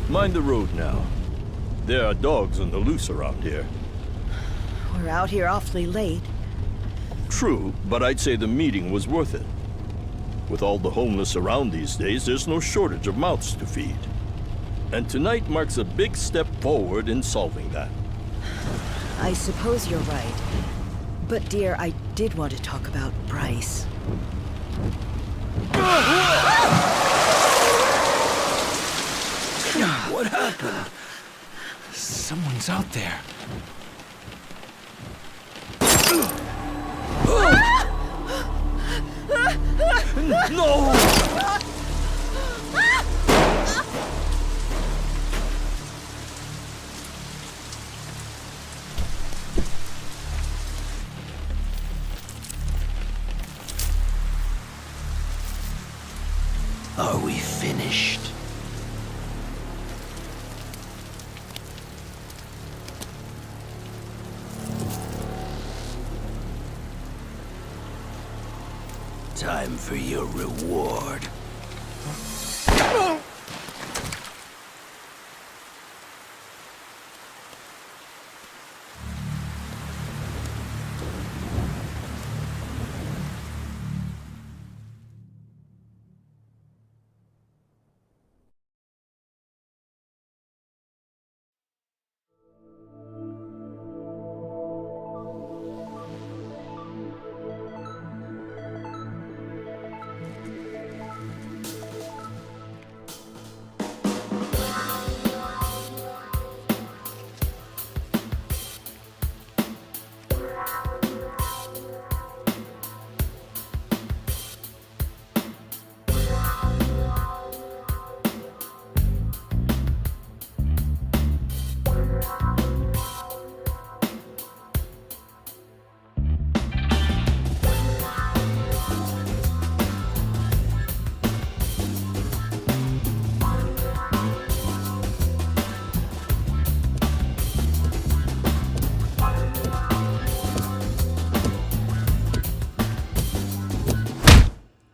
Mind the road now. There are dogs on the loose around here. We're out here awfully late. True, but I'd say the meeting was worth it. With all the homeless around these days, there's no shortage of mouths to feed. And tonight marks a big step forward in solving that. I suppose you're right. But dear, I did want to talk about Bryce. What happened? Someone's out there. No! Are we finished? Time for your reward.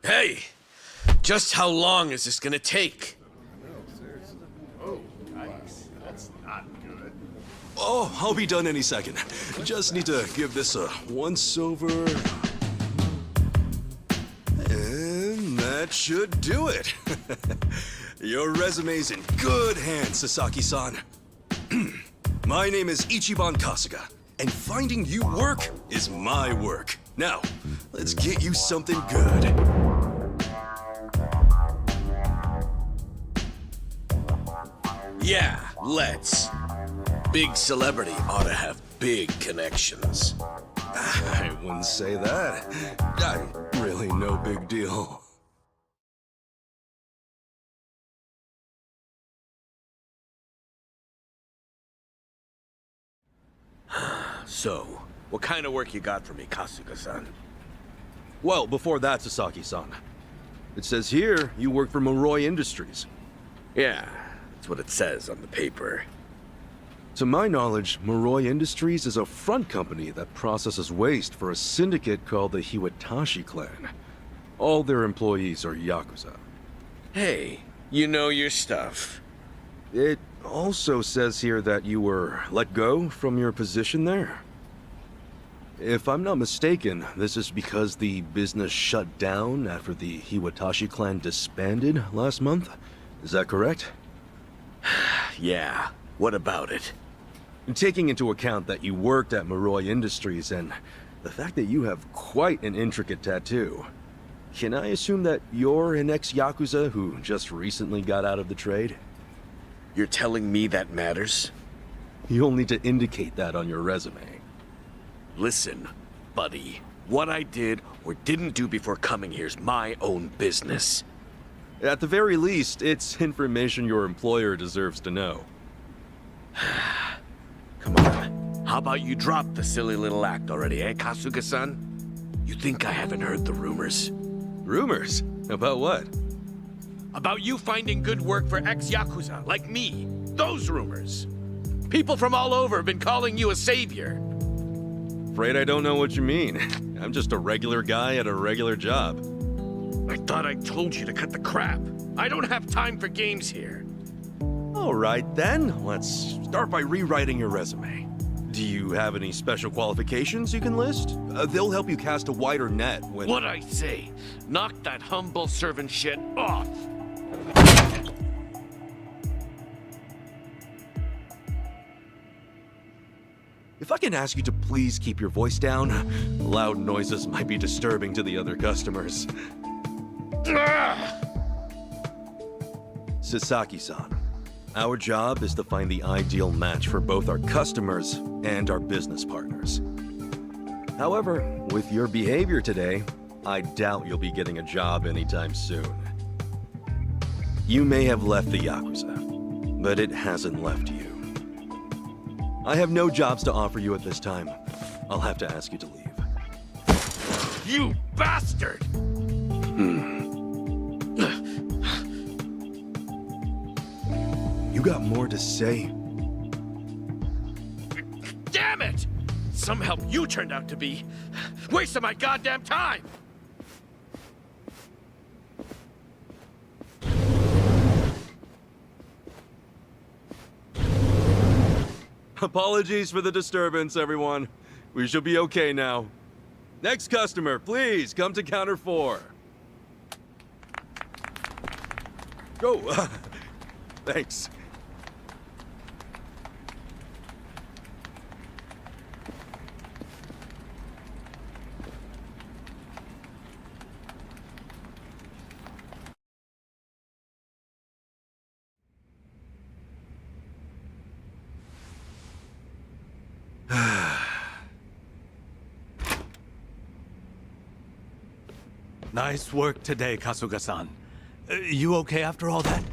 Hey! Just how long is this gonna take? Oh, I'll be done any second. Just need to give this a once-over. And that should do it. Your resume's in good hands, Sasaki-san. My name is Ichiban Kasuga, and finding you work is my work. Now, let's get you something good. Yeah, let's. Big celebrity ought to have big connections. I wouldn't say that. I'm really no big deal. So, what kind of work you got for me, Kasuga-san? Well, before that, Sasaki-san. It says here you work for Moroi Industries. Yeah, that's what it says on the paper. To my knowledge, Moroi Industries is a front company that processes waste for a syndicate called the Hiwatashi clan. All their employees are Yakuza. Hey, you know your stuff. It also says here that you were let go from your position there. If I'm not mistaken, this is because the business shut down after the Hiwatashi clan disbanded last month. Is that correct? Yeah, what about it? Taking into account that you worked at Moroi Industries and the fact that you have quite an intricate tattoo, can I assume that you're an ex-Yakuza who just recently got out of the trade? You're telling me that matters? You'll need to indicate that on your resume. Listen, buddy. What I did or didn't do before coming here's my own business. At the very least, it's information your employer deserves to know. Come on. How about you drop the silly little act already, eh, Kasuga-san? You think I haven't heard the rumors? Rumors? About what? About you finding good work for ex-Yakuza, like me. Those rumors. People from all over have been calling you a savior. Afraid I don't know what you mean. I'm just a regular guy at a regular job. I thought I told you to cut the crap. I don't have time for games here. All right, then. Let's start by rewriting your resume. Do you have any special qualifications you can list? They'll help you cast a wider net when... What I say? Knock that humble servant shit off. If I can ask you to please keep your voice down, loud noises might be disturbing to the other customers. Sasaki-san, our job is to find the ideal match for both our customers and our business partners. However, with your behavior today, I doubt you'll be getting a job anytime soon. You may have left the Yakuza, but it hasn't left you. I have no jobs to offer you at this time. I'll have to ask you to leave. You bastard! You got more to say? Damn it! Some help you turned out to be. Wasting my goddamn time! Apologies for the disturbance, everyone. We should be okay now. Next customer, please come to counter 4. Go. Thanks. Nice work today, Kasuga-san. You okay after all that?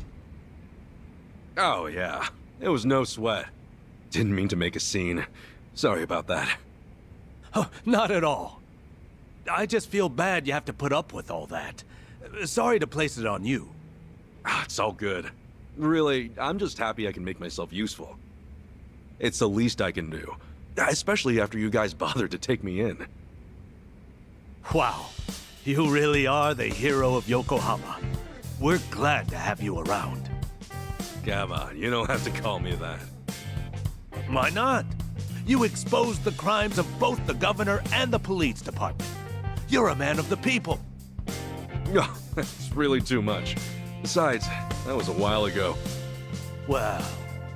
Oh, yeah. It was no sweat. Didn't mean to make a scene. Sorry about that. Oh, not at all. I just feel bad you have to put up with all that. Sorry to place it on you. It's all good. Really, I'm just happy I can make myself useful. It's the least I can do. Especially after you guys bothered to take me in. Wow. You really are the hero of Yokohama. We're glad to have you around. Come on, you don't have to call me that. Why not? You exposed the crimes of both the governor and the police department. You're a man of the people. No, it's really too much. Besides, that was a while ago. Well,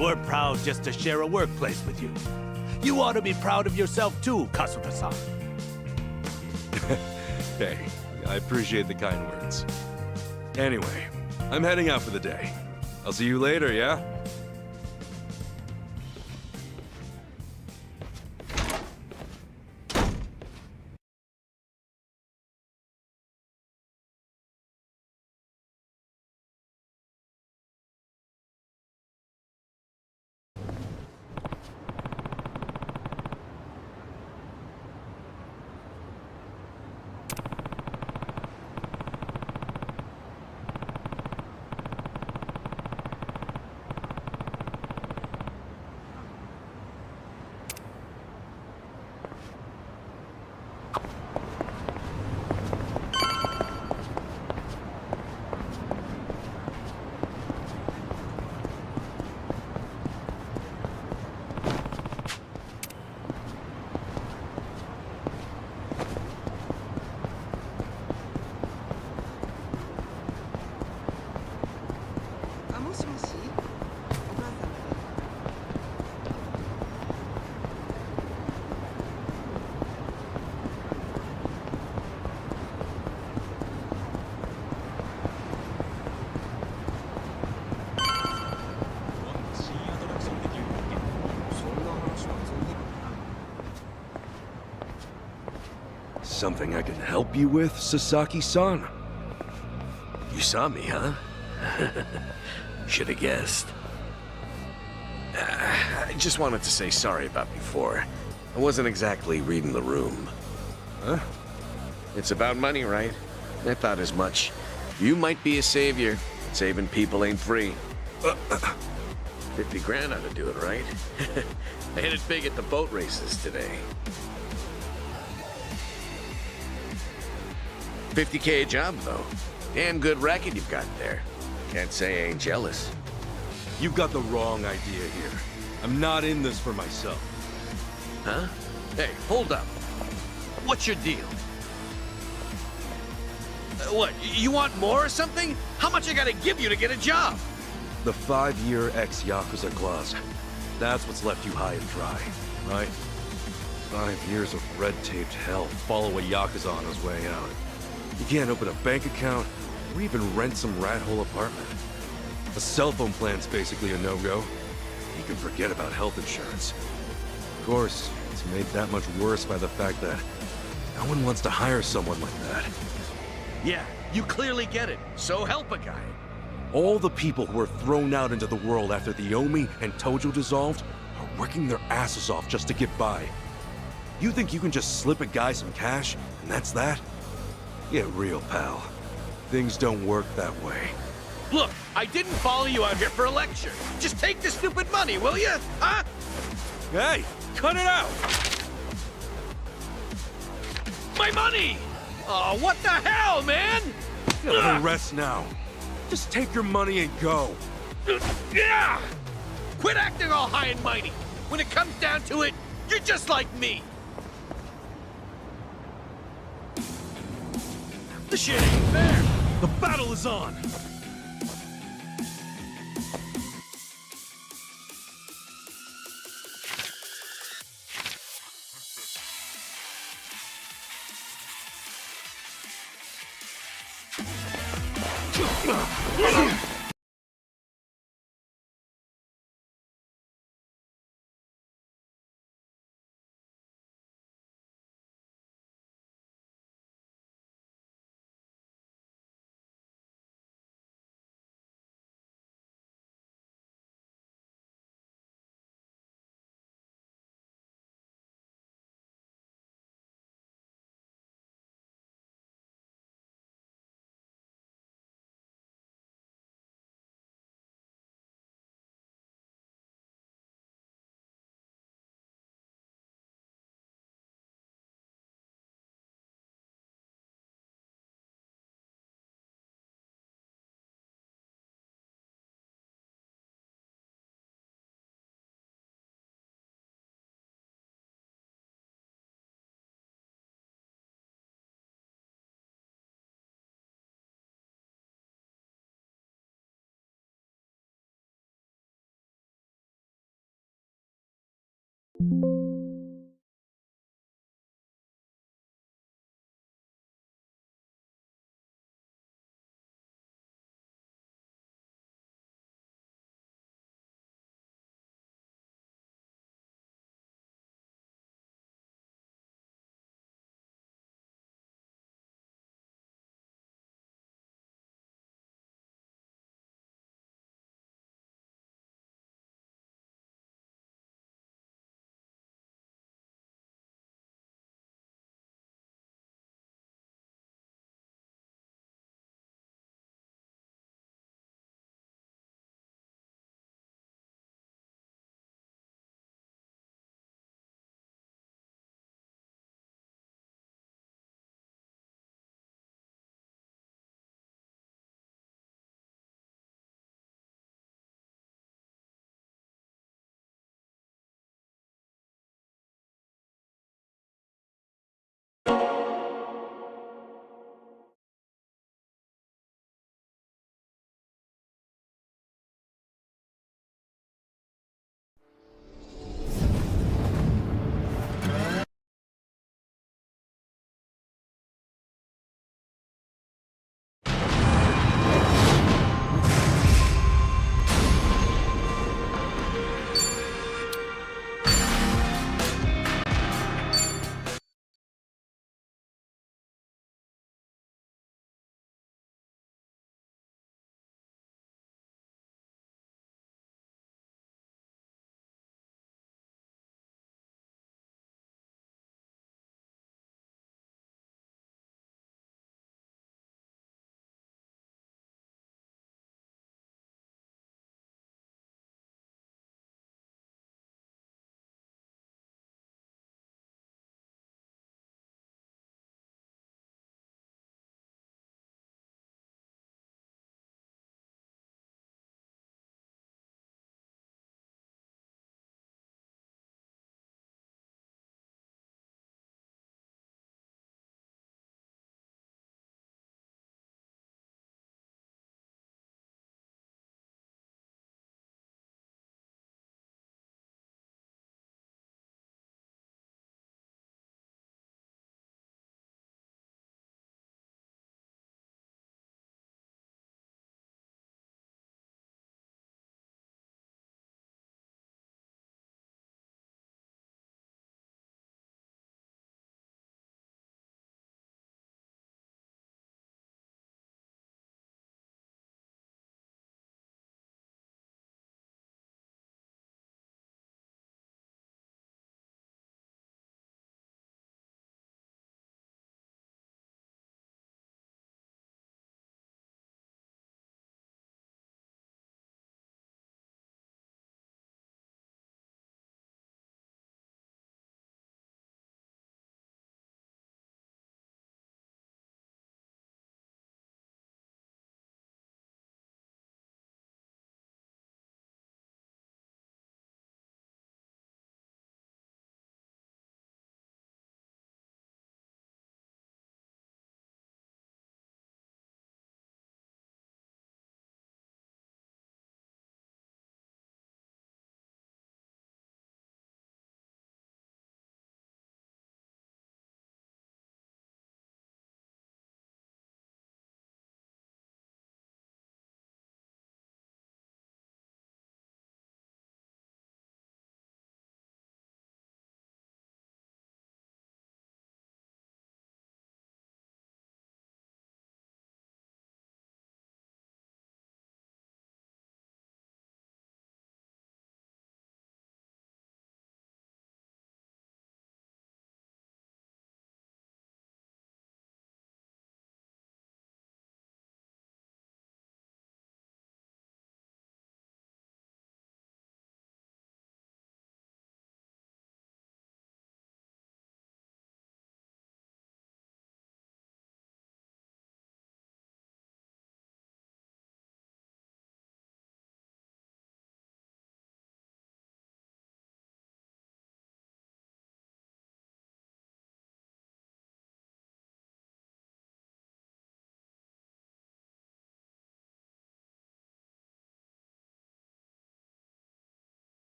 we're proud just to share a workplace with you. You ought to be proud of yourself too, Kasuga-san. Hey, I appreciate the kind words. Anyway, I'm heading out for the day. I'll see you later, yeah? Something I can help you with, Sasaki-san? You saw me, huh? Should have guessed. I just wanted to say sorry about before. I wasn't exactly reading the room. Huh? It's about money, right? I thought as much. You might be a savior. Saving people ain't free. 50 grand ought to do it, right? I hit it big at the boat races today. 50K a job, though. Damn good racket you've got there. Can't say I ain't jealous. You got the wrong idea here. I'm not in this for myself. Huh? Hey, hold up. What's your deal? What, you want more or something? How much I gotta give you to get a job? The 5-year ex-Yakuza clause. That's what's left you high and dry, right? 5 years of red-taped hell follow a Yakuza on his way out. You can't open a bank account or even rent some rat hole apartment. A cell phone plan's basically a no-go. You can forget about health insurance. Of course, it's made that much worse by the fact that no one wants to hire someone like that. Yeah, you clearly get it. So help a guy. All the people who were thrown out into the world after the Omi and Tojo dissolved are working their asses off just to get by. You think you can just slip a guy some cash, and that's that? Get real, pal. Things don't work that way. Look, I didn't follow you out here for a lecture. Just take the stupid money, will you? Huh? Hey, cut it out! My money! Oh, what the hell, man? Get a little rest now. Just take your money and go. Yeah! Quit acting all high and mighty. When it comes down to it, you're just like me. The shit ain't fair. The battle is on!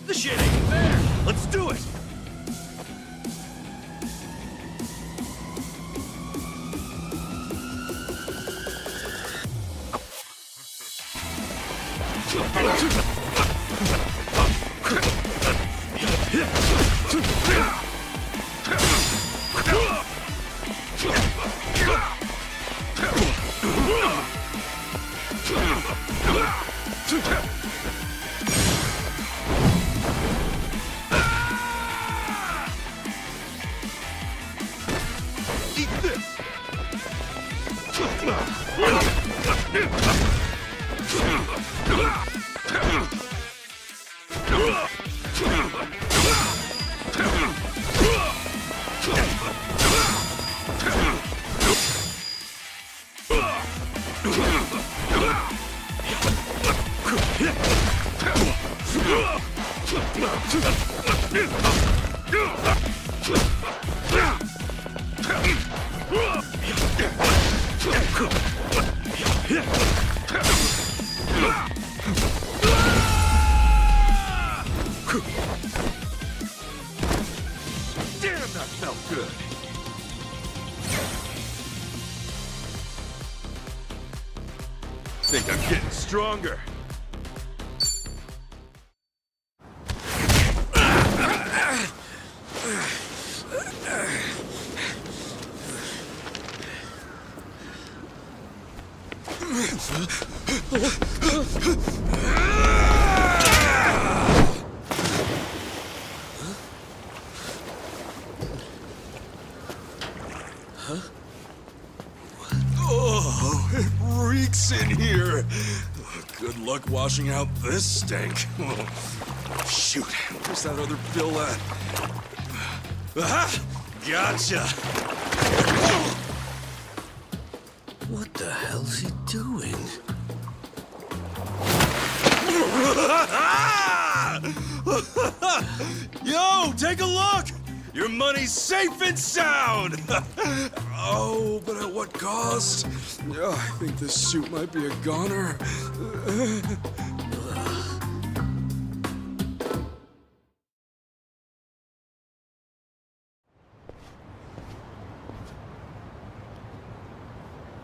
The shit ain't fair! Let's do it! Eat this! Damn, that felt good! Think I'm getting stronger. Oh, it reeks in here. Good luck washing out this stank. Oh, shoot, where's that other bill at? Aha! Gotcha! What the hell's he doing? Yo, take a look! Your money's safe and sound! Oh, but at what cost? Oh, I think this suit might be a goner.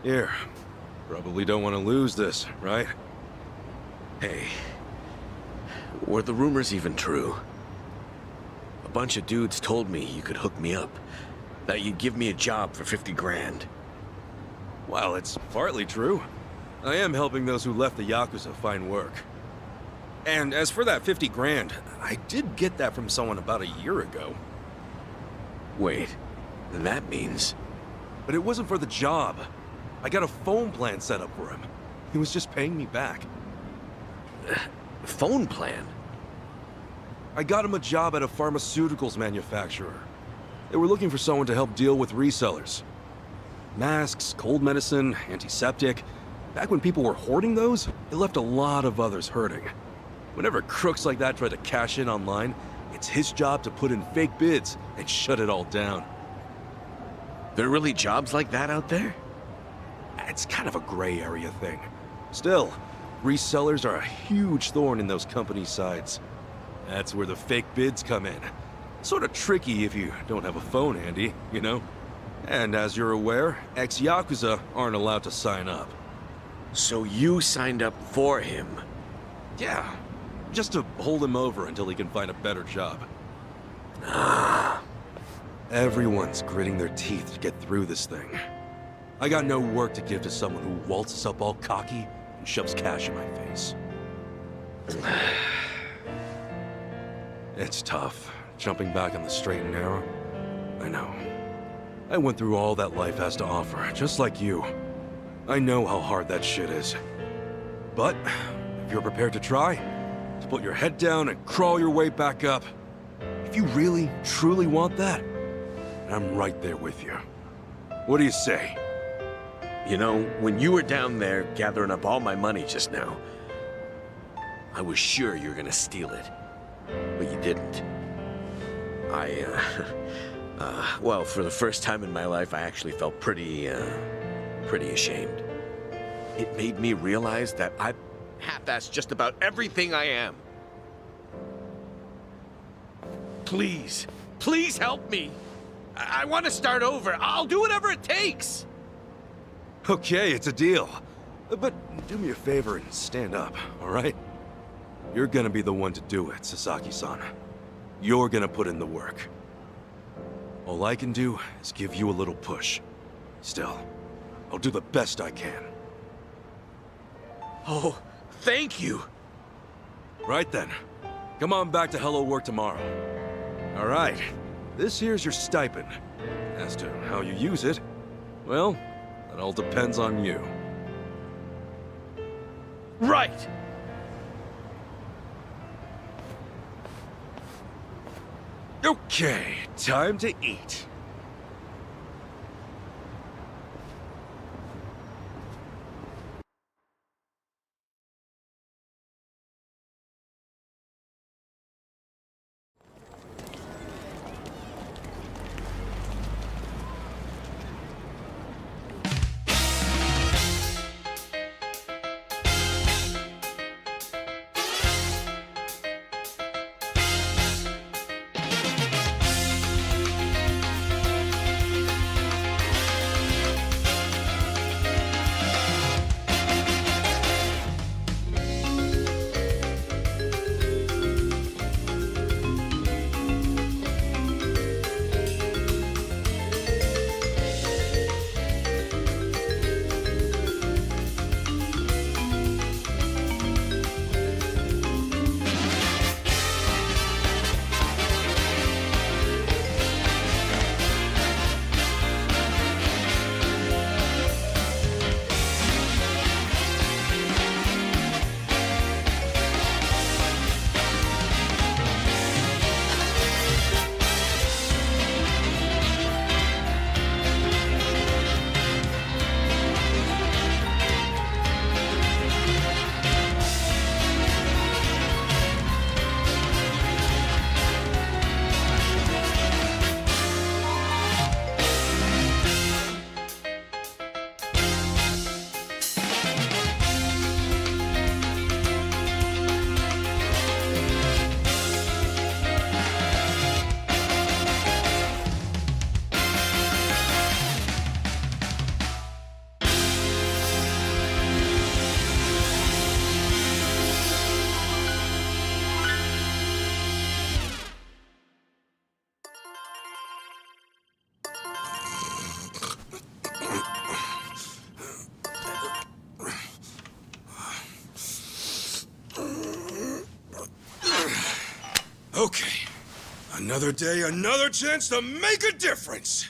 Here. Probably don't want to lose this, right? Hey, were the rumors even true? A bunch of dudes told me you could hook me up, that you'd give me a job for 50 grand. Well, it's partly true. I am helping those who left the Yakuza find work. And as for that 50 grand, I did get that from someone about a year ago. Wait, that means... But it wasn't for the job. I got a phone plan set up for him. He was just paying me back. phone plan? I got him a job at a pharmaceuticals manufacturer. They were looking for someone to help deal with resellers. Masks, cold medicine, antiseptic. Back when people were hoarding those, it left a lot of others hurting. Whenever crooks like that try to cash in online, it's his job to put in fake bids and shut it all down. There are really jobs like that out there? It's kind of a gray area thing. Still, resellers are a huge thorn in those companies' sides. That's where the fake bids come in. Sort of tricky if you don't have a phone handy, you know? And as you're aware, ex-Yakuza aren't allowed to sign up. So you signed up for him? Yeah, just to hold him over until he can find a better job. Everyone's gritting their teeth to get through this thing. I got no work to give to someone who waltzes up all cocky and shoves cash in my face. It's tough, jumping back on the straight and narrow. I know. I went through all that life has to offer, just like you. I know how hard that shit is. But, if you're prepared to try, to put your head down and crawl your way back up, if you really, truly want that, I'm right there with you. What do you say? You know, when you were down there gathering up all my money just now, I was sure you were gonna steal it. But you didn't. Well, for the first time in my life, I actually felt pretty ashamed. It made me realize that I half-assed just about everything I am. Please, please help me. I want to start over. I'll do whatever it takes. Okay, it's a deal. But do me a favor and stand up, all right? You're gonna be the one to do it, Sasaki-san. You're gonna put in the work. All I can do is give you a little push. Still, I'll do the best I can. Oh, thank you. Right then. Come on back to Hello Work tomorrow. All right. This here's your stipend. As to how you use it, well, that all depends on you. Right. Okay, time to eat. Okay. Another day, another chance to make a difference!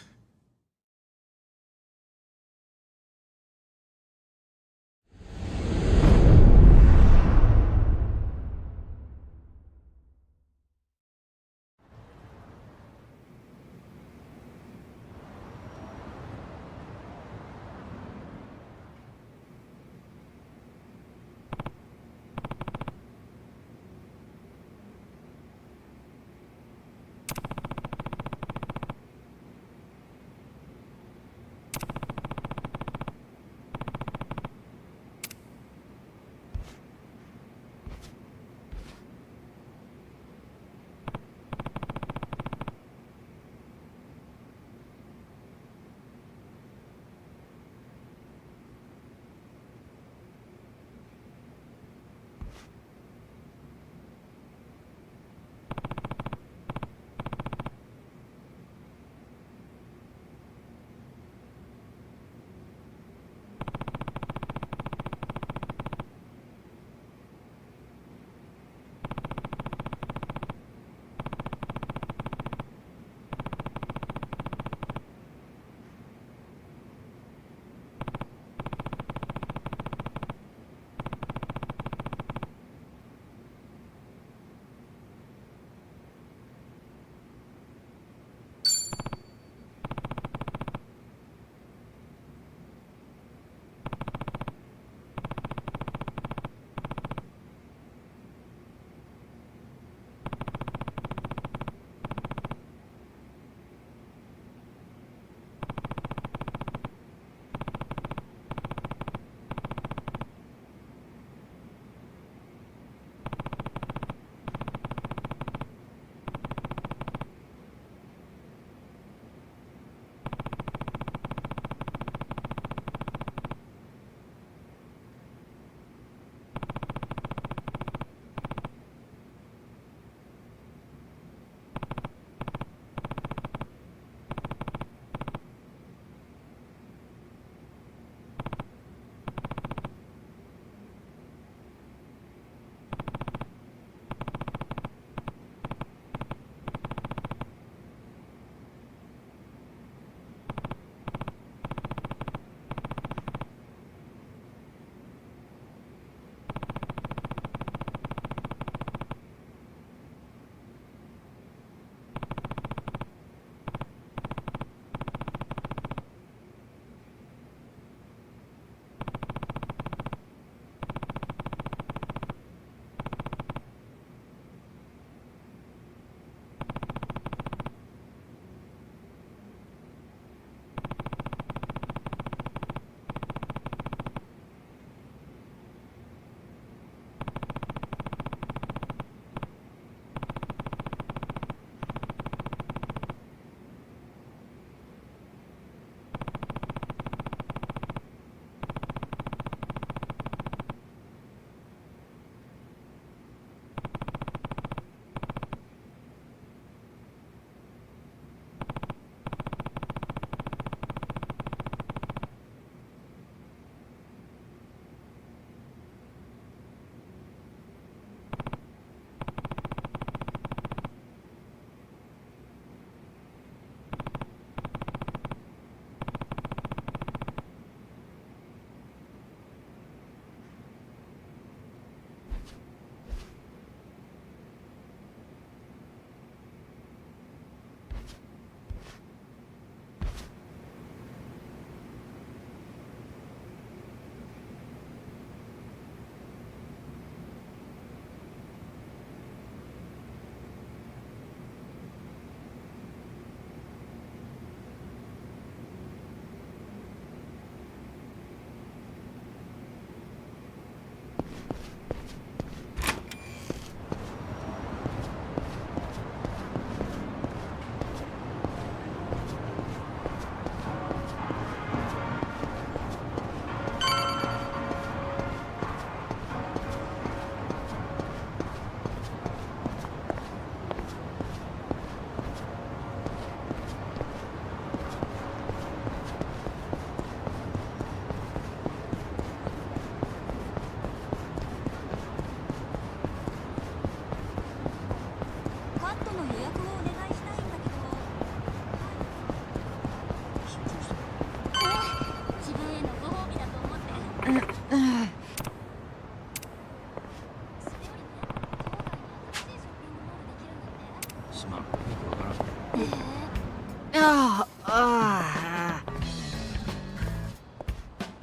Oh,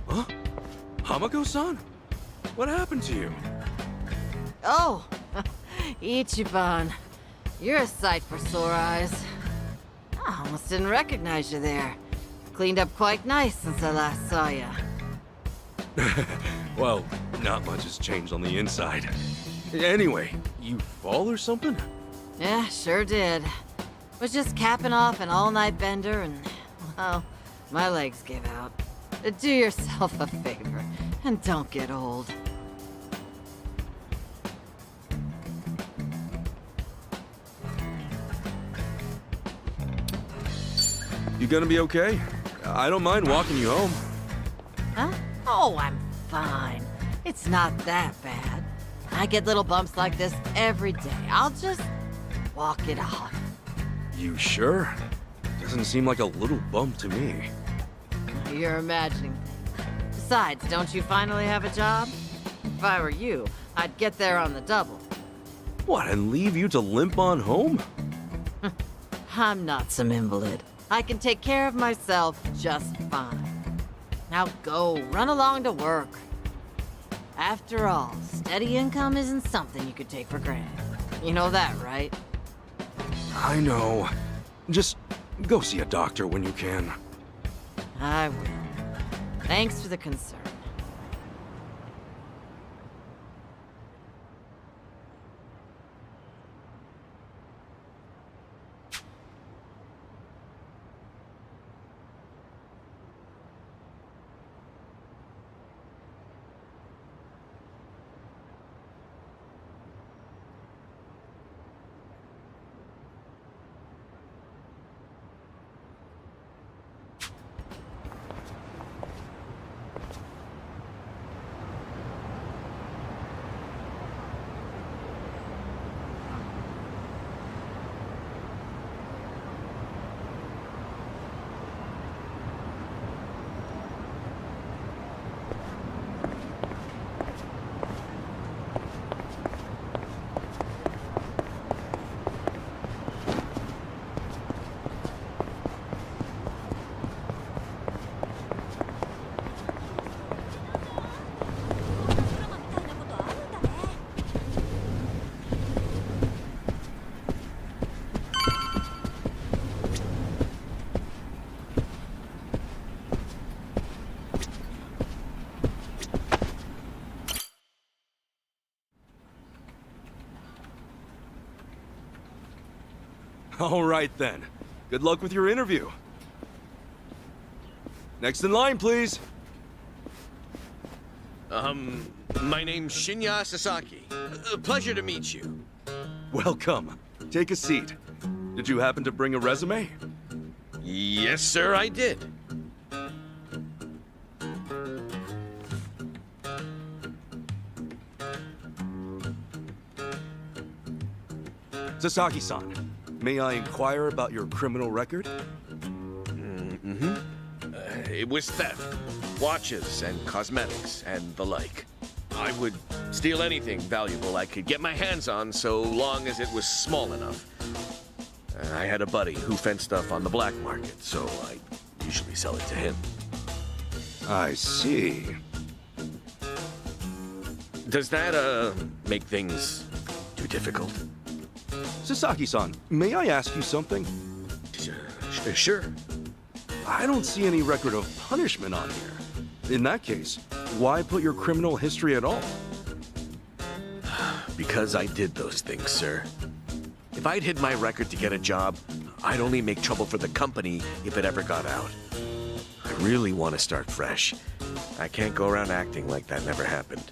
Huh? Hamako-san? What happened to you? Oh, Ichiban. You're a sight for sore eyes. I almost didn't recognize you there. Cleaned up quite nice since I last saw you. Well, not much has changed on the inside. Anyway, you fall or something? Yeah, sure did. Was just capping off an all-night bender and, well, my legs gave out. Do yourself a favor and don't get old. You gonna be okay? I don't mind walking you home. Huh? Oh, I'm fine. It's not that bad. I get little bumps like this every day. I'll just walk it off. You sure? Doesn't seem like a little bump to me. You're imagining things. Besides, don't you finally have a job? If I were you, I'd get there on the double. What, and leave you to limp on home? I'm not some invalid. I can take care of myself just fine. Now go, run along to work. After all, steady income isn't something you could take for granted. You know that, right? I know. Just go see a doctor when you can. I will. Thanks for the concern. All right then. Good luck with your interview. Next in line, please. My name's Shinya Sasaki. Pleasure to meet you. Welcome. Take a seat. Did you happen to bring a resume? Yes, sir, I did. Sasaki-san, may I inquire about your criminal record? It was theft, watches and cosmetics, and the like. I would steal anything valuable I could get my hands on so long as it was small enough. I had a buddy who fenced stuff on the black market, so I usually sell it to him. I see. Does that, make things too difficult? Sasaki-san, may I ask you something? Sure. I don't see any record of punishment on here. In that case, why put your criminal history at all? Because I did those things, sir. If I'd hid my record to get a job, I'd only make trouble for the company if it ever got out. I really want to start fresh. I can't go around acting like that never happened.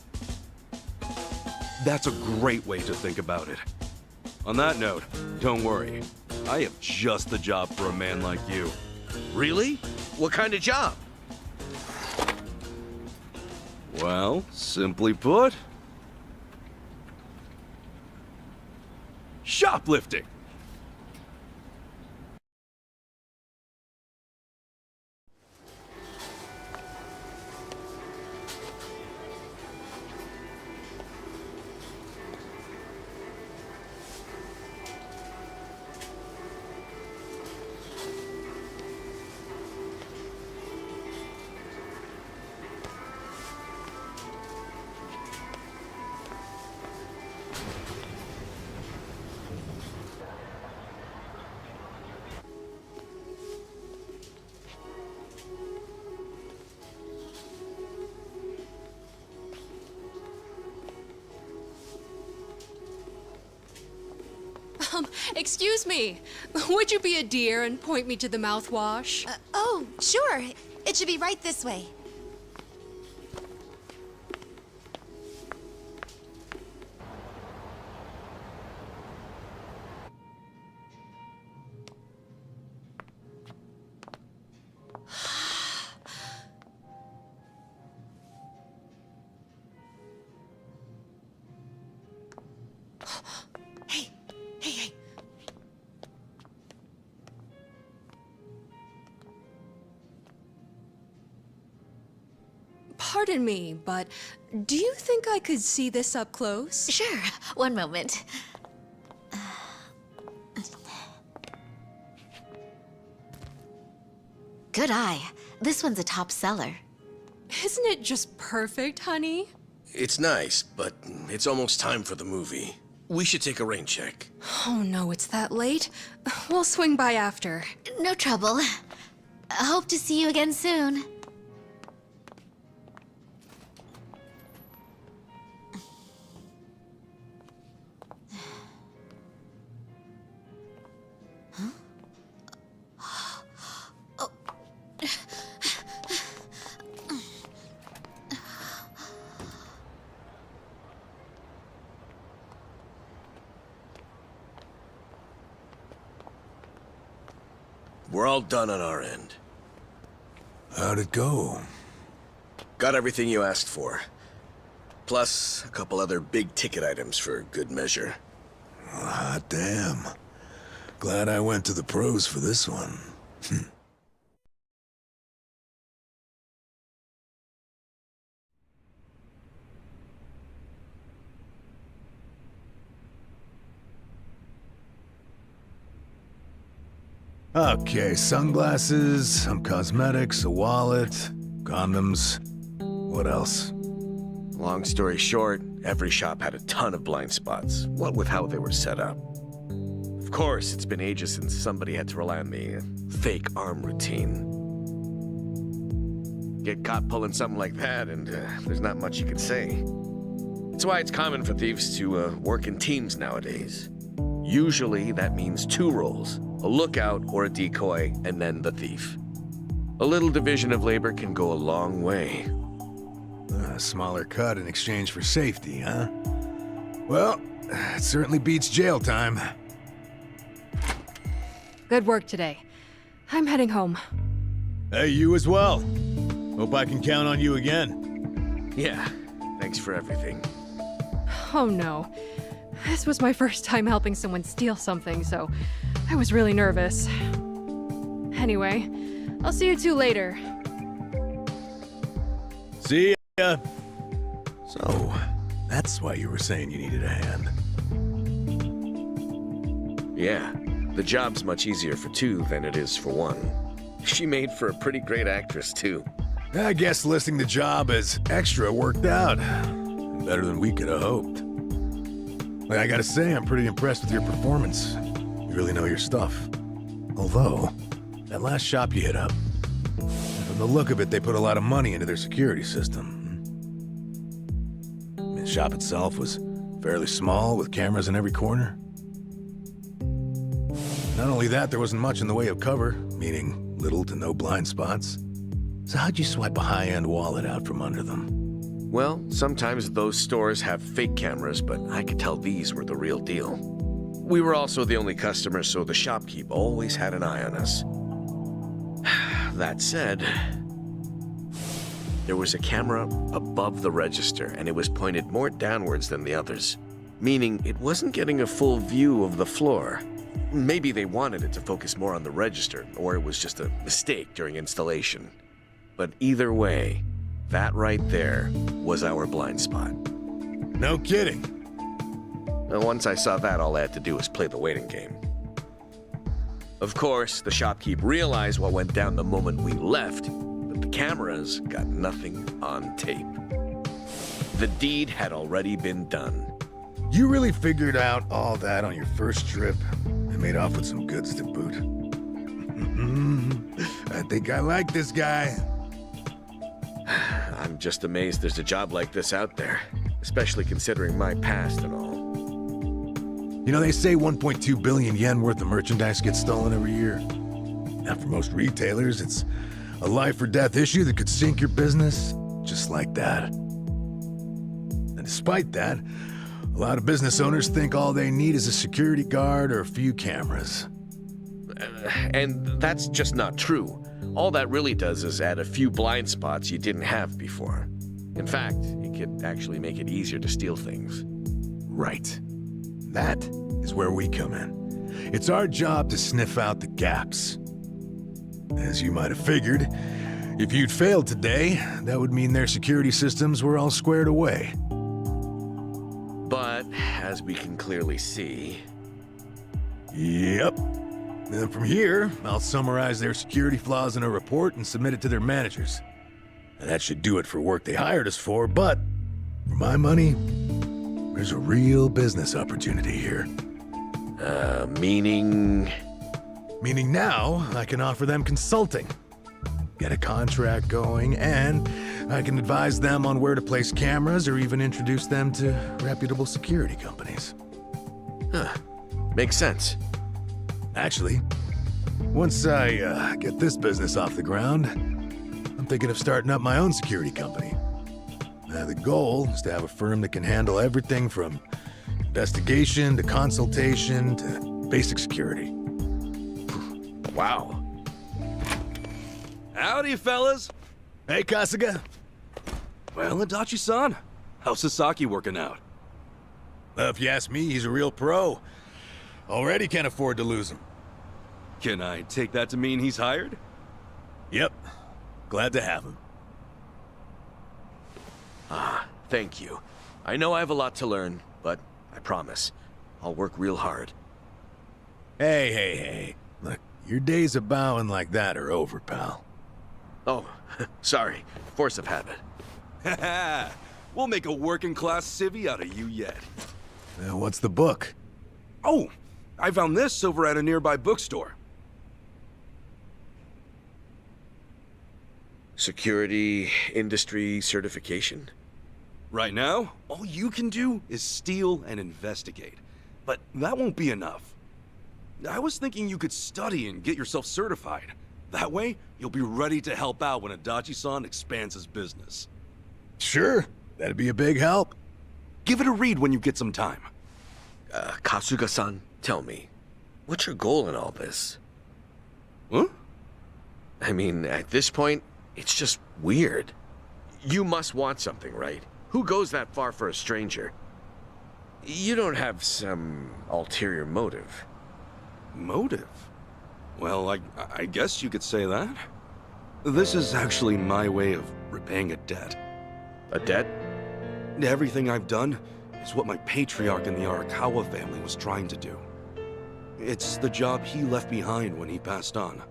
That's a great way to think about it. On that note, don't worry. I have just the job for a man like you. Really? What kind of job? Well, simply put, shoplifting. Excuse me. Would you be a dear and point me to the mouthwash? Oh, sure. It should be right this way. Hey, hey, hey. Pardon me, but do you think I could see this up close? Sure. One moment. Good eye. This one's a top seller. Isn't it just perfect, honey? It's nice, but it's almost time for the movie. We should take a rain check. Oh no, it's that late. We'll swing by after. No trouble. Hope to see you again soon. We're all done on our end. How'd it go? Got everything you asked for. Plus, a couple other big-ticket items for good measure. Hot damn. Glad I went to the pros for this one. Okay, sunglasses, some cosmetics, a wallet, condoms. What else? Long story short, every shop had a ton of blind spots, what with how they were set up. Of course, it's been ages since somebody had to rely on the fake arm routine. Get caught pulling something like that, and there's not much you can say. It's why it's common for thieves to work in teams nowadays. Usually, that means two roles. A lookout or a decoy, and then the thief. A little division of labor can go a long way. A smaller cut in exchange for safety, huh? Well, it certainly beats jail time. Good work today. I'm heading home. Hey, you as well. Hope I can count on you again. Yeah, thanks for everything. Oh no. This was my first time helping someone steal something, so I was really nervous. Anyway, I'll see you two later. See ya. So, that's why you were saying you needed a hand. Yeah, the job's much easier for two than it is for one. She made for a pretty great actress, too. I guess listing the job as extra worked out. Better than we could have hoped. But I gotta say, I'm pretty impressed with your performance. You really know your stuff. Although, that last shop you hit up, from the look of it, they put a lot of money into their security system. The shop itself was fairly small, with cameras in every corner. Not only that, there wasn't much in the way of cover, meaning little to no blind spots. So how'd you swipe a high-end wallet out from under them? Well, sometimes those stores have fake cameras, but I could tell these were the real deal. We were also the only customers, so the shopkeep always had an eye on us. That said, there was a camera above the register, and it was pointed more downwards than the others, meaning it wasn't getting a full view of the floor. Maybe they wanted it to focus more on the register, or it was just a mistake during installation. But either way, that right there was our blind spot. No kidding. And once I saw that, all I had to do was play the waiting game. Of course, the shopkeep realized what went down the moment we left, but the cameras got nothing on tape. The deed had already been done. You really figured out all that on your first trip and made off with some goods to boot. I think I like this guy. I'm just amazed there's a job like this out there, especially considering my past and all. You know, they say 1.2 billion yen worth of merchandise gets stolen every year. Now, for most retailers, it's a life or death issue that could sink your business just like that. And despite that, a lot of business owners think all they need is a security guard or a few cameras. And that's just not true. All that really does is add a few blind spots you didn't have before. In fact, it could actually make it easier to steal things. Right. That is where we come in. It's our job to sniff out the gaps. As you might have figured, if you'd failed today, that would mean their security systems were all squared away. But, as we can clearly see... Yep. And from here, I'll summarize their security flaws in a report and submit it to their managers. And that should do it for work they hired us for, but for my money, there's a real business opportunity here. Meaning... Meaning now, I can offer them consulting, get a contract going, and I can advise them on where to place cameras or even introduce them to reputable security companies. Huh. Makes sense. Actually, once I get this business off the ground, I'm thinking of starting up my own security company. The goal is to have a firm that can handle everything from investigation to consultation to basic security. Wow. Howdy, fellas. Hey, Kasuga. Well, Adachi-san, how's Sasaki working out? If you ask me, he's a real pro. Already can't afford to lose him. Can I take that to mean he's hired? Yep. Glad to have him. Thank you. I know I have a lot to learn, but I promise, I'll work real hard. Hey. Look, your days of bowing like that are over, pal. Oh, sorry. Force of habit. Haha, we'll make a working-class civvy out of you yet. What's the book? Oh, I found this over at a nearby bookstore. Security industry certification? Right now, all you can do is steal and investigate. But that won't be enough. I was thinking you could study and get yourself certified. That way, you'll be ready to help out when Adachi-san expands his business. Sure, that'd be a big help. Give it a read when you get some time. Kasuga-san, tell me, what's your goal in all this? Huh? I mean, at this point, it's just weird. You must want something, right? Who goes that far for a stranger? You don't have some ulterior motive. Motive? Well, I guess you could say that. This is actually my way of repaying a debt. A debt? Everything I've done is what my patriarch in the Arakawa family was trying to do. It's the job he left behind when he passed on.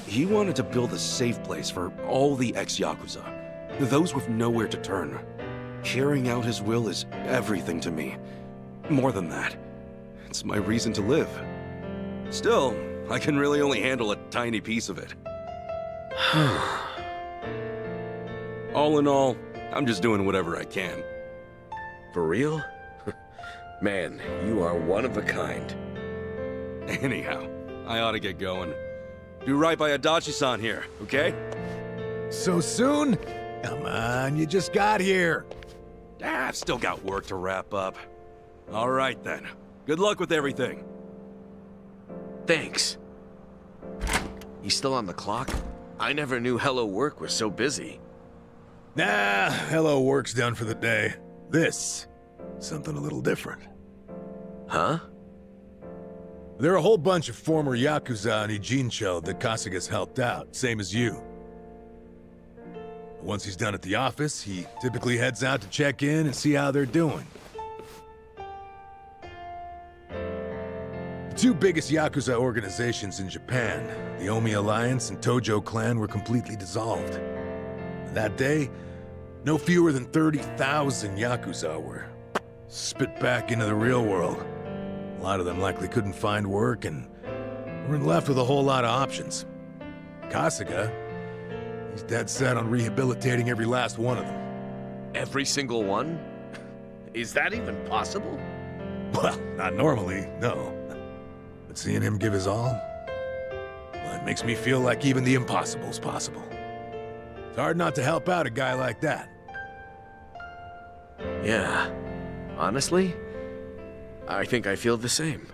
He wanted to build a safe place for all the ex-Yakuza, those with nowhere to turn. Carrying out his will is everything to me. More than that, it's my reason to live. Still, I can really only handle a tiny piece of it. All in all, I'm just doing whatever I can. For real? Man, you are one of a kind. Anyhow, I ought to get going. Do right by Adachi-san here, okay? So soon? Come on, you just got here. I've still got work to wrap up. All right then. Good luck with everything. Thanks. He's still on the clock? I never knew Hello Work was so busy. Nah, hello work's done for the day. This, something a little different. Huh? There are a whole bunch of former Yakuza in Ijincho that Kasuga's helped out, same as you. Once he's done at the office, he typically heads out to check in and see how they're doing. The two biggest Yakuza organizations in Japan, the Omi Alliance and Tojo Clan, were completely dissolved. That day, no fewer than 30,000 Yakuza were spit back into the real world. A lot of them likely couldn't find work and weren't left with a whole lot of options. Kasuga, he's dead set on rehabilitating every last one of them. Every single one? Is that even possible? Well, not normally, no. But seeing him give his all, well, it makes me feel like even the impossible's possible. It's hard not to help out a guy like that. Yeah. Honestly, I think I feel the same.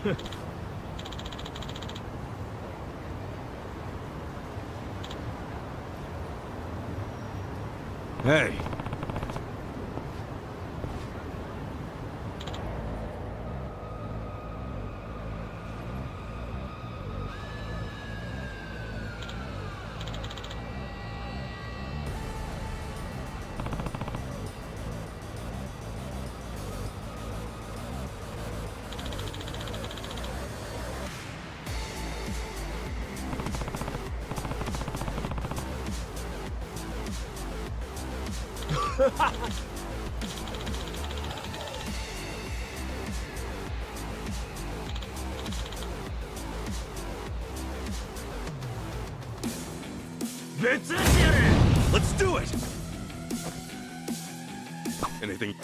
Hey. Let's do it! Anything?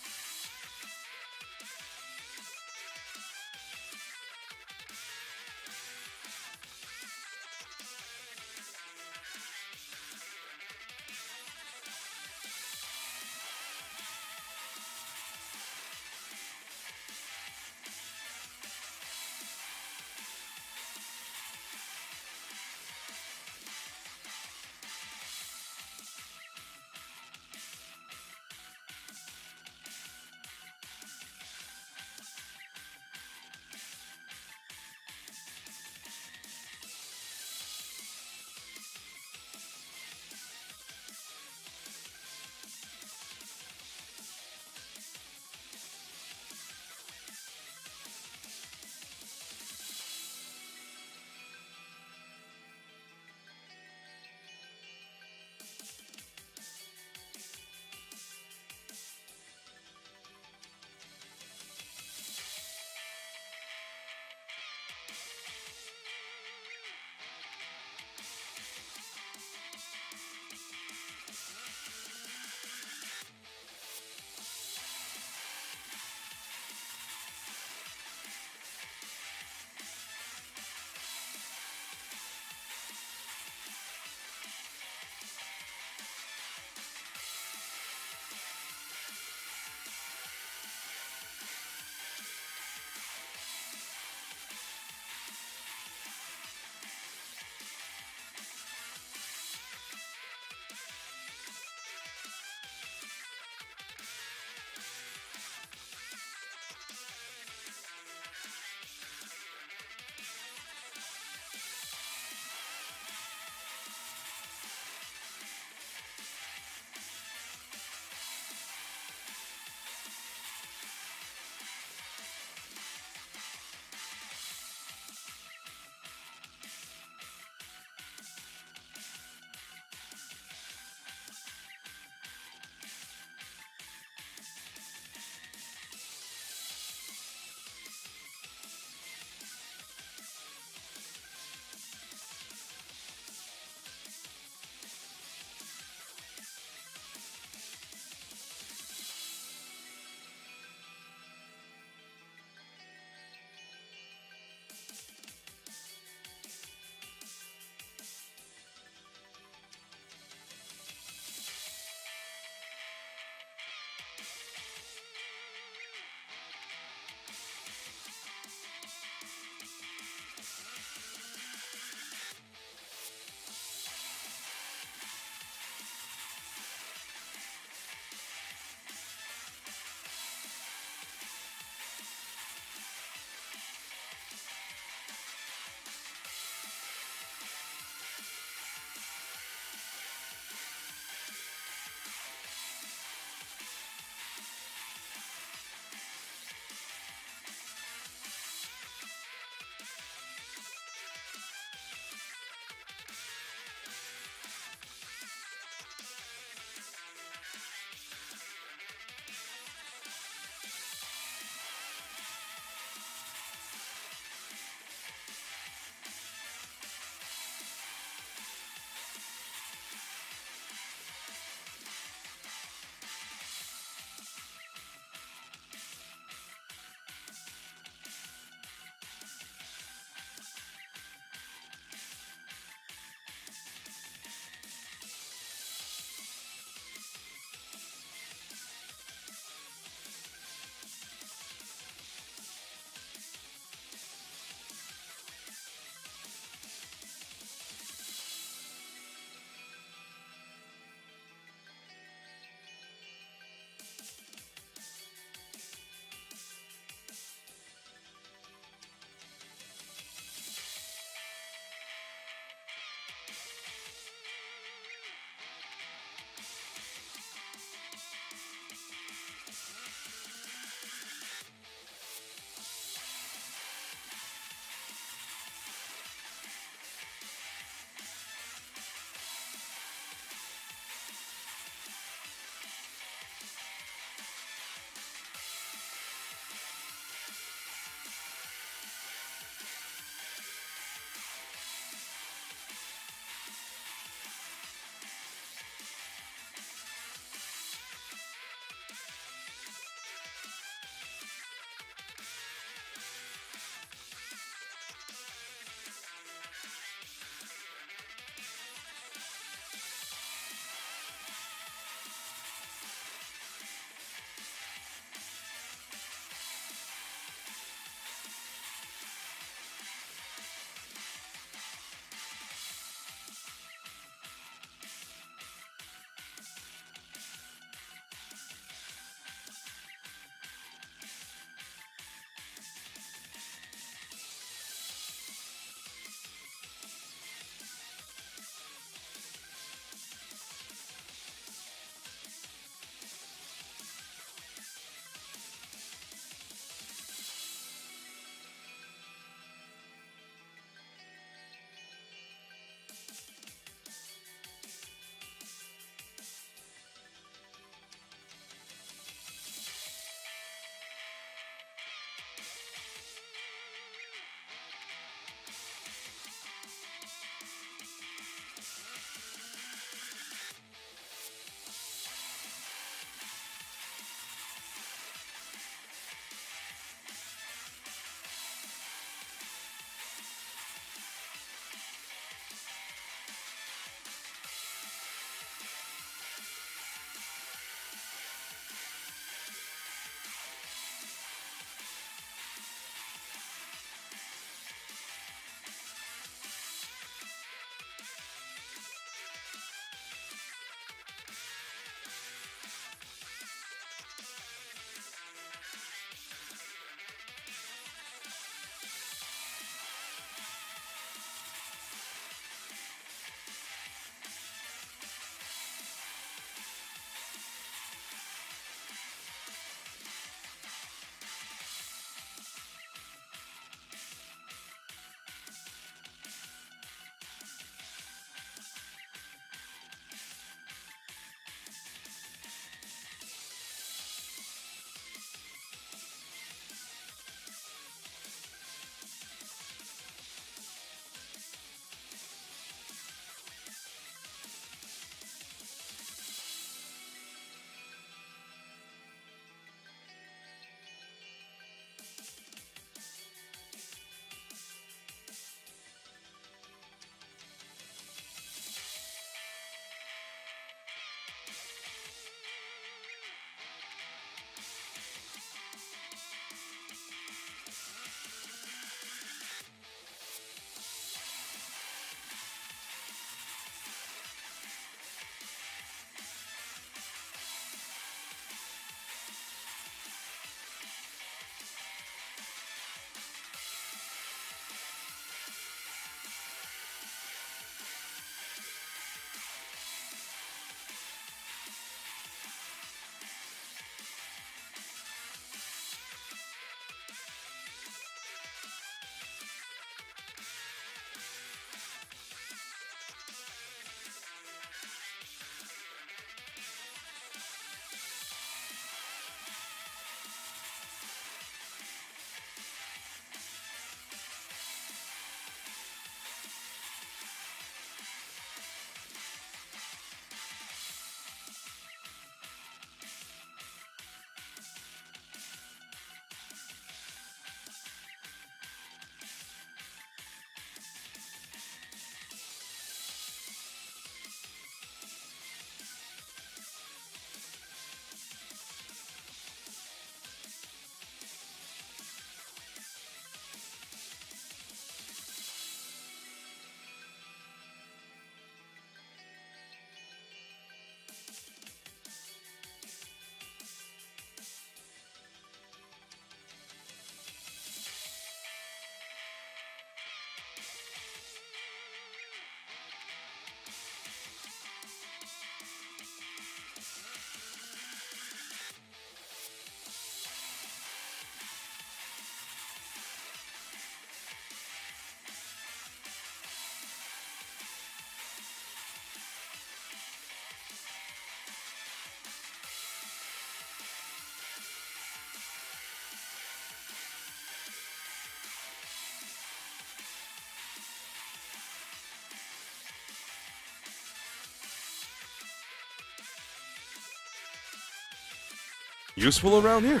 Useful around here.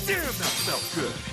Damn, that felt good.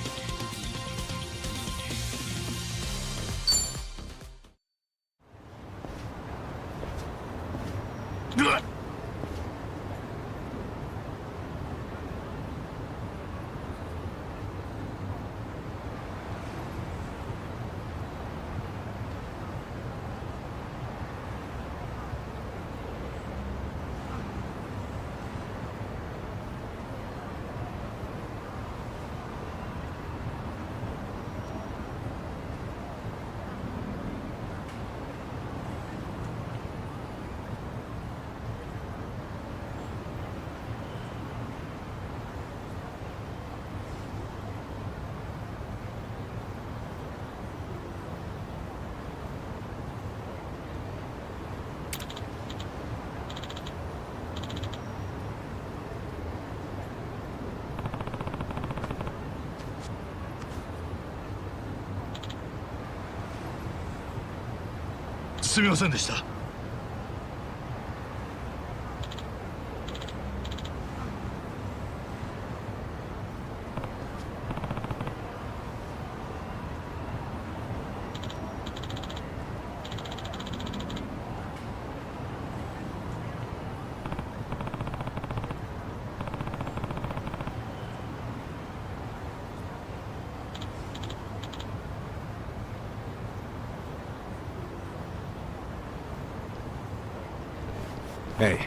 Hey.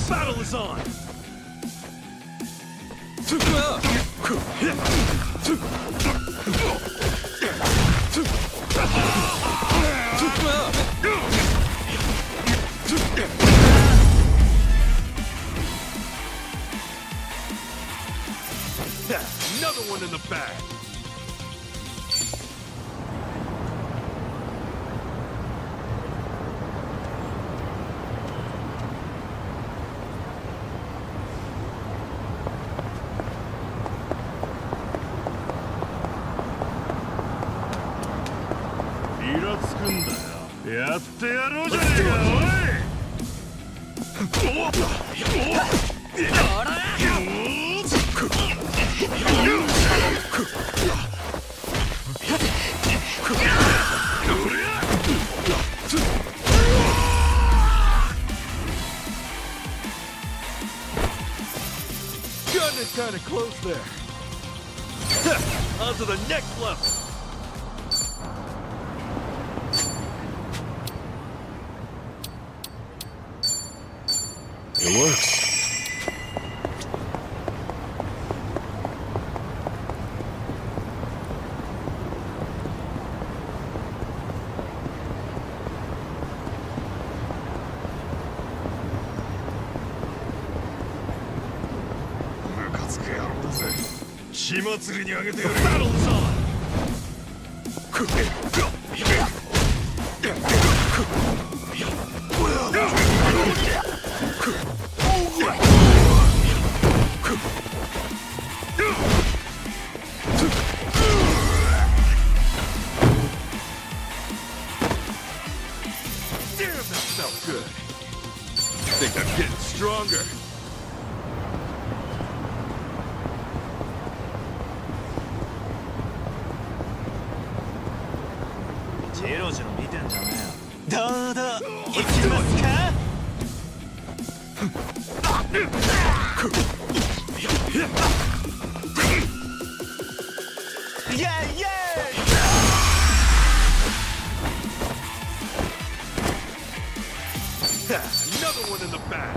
Battle is on! Another one in the bag! Gotten it kind of close there. On to the next level. It works. Battle is on! Damn, that felt good. I think I'm getting stronger. Another one in the bag.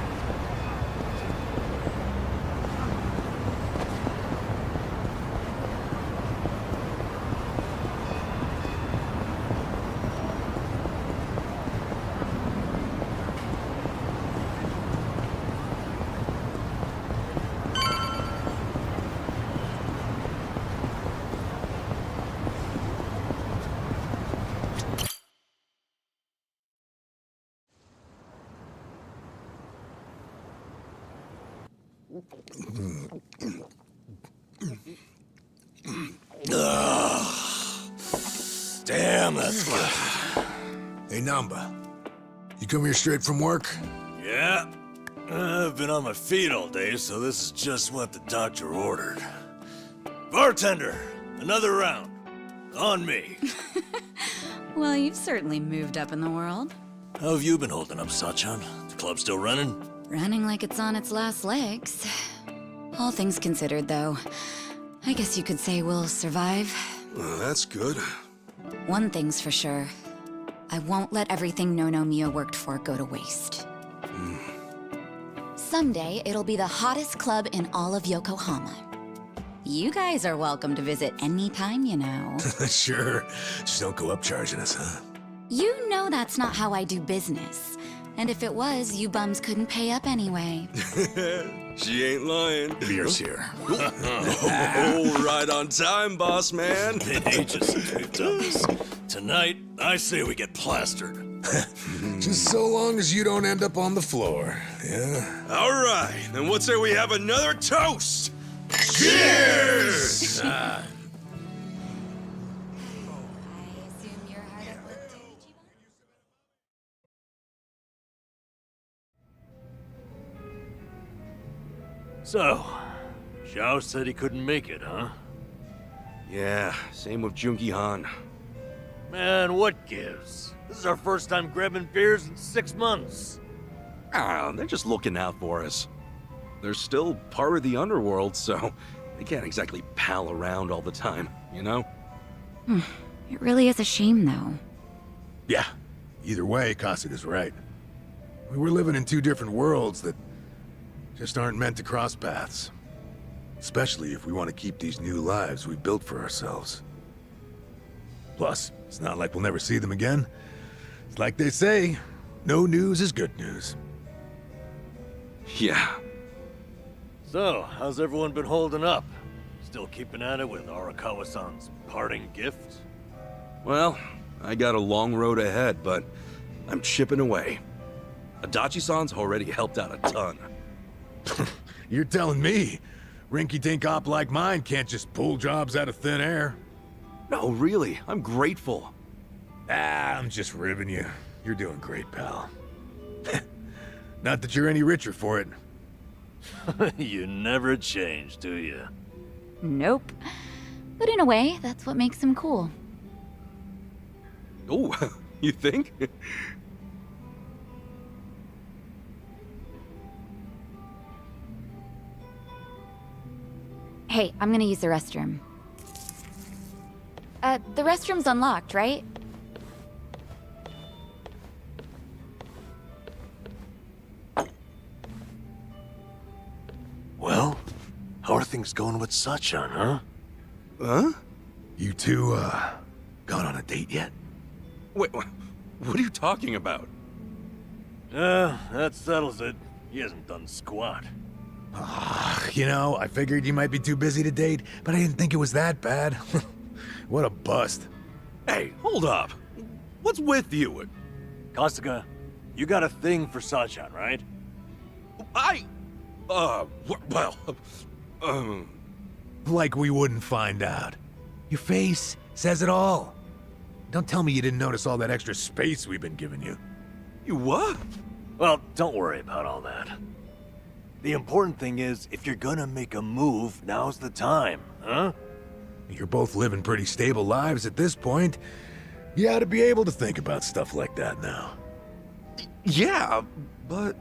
Damn, that's good. Hey, Namba. You come here straight from work? Yeah. I've been on my feet all day, so this is just what the doctor ordered. Bartender, another round. On me. Well, you've certainly moved up in the world. How have you been holding up, Sachan? The club still running? Running like it's on its last legs. All things considered, though, I guess you could say we'll survive. Well, that's good. One thing's for sure. I won't let everything Nono Mio worked for go to waste. Someday, it'll be the hottest club in all of Yokohama. You guys are welcome to visit anytime, you know. Sure. Just don't go up charging us, huh? You know that's not how I do business. And if it was, you bums couldn't pay up anyway. She ain't lying. Beer's here. Oh, right on time, boss man. Been ages since we've done this. Tonight, I say we get plastered. Just so long as you don't end up on the floor, yeah? All right, then what say we have another toast? Cheers! So, Zhao said he couldn't make it, huh? Yeah, same with Junki Han. Man, what gives? This is our first time grabbing beers in 6 months. Ah, they're just looking out for us. They're still part of the underworld, so they can't exactly pal around all the time, you know? It really is a shame, though. Yeah. Either way, Kasuga's right. We're living in two different worlds that just aren't meant to cross paths. Especially if we want to keep these new lives we've built for ourselves. Plus, it's not like we'll never see them again. It's like they say, no news is good news. Yeah. So, how's everyone been holding up? Still keeping at it with Arakawa-san's parting gift? Well, I got a long road ahead, but I'm chipping away. Adachi-san's already helped out a ton. You're telling me rinky-dink op like mine can't just pull jobs out of thin air? No, really, I'm grateful. I'm just ribbing you. You're doing great, pal. Not that you're any richer for it. You never change, do you? Nope. But in a way, that's what makes him cool. Oh, you think? Hey, I'm gonna use the restroom. The restroom's unlocked, right? Well, how are things going with Sachan, huh? Huh? You two, gone on a date yet? Wait, what are you talking about? That settles it. He hasn't done squat. You know, I figured you might be too busy to date, but I didn't think it was that bad. What a bust. Hey, hold up. What's with you? Kasuga, you got a thing for Sachan, right? Well, Like we wouldn't find out. Your face says it all. Don't tell me you didn't notice all that extra space we've been giving you. you what? Well, don't worry about all that. The important thing is, if you're gonna make a move, now's the time, huh? You're both living pretty stable lives at this point. You ought to be able to think about stuff like that now. Yeah, but...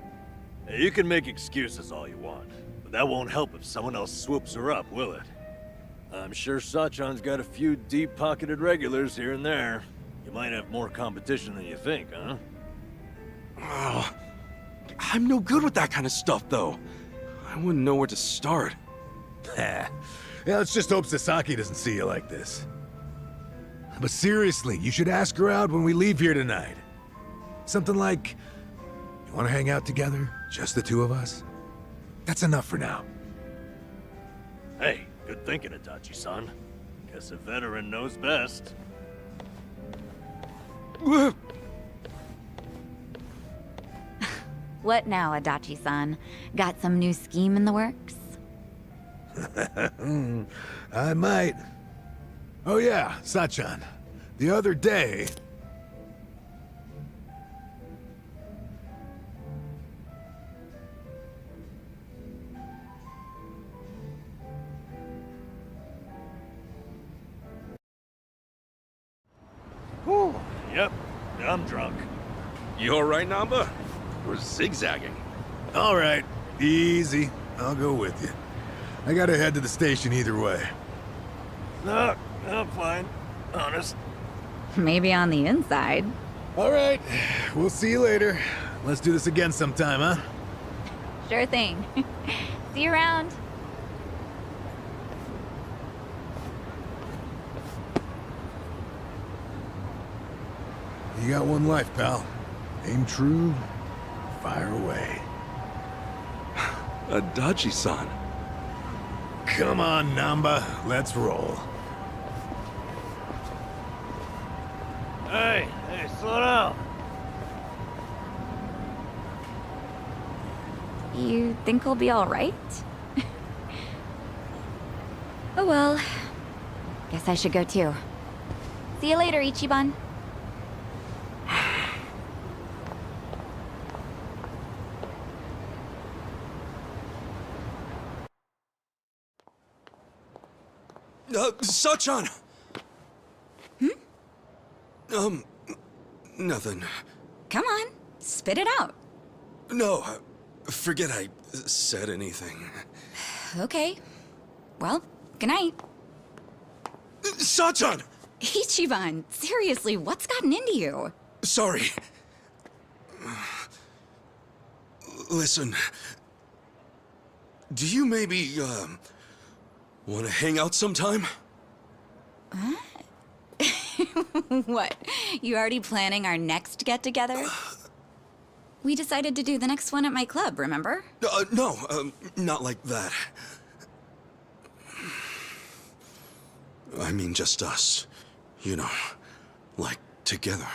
You can make excuses all you want, but that won't help if someone else swoops her up, will it? I'm sure Sachan's got a few deep-pocketed regulars here and there. You might have more competition than you think, huh? Oh, I'm no good with that kind of stuff, though. I wouldn't know where to start. Yeah, let's just hope Sasaki doesn't see you like this. But seriously, you should ask her out when we leave here tonight. Something like, you want to hang out together? Just the two of us? That's enough for now. Hey, good thinking, Itachi-san. Guess a veteran knows best. What now, Adachi-san? Got some new scheme in the works? I might. Oh yeah, Sachan. The other day... Whew. Yep, I'm drunk. You alright, Namba? We're zigzagging. All right, easy. I'll go with you. I gotta head to the station either way. No, I'm fine. Honest. Maybe on the inside. All right, we'll see you later. Let's do this again sometime, huh? Sure thing. See you around. You got one life, pal. Aim true, fire away. Adachi-san. Come on, Namba. Let's roll. Hey, slow down. You think we'll be all right? Oh well. Guess I should go too. See you later, Ichiban. Sachan! Nothing. Come on, spit it out. No, forget I said anything. Okay. Well, good night. Sachan! Ichiban, seriously, what's gotten into you? Sorry. Listen. Do you maybe, want to hang out sometime? What? You already planning our next get-together? We decided to do the next one at my club, remember? No, not like that. I mean, just us. You know, like, together.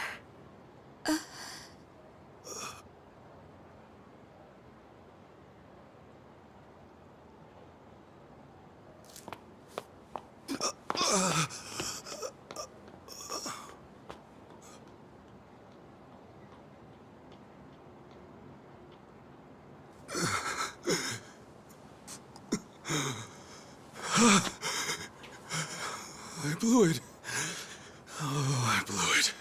I blew it. Oh, I blew it.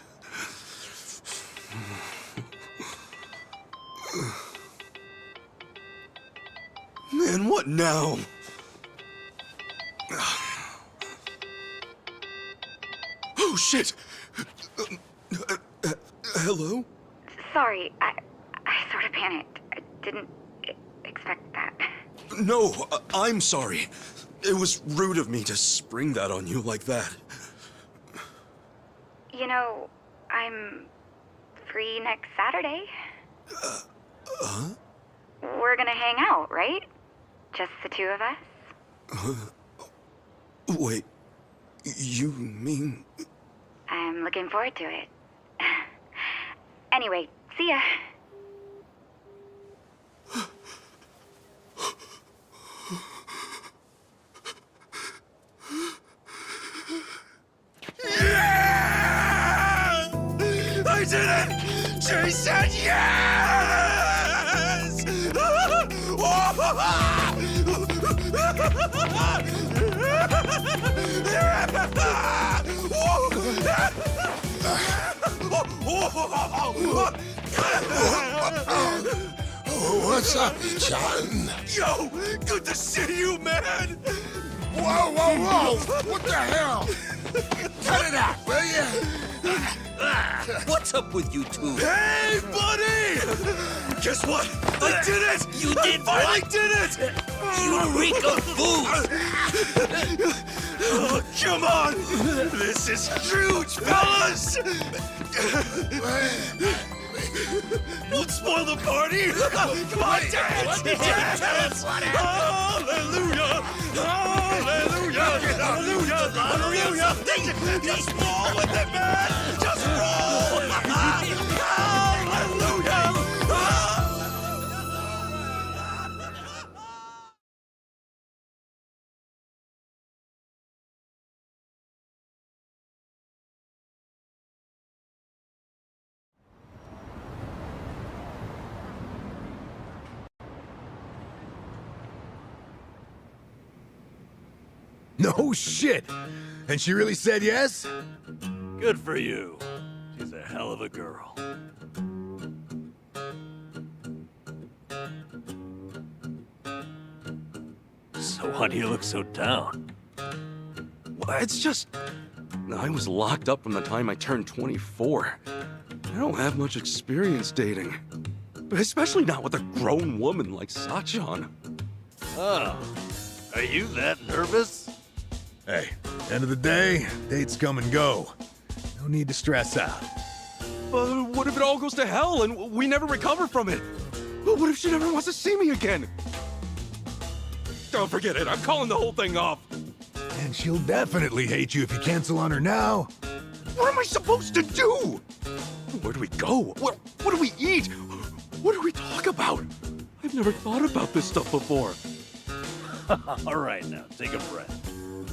Man, what now? Oh, shit! Hello? Sorry, I sort of panicked. I didn't expect that. No, I'm sorry. It was rude of me to spring that on you like that. You know, I'm free next Saturday. We're gonna hang out, right? Just the two of us? Wait, you mean... I'm looking forward to it. Anyway, see ya. I did it! She said yes! What's up, John? Yo, good to see you, man! Whoa, whoa, whoa! What the hell? Cut it out, will you? What's up with you two? Hey, buddy! Guess what? I did it! You did I finally what? did it! You reek of booze! Oh, come on! This is huge, fellas! Don't spoil the party! Come on, dance! Dance! Hallelujah! Hallelujah! Hallelujah! Hallelujah! Just roll with it, man! Just roll! Hallelujah! No shit! And she really said yes? Good for you. She's a hell of a girl. So why do you look so down? Well, it's just... I was locked up from the time I turned 24. I don't have much experience dating. But especially not with a grown woman like Sachan. Oh, are you that nervous? Hey, end of the day, dates come and go. No need to stress out. But what if it all goes to hell and we never recover from it? What if she never wants to see me again? Don't forget it. I'm calling the whole thing off. And she'll definitely hate you if you cancel on her now. What am I supposed to do? Where do we go? What do we eat? What do we talk about? I've never thought about this stuff before. All right, now, take a breath.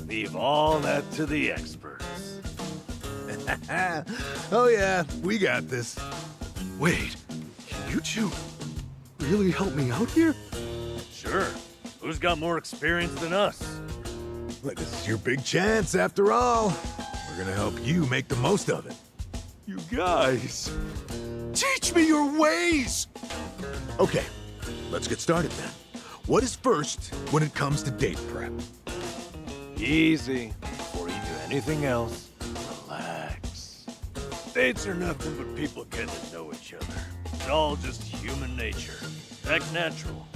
Leave all that to the experts. Oh yeah, we got this. Wait, can you two really help me out here? Sure. Who's got more experience than us? But this is your big chance after all. We're gonna help you make the most of it. You guys, teach me your ways! Okay, let's get started then. What is first when it comes to date prep? Easy. Before you do anything else, relax. Dates are nothing but people getting to know each other. It's all just human nature. Act natural.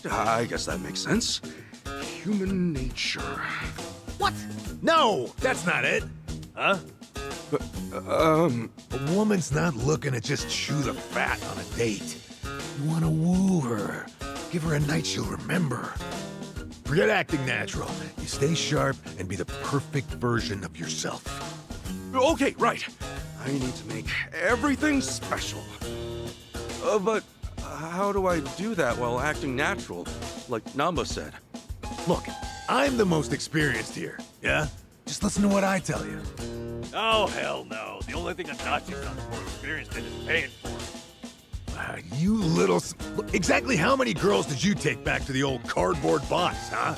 I guess that makes sense. Human nature. What? No, that's not it. Huh? A woman's not looking to just chew the fat on a date. You want to woo her. Give her a night she'll remember. Forget acting natural. You stay sharp and be the perfect version of yourself. Okay, right. I need to make everything special. But how do I do that while acting natural, like Namba said? Look, I'm the most experienced here, yeah? Just listen to what I tell you. Oh, hell no. The only thing Adachi-san's more experienced in is paying for it. You little... Look, exactly how many girls did you take back to the old cardboard box, huh?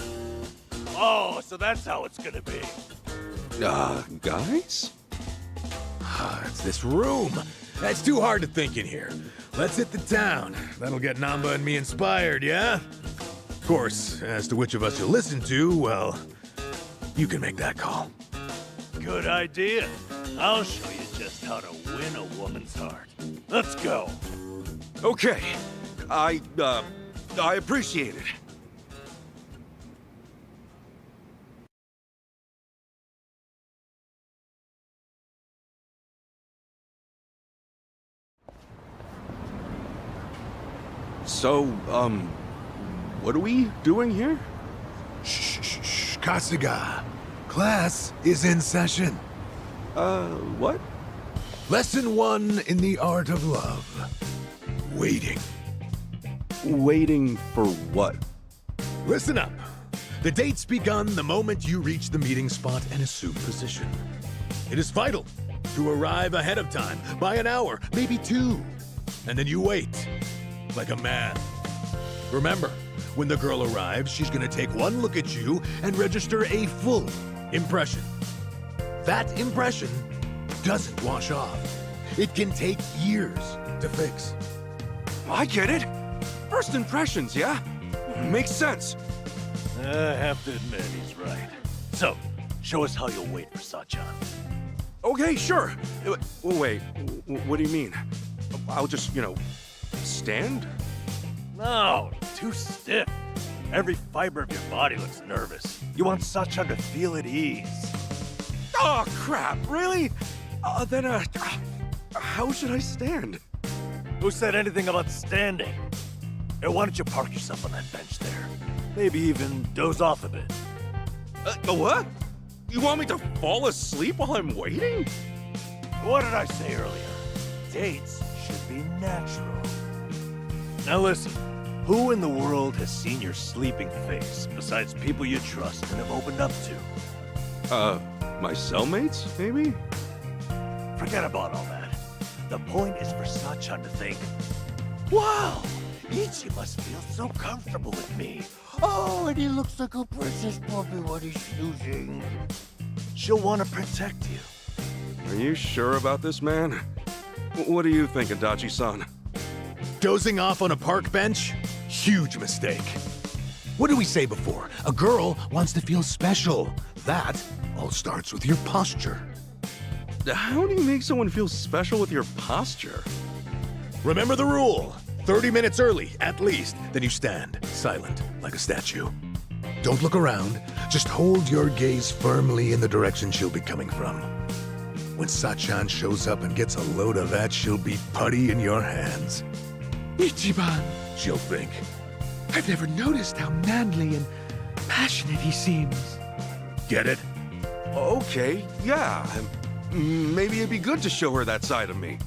Oh, so that's how it's gonna be. Guys? It's this room. That's too hard to think in here. Let's hit the town. That'll get Namba and me inspired, yeah? Of course, as to which of us you'll listen to, well, you can make that call. Good idea. I'll show you just how to win a woman's heart. Let's go. Okay. I appreciate it. So, what are we doing here? Shh, Kasuga. Class is in session. What? Lesson 1 in the art of love. Waiting. Waiting for what? Listen up. The date's begun the moment you reach the meeting spot and assume position. It is vital to arrive ahead of time, by an hour, maybe 2. And then you wait, like a man. Remember, when the girl arrives, she's gonna take one look at you and register a full impression. That impression doesn't wash off. It can take years to fix. I get it. First impressions, yeah? Makes sense. I have to admit, he's right. So, show us how you'll wait for Sachan. Okay, sure. Wait, what do you mean? I'll just, stand? No, too stiff. Every fiber of your body looks nervous. You want Sachan to feel at ease. Oh, crap, really? Then, how should I stand? Who said anything about standing? Hey, why don't you park yourself on that bench there? Maybe even doze off a bit. What? You want me to fall asleep while I'm waiting? What did I say earlier? Dates should be natural. Now listen, who in the world has seen your sleeping face besides people you trust and have opened up to? My cellmates, maybe? Forget about all that. The point is for Sachan to think, wow, Ichi must feel so comfortable with me. Oh, and he looks like a precious puppy when he's snoozing. She'll want to protect you. Are you sure about this, man? What do you think, Adachi-san? Dozing off on a park bench? Huge mistake. What did we say before? A girl wants to feel special. That all starts with your posture. How do you make someone feel special with your posture? Remember the rule. 30 minutes early, at least. Then you stand, silent, like a statue. Don't look around. Just hold your gaze firmly in the direction she'll be coming from. When Sachan shows up and gets a load of that, she'll be putty in your hands. Ichiban, She'll think. I've never noticed how manly and passionate he seems. Get it? Okay, yeah. Maybe it'd be good to show her that side of me.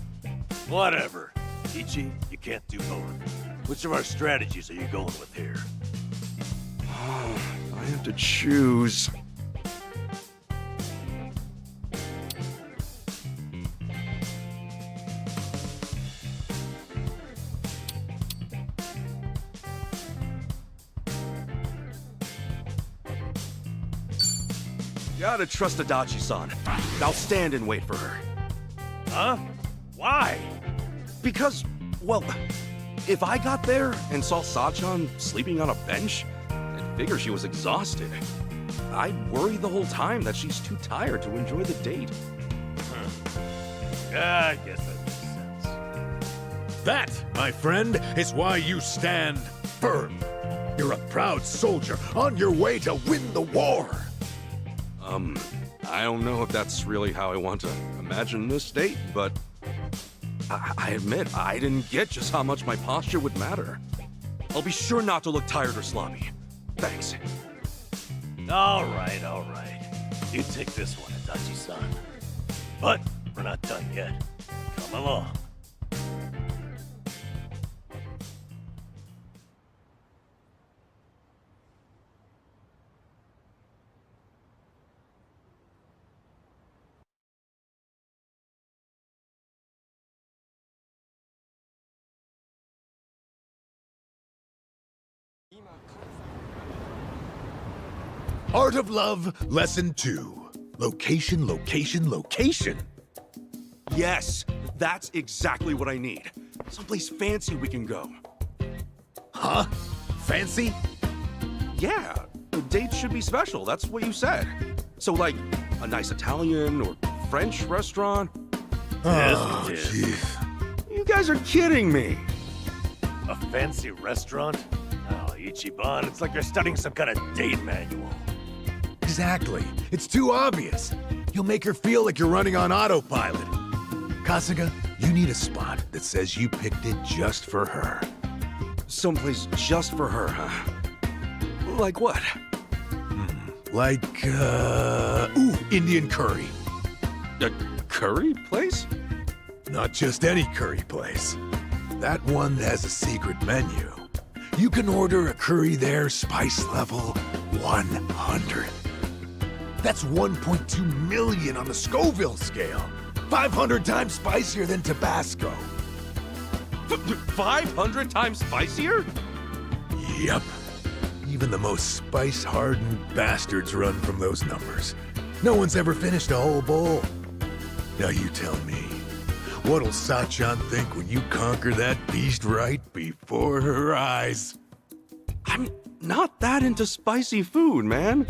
Whatever. Ichi, you can't do both. Which of our strategies are you going with here? I have to choose. Gotta trust Adachi-san. I'll stand and wait for her. Huh? Why? Because, well, if I got there and saw Sachan sleeping on a bench, I'd figure she was exhausted. I'd worry the whole time that she's too tired to enjoy the date. I guess that makes sense. That, my friend, is why you stand firm. You're a proud soldier on your way to win the war. I don't know if that's really how I want to imagine this date, but I admit I didn't get just how much my posture would matter. I'll be sure not to look tired or sloppy. Thanks. All right. You take this one, Itachi-san. But we're not done yet. Come along. Art of Love, Lesson 2. Location, location, location. Yes, that's exactly what I need. Someplace fancy we can go. Huh? Fancy? Yeah, the date should be special. That's what you said. So, like, a nice Italian or French restaurant? Oh, Yes, it jeez. You guys are kidding me. A fancy restaurant? Oh, Ichiban, it's like you're studying some kind of date manual. Exactly. It's too obvious. You'll make her feel like you're running on autopilot. Kasuga, you need a spot that says you picked it just for her. Someplace just for her, huh? Like what? Like, Indian curry. A curry place? Not just any curry place. That one has a secret menu. You can order a curry there, spice level 100. That's 1.2 million on the Scoville scale. 500 times spicier than Tabasco. 500 times spicier? Yep. Even the most spice-hardened bastards run from those numbers. No one's ever finished a whole bowl. Now you tell me, what'll Sachan think when you conquer that beast right before her eyes? I'm not that into spicy food, man.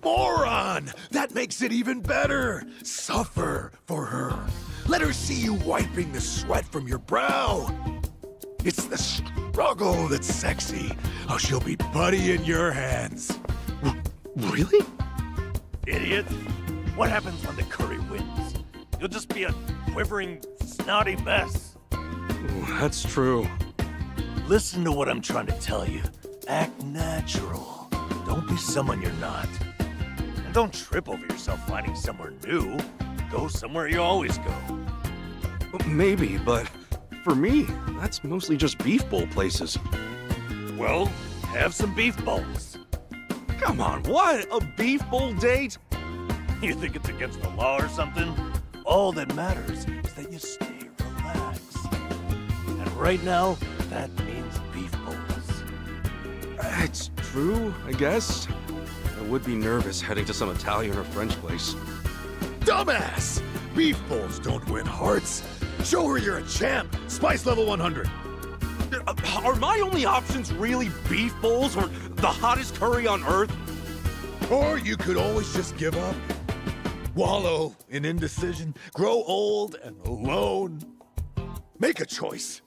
Moron! That makes it even better! Suffer for her. Let her see you wiping the sweat from your brow. It's the struggle that's sexy. How she'll be putty in your hands. Really? Idiot. What happens when the curry wins? You'll just be a quivering, snotty mess. Ooh, that's true. Listen to what I'm trying to tell you. Act natural. Don't be someone you're not. And don't trip over yourself finding somewhere new. Go somewhere you always go. Maybe, but for me, that's mostly just beef bowl places. Well, have some beef bowls. Come on, what? A beef bowl date? You think it's against the law or something? All that matters is that you stay relaxed. And right now, that means beef bowls. It's true, I guess. I would be nervous heading to some Italian or French place. Dumbass! Beef bowls don't win hearts. Show her you're a champ. Spice level 100. Are my only options really beef bowls or the hottest curry on earth? Or you could always just give up. Wallow in indecision. Grow old and alone. Make a choice.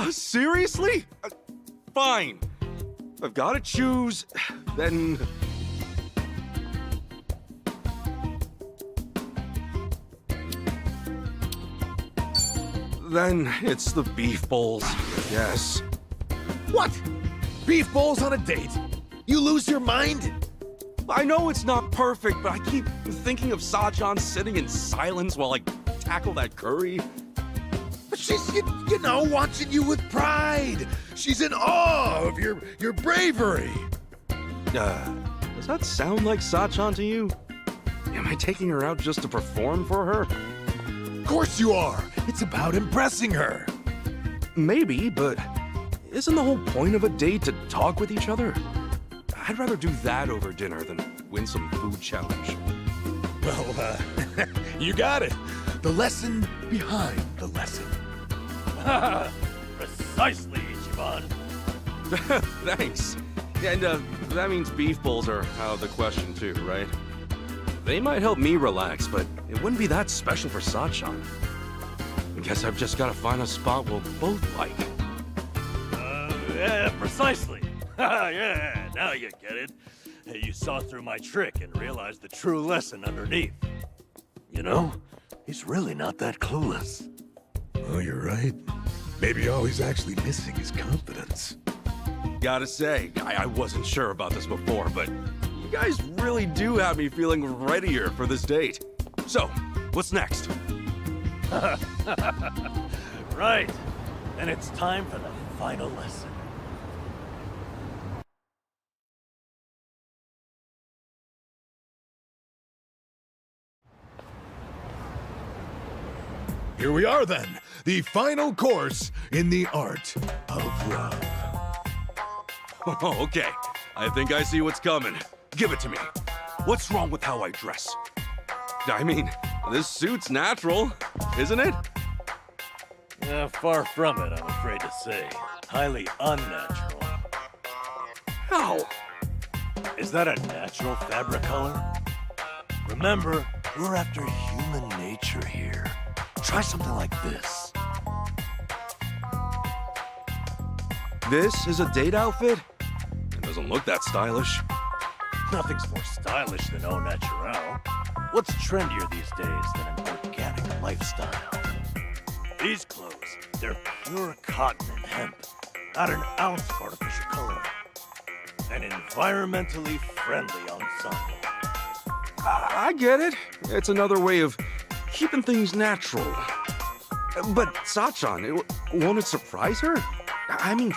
Seriously? Fine. If I've got to choose, then... Then it's the beef bowls, yes. What? Beef bowls on a date? You lose your mind? I know it's not perfect, but I keep thinking of Sachan sitting in silence while I tackle that curry. But she's, you know, watching you with pride. She's in awe of your bravery. Does that sound like Sachan to you? Am I taking her out just to perform for her? Of course you are. It's about impressing her. Maybe, but isn't the whole point of a date to talk with each other? I'd rather do that over dinner than win some food challenge. Well, you got it. The lesson behind the lesson. Precisely, Ichiban. Thanks. And that means beef bowls are out of the question too, right? They might help me relax, but it wouldn't be that special for Sachan. I guess I've just gotta find a spot we'll both like. Yeah, precisely. Yeah, now you get it. You saw through my trick and realized the true lesson underneath. You know, he's really not that clueless. Oh, you're right. Maybe all he's actually missing is confidence. Gotta say, I wasn't sure about this before, but you guys really do have me feeling readier for this date. So, what's next? Right. Then it's time for the final lesson. Here we are then, the final course in the art of love. Oh, okay. I think I see what's coming. Give it to me. What's wrong with how I dress? I mean, this suit's natural, isn't it? Far from it, I'm afraid to say. Highly unnatural. How? Is that a natural fabric color? Remember, we're after human nature here. Try something like this. This is a date outfit? It doesn't look that stylish. Nothing's more stylish than au naturel. What's trendier these days than an organic lifestyle? These clothes, they're pure cotton and hemp. Not an ounce of artificial color. An environmentally friendly ensemble. I get it. It's another way of keeping things natural. But Sachan, won't it surprise her? I mean,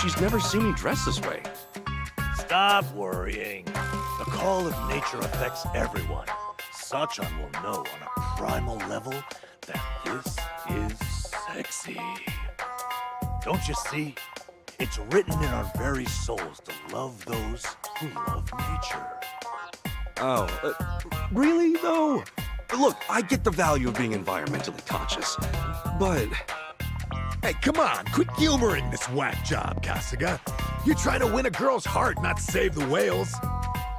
she's never seen me dress this way. Stop worrying. The call of nature affects everyone. Sachan will know on a primal level that this is sexy. Don't you see? It's written in our very souls to love those who love nature. Oh, really though? Look, I get the value of being environmentally conscious, but... Hey, come on, quit humoring this whack job, Kasuga. You're trying to win a girl's heart, not save the whales.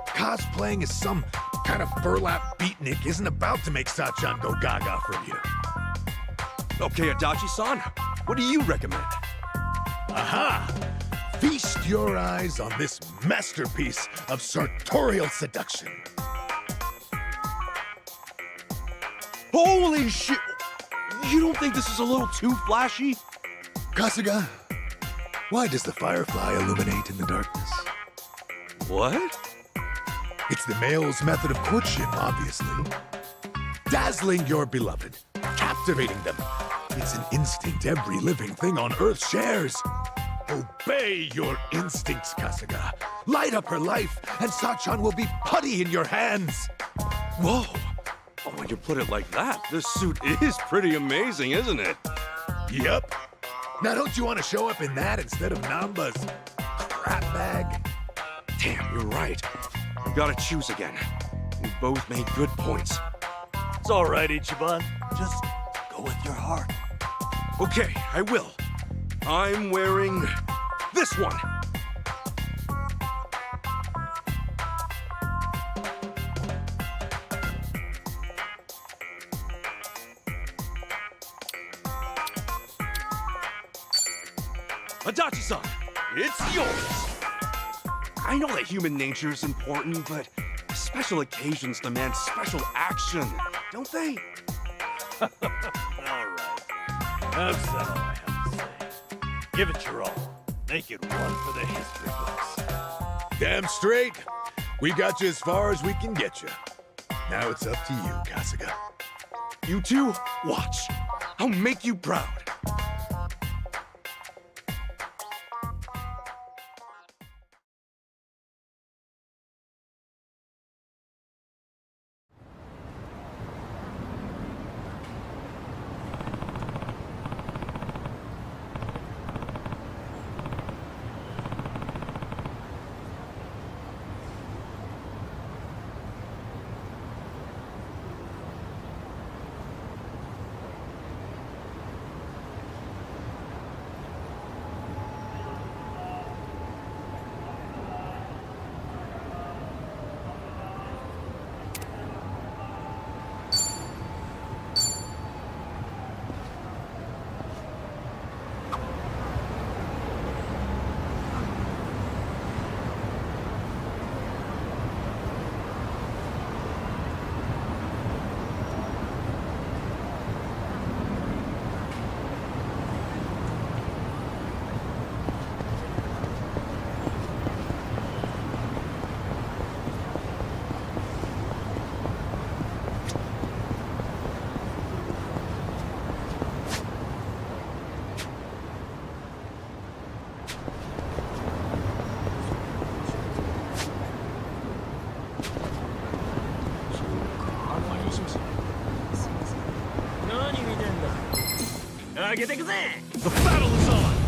Cosplaying as some kind of burlap beatnik isn't about to make Sachan go gaga from you. Okay, Adachi-san, what do you recommend? Aha! Feast your eyes on this masterpiece of sartorial seduction. Holy shit! You don't think this is a little too flashy? Kasuga, why does the firefly illuminate in the darkness? What? It's the male's method of courtship, obviously. Dazzling your beloved, captivating them. It's an instinct every living thing on Earth shares. Obey your instincts, Kasuga. Light up her life, and Sachan will be putty in your hands. Whoa! Oh, when you put it like that, this suit is pretty amazing, isn't it? Yep. Now don't you want to show up in that instead of Namba's crap bag? Damn, you're right. You gotta choose again. We both made good points. It's all right, Ichiban. Just go with your heart. Okay, I will. I'm wearing this one. Adachi-san, it's yours! I know that human nature is important, but special occasions demand special action, don't they? All right. I've said all I have to say. Give it your all. Make it one for the history books. Damn straight. We got you as far as we can get you. Now it's up to you, Kasuga. You two, watch. I'll make you proud. 上げてくぜ The battle is on!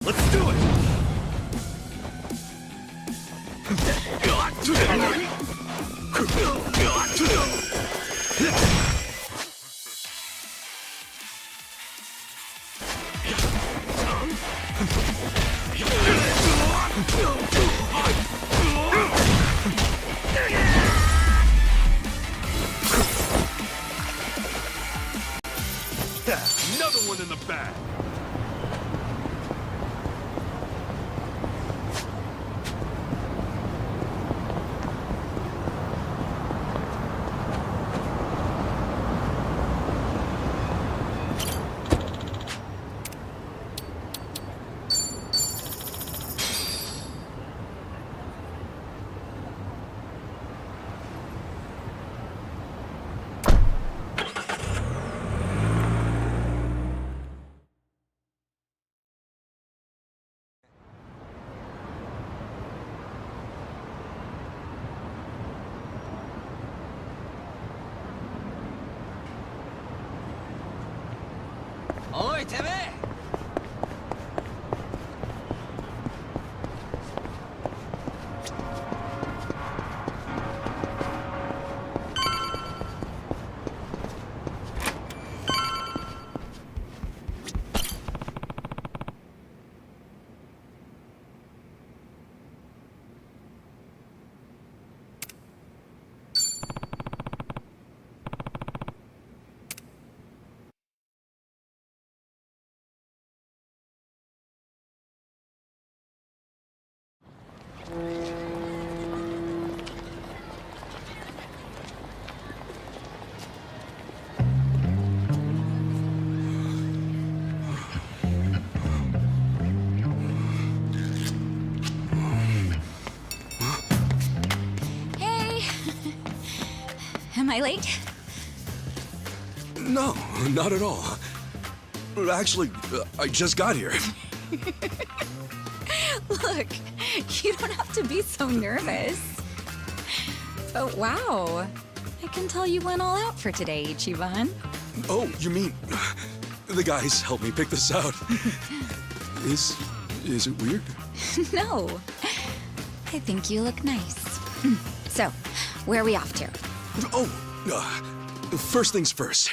Let's do it! Another one in the bag. いてめえ。Hey! Am I late? No, not at all. Actually, I just got here. Look, you don't have to be so nervous. But wow, I can tell you went all out for today, Ichiban. Oh, you mean the guys helped me pick this out? Is it weird? No, I think you look nice. So, where are we off to? Oh, first things first.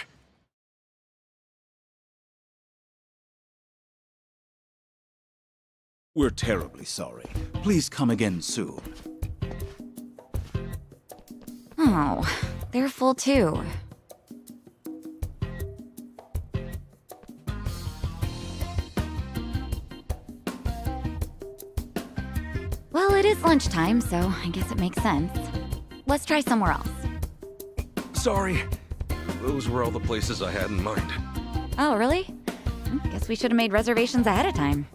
We're terribly sorry. Please come again soon. Oh, they're full too. Well, it is lunchtime, so I guess it makes sense. Let's try somewhere else. Sorry. Those were all the places I had in mind. Oh, really? Guess we should have made reservations ahead of time.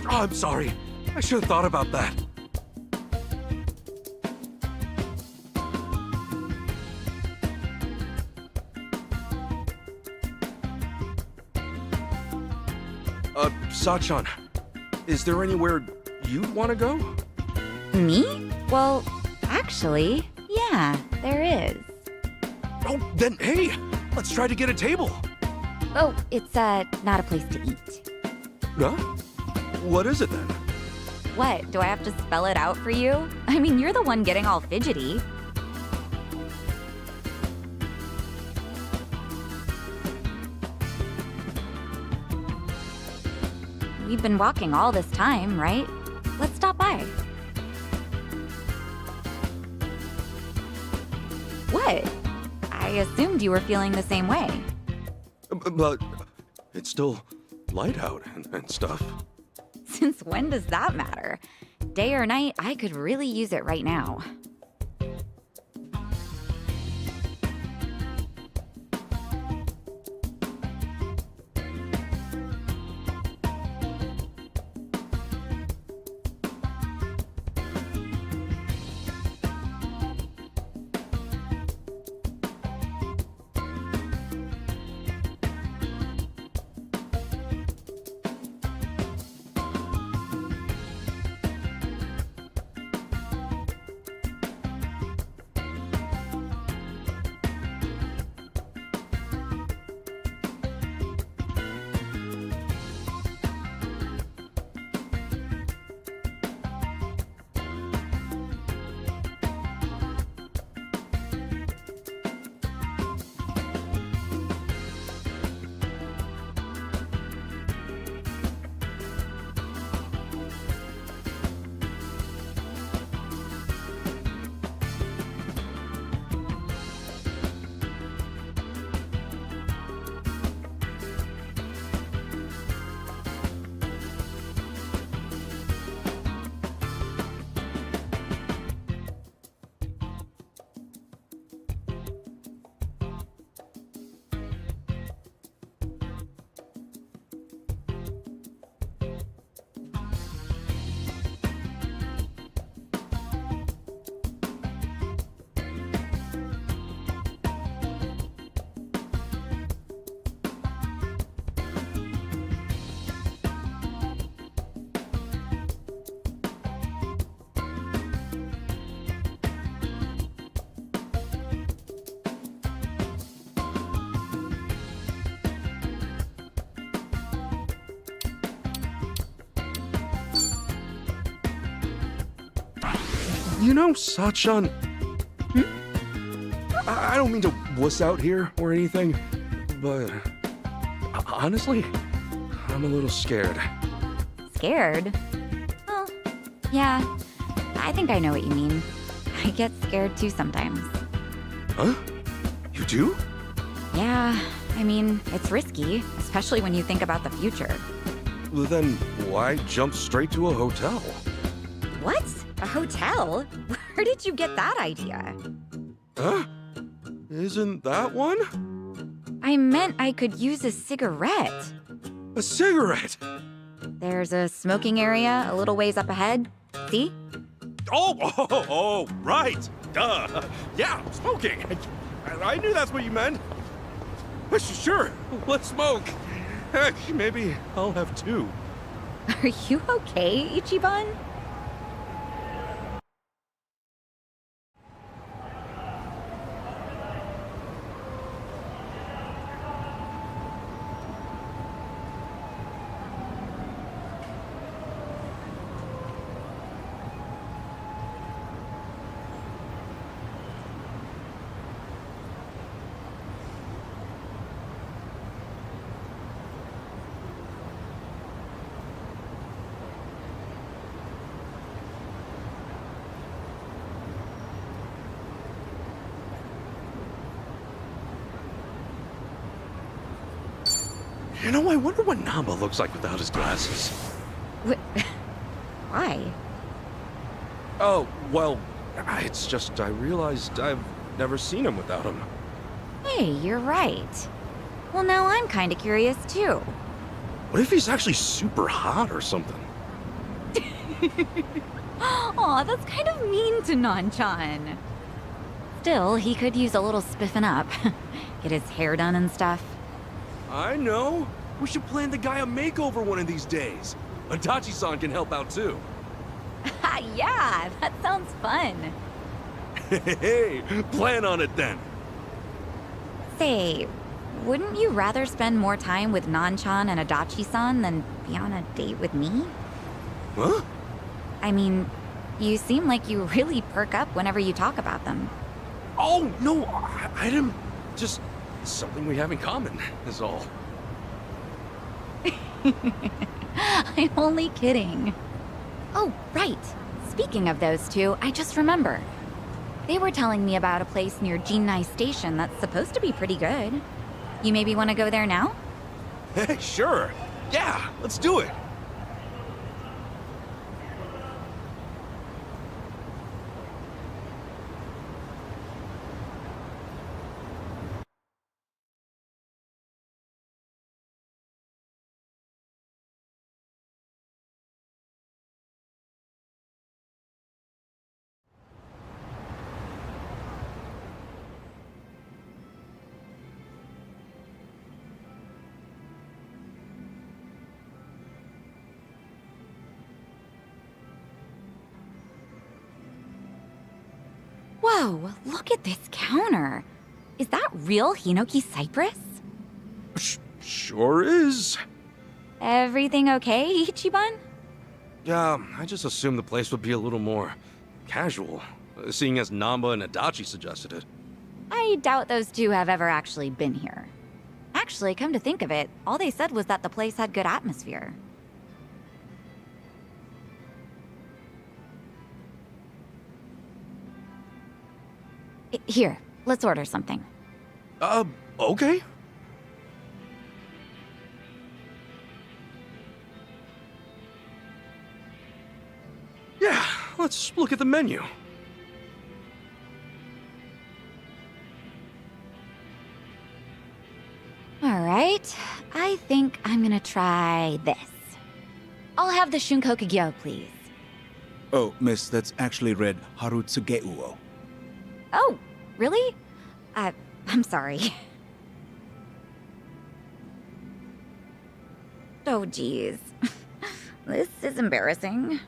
Oh, I'm sorry. I should have thought about that. Sachan, is there anywhere you'd want to go? Me? Well, actually, yeah, there is. Oh, then hey, let's try to get a table. Oh, it's not a place to eat. Huh? What is it then? What, do I have to spell it out for you? I mean, you're the one getting all fidgety. We've been walking all this time, right? Let's stop by. What? I assumed you were feeling the same way. But it's still light out and stuff. Since when does that matter? Day or night, I could really use it right now. You know, Sachan... I don't mean to wuss out here or anything, but honestly, I'm a little scared. Scared? Well, yeah, I think I know what you mean. I get scared too sometimes. Huh? You do? Yeah, I mean, it's risky, especially when you think about the future. Well, then why jump straight to a hotel? What? A hotel? Where did you get that idea? Huh? Isn't that one? I meant I could use a cigarette. A cigarette? There's a smoking area a little ways up ahead. See? Oh, right. Duh. Yeah, smoking. I knew that's what you meant. Sure, let's smoke. Heck, maybe I'll have two. Are you okay, Ichiban? You know, I wonder what Namba looks like without his glasses. Why? Oh, well, it's just I realized I've never seen him without him. Hey, you're right. Well, now I'm kind of curious too. What if he's actually super hot or something? Aw, that's kind of mean to Nanchan. Still, he could use a little spiffing up. Get his hair done and stuff. I know. We should plan the guy a makeover one of these days. Adachi-san can help out too. Yeah, that sounds fun. Hey, plan on it then. Say, wouldn't you rather spend more time with Nanchan and Adachi-san than be on a date with me? Huh? I mean, you seem like you really perk up whenever you talk about them. Oh, no, I didn't... Just something we have in common, is all. I'm only kidding. Oh, right. Speaking of those two, I just remember. They were telling me about a place near Jinnai Station that's supposed to be pretty good. You maybe want to go there now? Hey, sure. Yeah, let's do it. Whoa, look at this counter. Is that real Hinoki cypress? Sure is. Everything okay, Ichiban? Yeah, I just assumed the place would be a little more casual, seeing as Namba and Adachi suggested it. I doubt those two have ever actually been here. Actually, come to think of it, all they said was that the place had good atmosphere. Here, let's order something. Okay. Yeah, let's look at the menu. All right, I think I'm gonna try this. I'll have the Shunkokugyo, please. Oh, miss, that's actually read Harutsugeuo. Oh, really? I'm sorry. Oh, geez. This is embarrassing.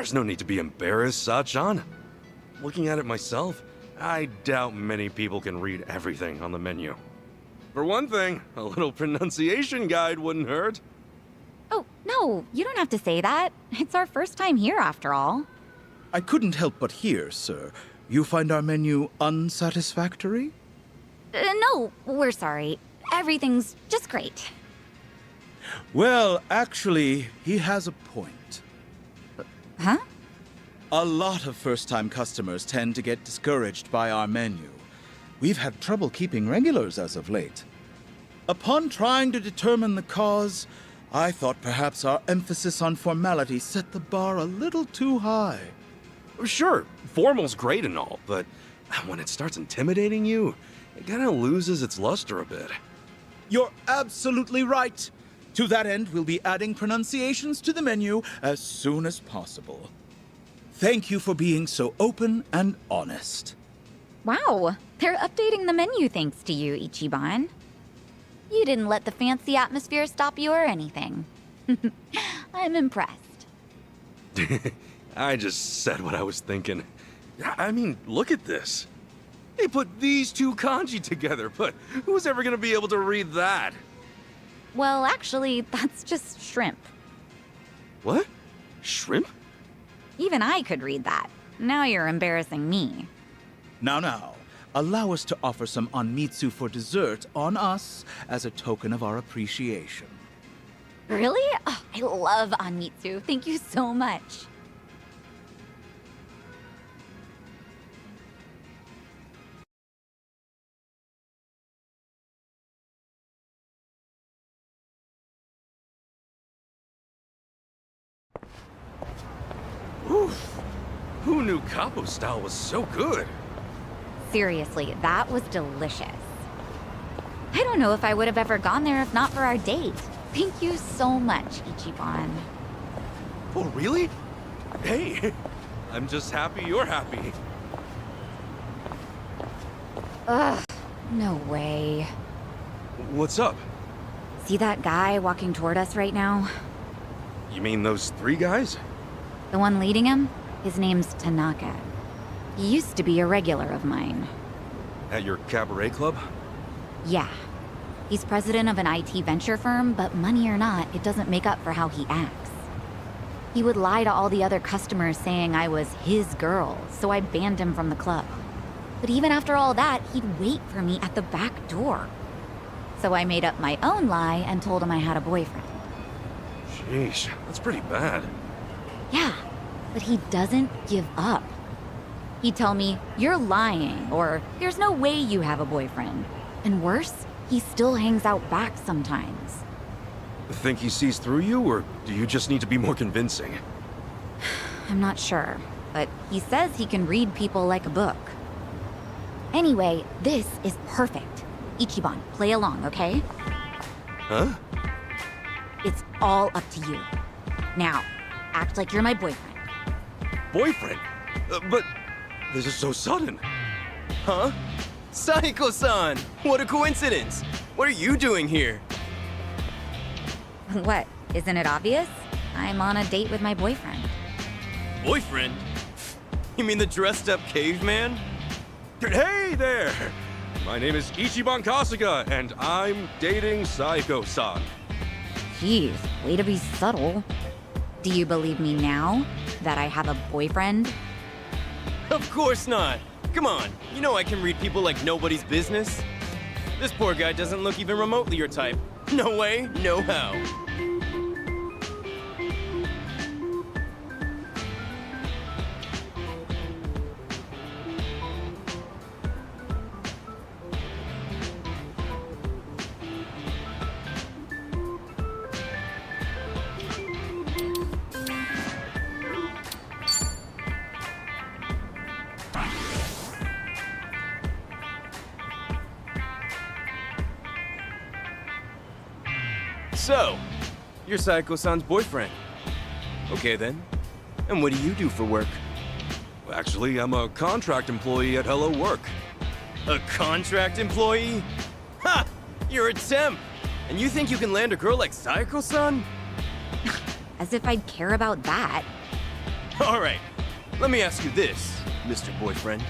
There's no need to be embarrassed, Sachan. Looking at it myself, I doubt many people can read everything on the menu. For one thing, a little pronunciation guide wouldn't hurt. Oh, no, you don't have to say that. It's our first time here, after all. I couldn't help but hear, sir. You find our menu unsatisfactory? No, we're sorry. Everything's just great. Well, actually, he has a point. Huh? A lot of first-time customers tend to get discouraged by our menu. We've had trouble keeping regulars as of late. Upon trying to determine the cause, I thought perhaps our emphasis on formality set the bar a little too high. Sure, formal's great and all, but when it starts intimidating you, it kind of loses its luster a bit. You're absolutely right. To that end, we'll be adding pronunciations to the menu as soon as possible. Thank you for being so open and honest. Wow, they're updating the menu thanks to you, Ichiban. You didn't let the fancy atmosphere stop you or anything. I'm impressed. I just said what I was thinking. I mean, look at this. They put these two kanji together, but who's ever gonna be able to read that? Well, actually, that's just shrimp. What? Shrimp? Even I could read that. Now you're embarrassing me. Now, allow us to offer some onmitsu for dessert on us as a token of our appreciation. Really? Oh, I love onmitsu. Thank you so much. Oof. Who knew Capo style was so good? Seriously, that was delicious. I don't know if I would have ever gone there if not for our date. Thank you so much, Ichiban. Oh, really? Hey, I'm just happy you're happy. Ugh, no way. What's up? See that guy walking toward us right now? You mean those three guys? The one leading him? His name's Tanaka. He used to be a regular of mine. At your cabaret club? Yeah. He's president of an IT venture firm, but money or not, it doesn't make up for how he acts. He would lie to all the other customers saying I was his girl, so I banned him from the club. But even after all that, he'd wait for me at the back door. So I made up my own lie and told him I had a boyfriend. Sheesh, that's pretty bad. Yeah, but he doesn't give up. He'd tell me, "You're lying," or "There's no way you have a boyfriend." And worse, he still hangs out back sometimes. Think he sees through you, or do you just need to be more convincing? I'm not sure, but he says he can read people like a book. Anyway, this is perfect. Ichiban, play along, okay? Huh? It's all up to you. Now, act like you're my boyfriend. Boyfriend? But this is so sudden. Huh? Saiko-san! What a coincidence! What are you doing here? What? Isn't it obvious? I'm on a date with my boyfriend. Boyfriend? You mean the dressed-up caveman? Hey there! My name is Ichiban Kasuga, and I'm dating Saiko-san. Jeez, way to be subtle. Do you believe me now that I have a boyfriend? Of course not! Come on, you know I can read people like nobody's business. This poor guy doesn't look even remotely your type. No way, no how. So, you're Saiko-san's boyfriend. Okay then. And what do you do for work? Actually, I'm a contract employee at Hello Work. A contract employee? Ha! You're a temp! And you think you can land a girl like Saiko-san? As if I'd care about that. All right, let me ask you this, Mr. Boyfriend.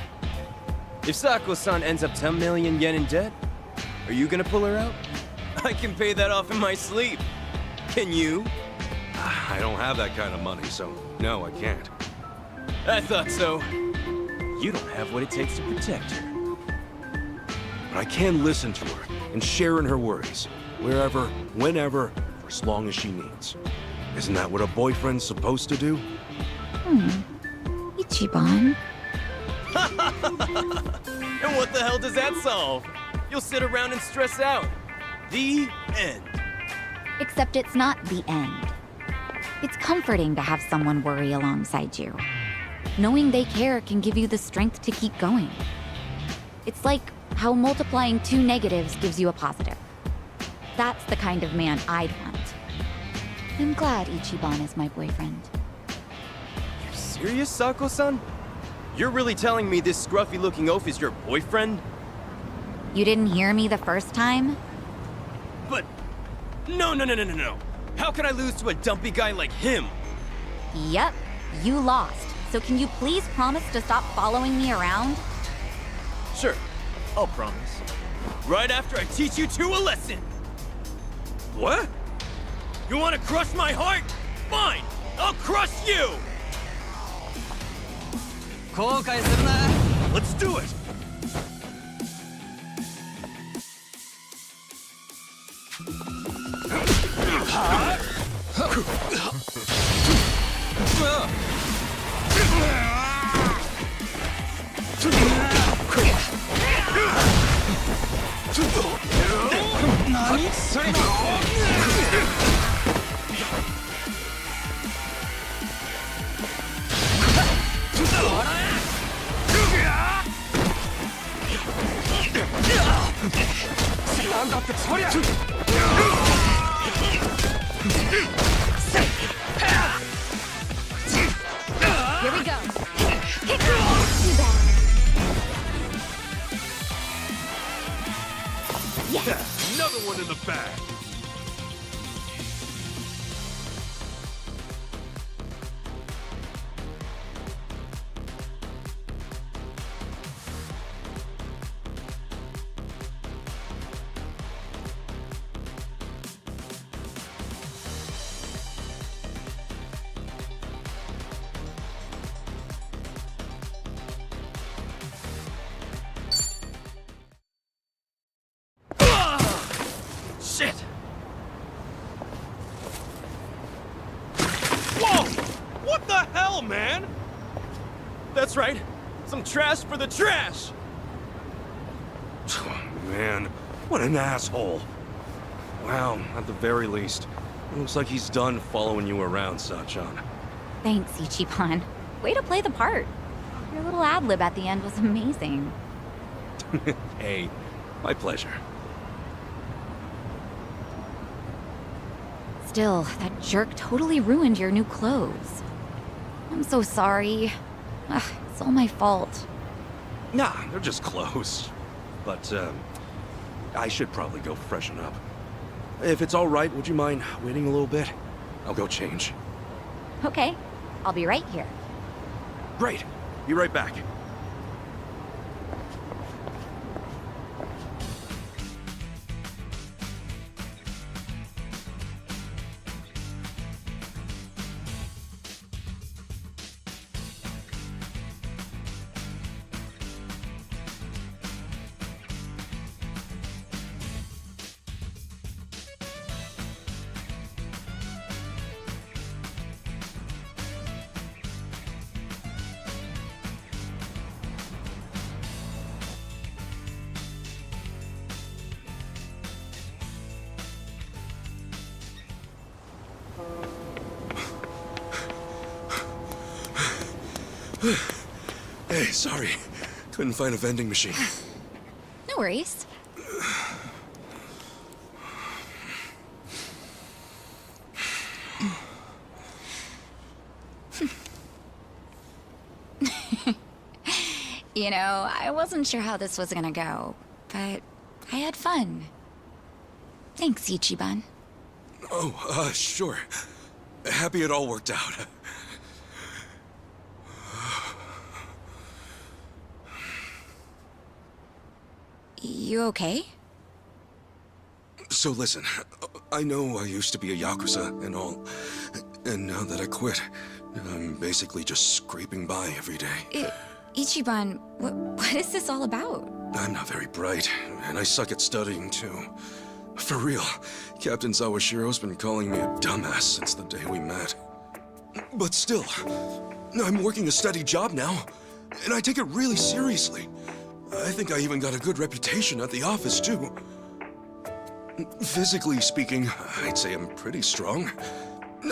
If Sako-san ends up 10 million yen in debt, are you gonna pull her out? I can pay that off in my sleep. Can you? I don't have that kind of money, so no, I can't. I thought so. You don't have what it takes to protect her. But I can listen to her and share in her worries, wherever, whenever, for as long as she needs. Isn't that what a boyfriend's supposed to do? Ichiban. And what the hell does that solve? You'll sit around and stress out. The end. Except it's not the end. It's comforting to have someone worry alongside you. Knowing they care can give you the strength to keep going. It's like how multiplying 2 negatives gives you a positive. That's the kind of man I'd want. I'm glad Ichiban is my boyfriend. You serious, Sako-san? You're really telling me this scruffy-looking oaf is your boyfriend? You didn't hear me the first time? But... No. How can I lose to a dumpy guy like him? Yep, you lost. So can you please promise to stop following me around? Sure, I'll promise. Right after I teach you two a lesson. What? You want to crush my heart? Fine, I'll crush you! Let's do it! Here we go. Yes. Another one in the bag. Shit! Whoa! What the hell, man? That's right. Some trash for the trash! Man, what an asshole. Wow, at the very least, it looks like he's done following you around, Sachan. Thanks, Ichiban. Way to play the part. Your little ad-lib at the end was amazing. Hey, my pleasure. Still, that jerk totally ruined your new clothes. I'm so sorry. Ugh, it's all my fault. Nah, they're just clothes. But, I should probably go freshen up. If it's all right, would you mind waiting a little bit? I'll go change. Okay, I'll be right here. Great. Be right back. Hey, sorry. Couldn't find a vending machine. No worries. You know, I wasn't sure how this was gonna go, but I had fun. Thanks, Ichiban. Oh, sure. Happy it all worked out. you okay? So listen, I know I used to be a Yakuza and all, and now that I quit, I'm basically just scraping by every day. Ichiban, what is this all about? I'm not very bright, and I suck at studying too. For real, Captain Sawashiro's been calling me a dumbass since the day we met. But still, I'm working a steady job now, and I take it really seriously. I think I even got a good reputation at the office too. Physically speaking, I'd say I'm pretty strong.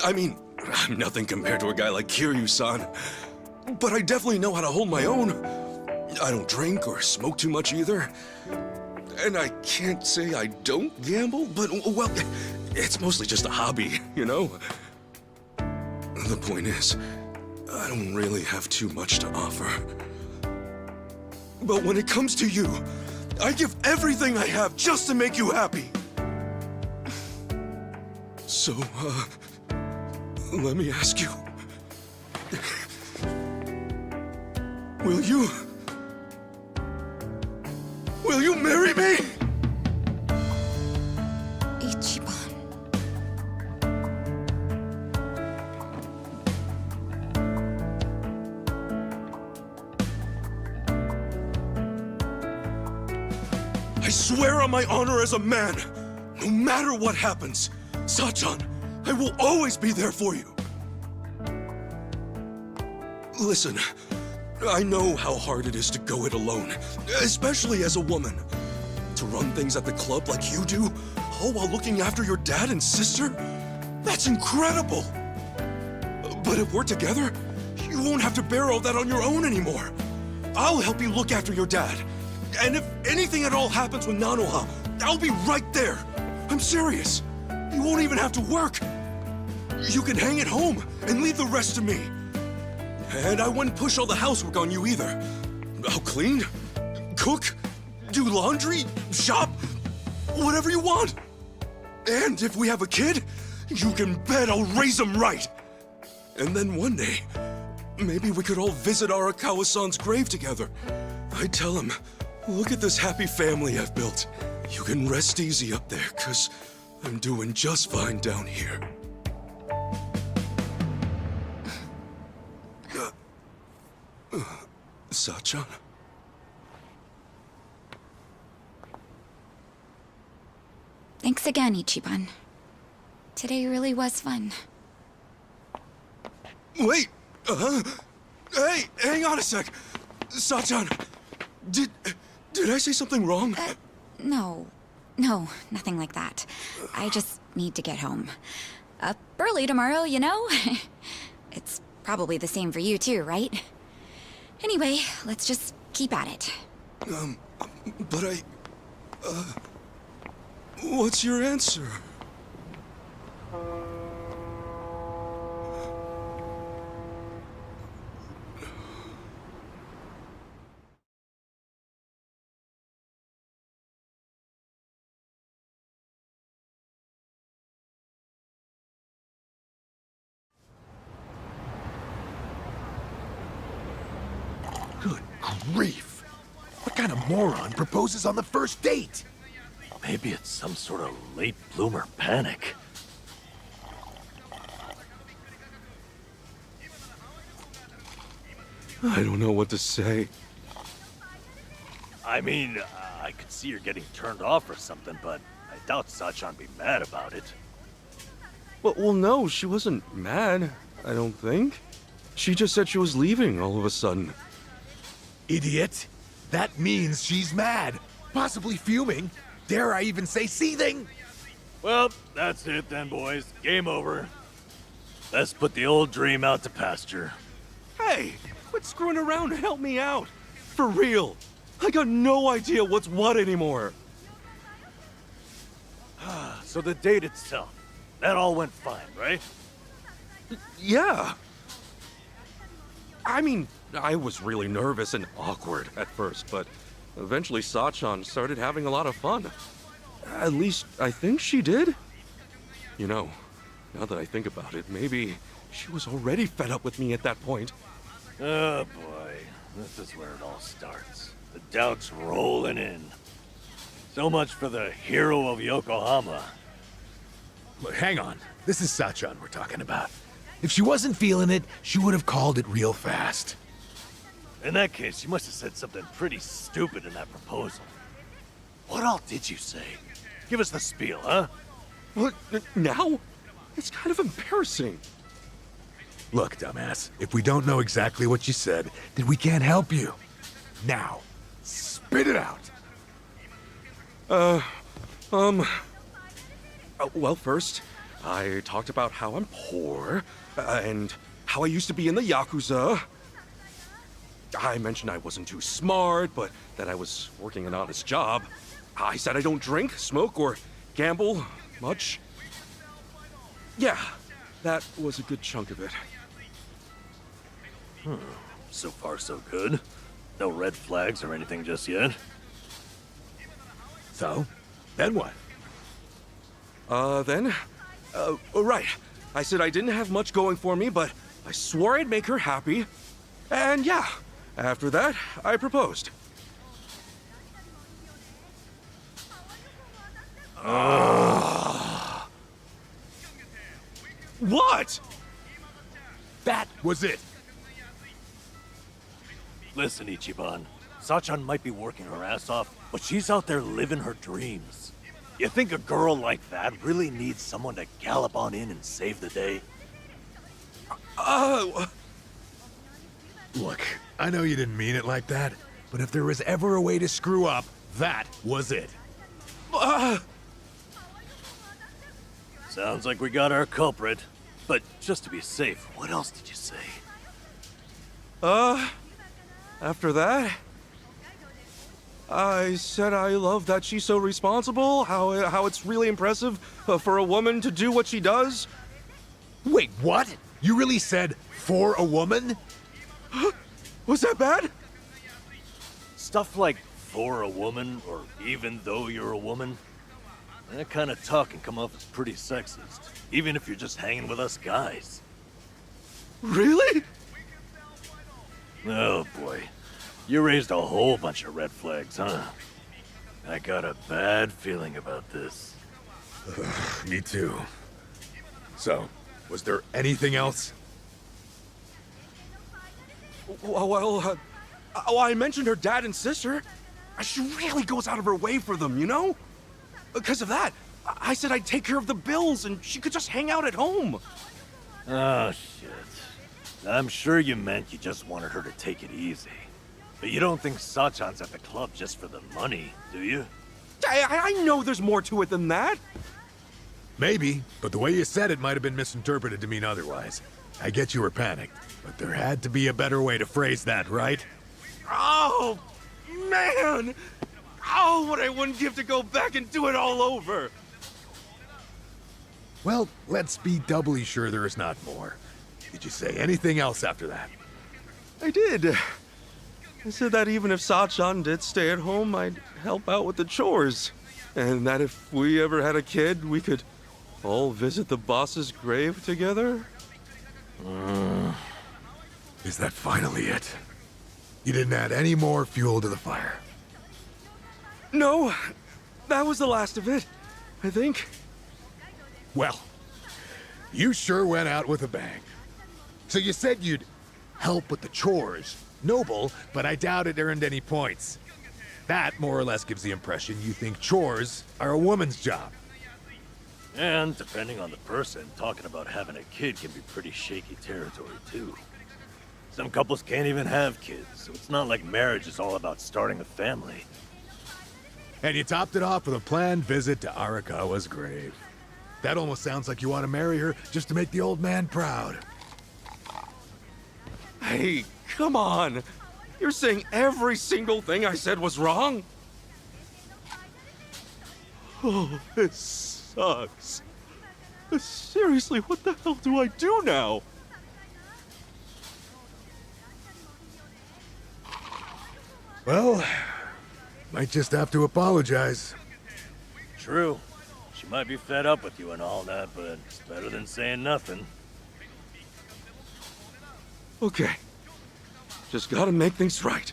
I mean, I'm nothing compared to a guy like Kiryu-san. But I definitely know how to hold my own. I don't drink or smoke too much either. And I can't say I don't gamble, but, well, it's mostly just a hobby, you know? The point is, I don't really have too much to offer. But when it comes to you, I give everything I have just to make you happy. So, let me ask you. Will you marry me? Ichiban. I swear on my honor as a man, no matter what happens, Sachan, I will always be there for you. Listen, I know how hard it is to go it alone, especially as a woman. To run things at the club like you do, all while looking after your dad and sister? That's incredible! But if we're together, you won't have to bear all that on your own anymore. I'll help you look after your dad. And if anything at all happens with Nanoha, I'll be right there. I'm serious. You won't even have to work. You can hang at home and leave the rest to me. And I wouldn't push all the housework on you either. I'll clean, cook, do laundry, shop, whatever you want. And if we have a kid, you can bet I'll raise him right. And then one day, maybe we could all visit Arakawa-san's grave together. I'd tell him, look at this happy family I've built. You can rest easy up there, 'cause I'm doing just fine down here. Sachan? Thanks again, Ichiban. Today really was fun. Wait! Hey, hang on a sec! Sachan, did I say something wrong? No, nothing like that. I just need to get home. Up early tomorrow, you know? It's probably the same for you too, right? Anyway, let's just keep at it. But what's your answer? Good grief! What kind of moron proposes on the first date? Maybe it's some sort of late bloomer panic. I don't know what to say. I mean, I could see her getting turned off or something, but I doubt Sachan'd be mad about it. Well, no, she wasn't mad, I don't think. She just said she was leaving all of a sudden. Idiot! That means she's mad, possibly fuming. Dare I even say seething? Well, that's it then, boys. Game over. Let's put the old dream out to pasture. Hey, quit screwing around and help me out. For real. I got no idea what's what anymore. So the date itself, that all went fine, right? Yeah. I mean, I was really nervous and awkward at first, but eventually Sachan started having a lot of fun. At least, I think she did. You know, now that I think about it, maybe she was already fed up with me at that point. Oh boy, this is where it all starts. The doubt's rolling in. So much for the hero of Yokohama. Look, hang on. This is Sachan we're talking about. If she wasn't feeling it, she would have called it real fast. In that case, you must have said something pretty stupid in that proposal. What all did you say? Give us the spiel, huh? What? Now? It's kind of embarrassing. Look, dumbass, if we don't know exactly what you said, then we can't help you. Now, spit it out. Well, first, I talked about how I'm poor, and how I used to be in the Yakuza. I mentioned I wasn't too smart, but that I was working an honest job. I said I don't drink, smoke, or gamble much. Yeah, that was a good chunk of it. So far, so good. No red flags or anything just yet. So, then what? Right. I said I didn't have much going for me, but I swore I'd make her happy. And yeah, after that, I proposed. What? That was it. Listen, Ichiban. Sachan might be working her ass off, but she's out there living her dreams. You think a girl like that really needs someone to gallop on in and save the day? Look, I know you didn't mean it like that, but if there was ever a way to screw up, that was it. Sounds like we got our culprit. But just to be safe, what else did you say? After that, I said I love that she's so responsible, how it's really impressive for a woman to do what she does. Wait, what? You really said for a woman? Was that bad? Stuff like for a woman, or even though you're a woman, that kind of talk can come off as pretty sexist, even if you're just hanging with us guys. Really? Oh boy, you raised a whole bunch of red flags, huh? I got a bad feeling about this. Me too. So, was there anything else? Well, I mentioned her dad and sister. She really goes out of her way for them, you know? Because of that, I said I'd take care of the bills and she could just hang out at home. Oh, shit. I'm sure you meant you just wanted her to take it easy. But you don't think Sachan's at the club just for the money, do you? I know there's more to it than that. Maybe, but the way you said it might have been misinterpreted to mean otherwise. I get you were panicked, but there had to be a better way to phrase that, right? Oh, man! Oh, what I wouldn't give to go back and do it all over! Well, let's be doubly sure there is not more. Did you say anything else after that? I did. I said that even if Sachan did stay at home, I'd help out with the chores. And that if we ever had a kid, we could all visit the boss's grave together. Is that finally it? You didn't add any more fuel to the fire? No, that was the last of it, I think. Well, you sure went out with a bang. So you said you'd help with the chores. Noble, but I doubt it earned any points. That more or less gives the impression you think chores are a woman's job. And depending on the person, talking about having a kid can be pretty shaky territory too. Some couples can't even have kids, so it's not like marriage is all about starting a family. And you topped it off with a planned visit to Arakawa's grave. That almost sounds like you want to marry her just to make the old man proud. Hey, come on. You're saying every single thing I said was wrong? Oh, this sucks. Seriously, what the hell do I do now? Well, might just have to apologize. True. She might be fed up with you and all that, but it's better than saying nothing. Okay. Just gotta make things right.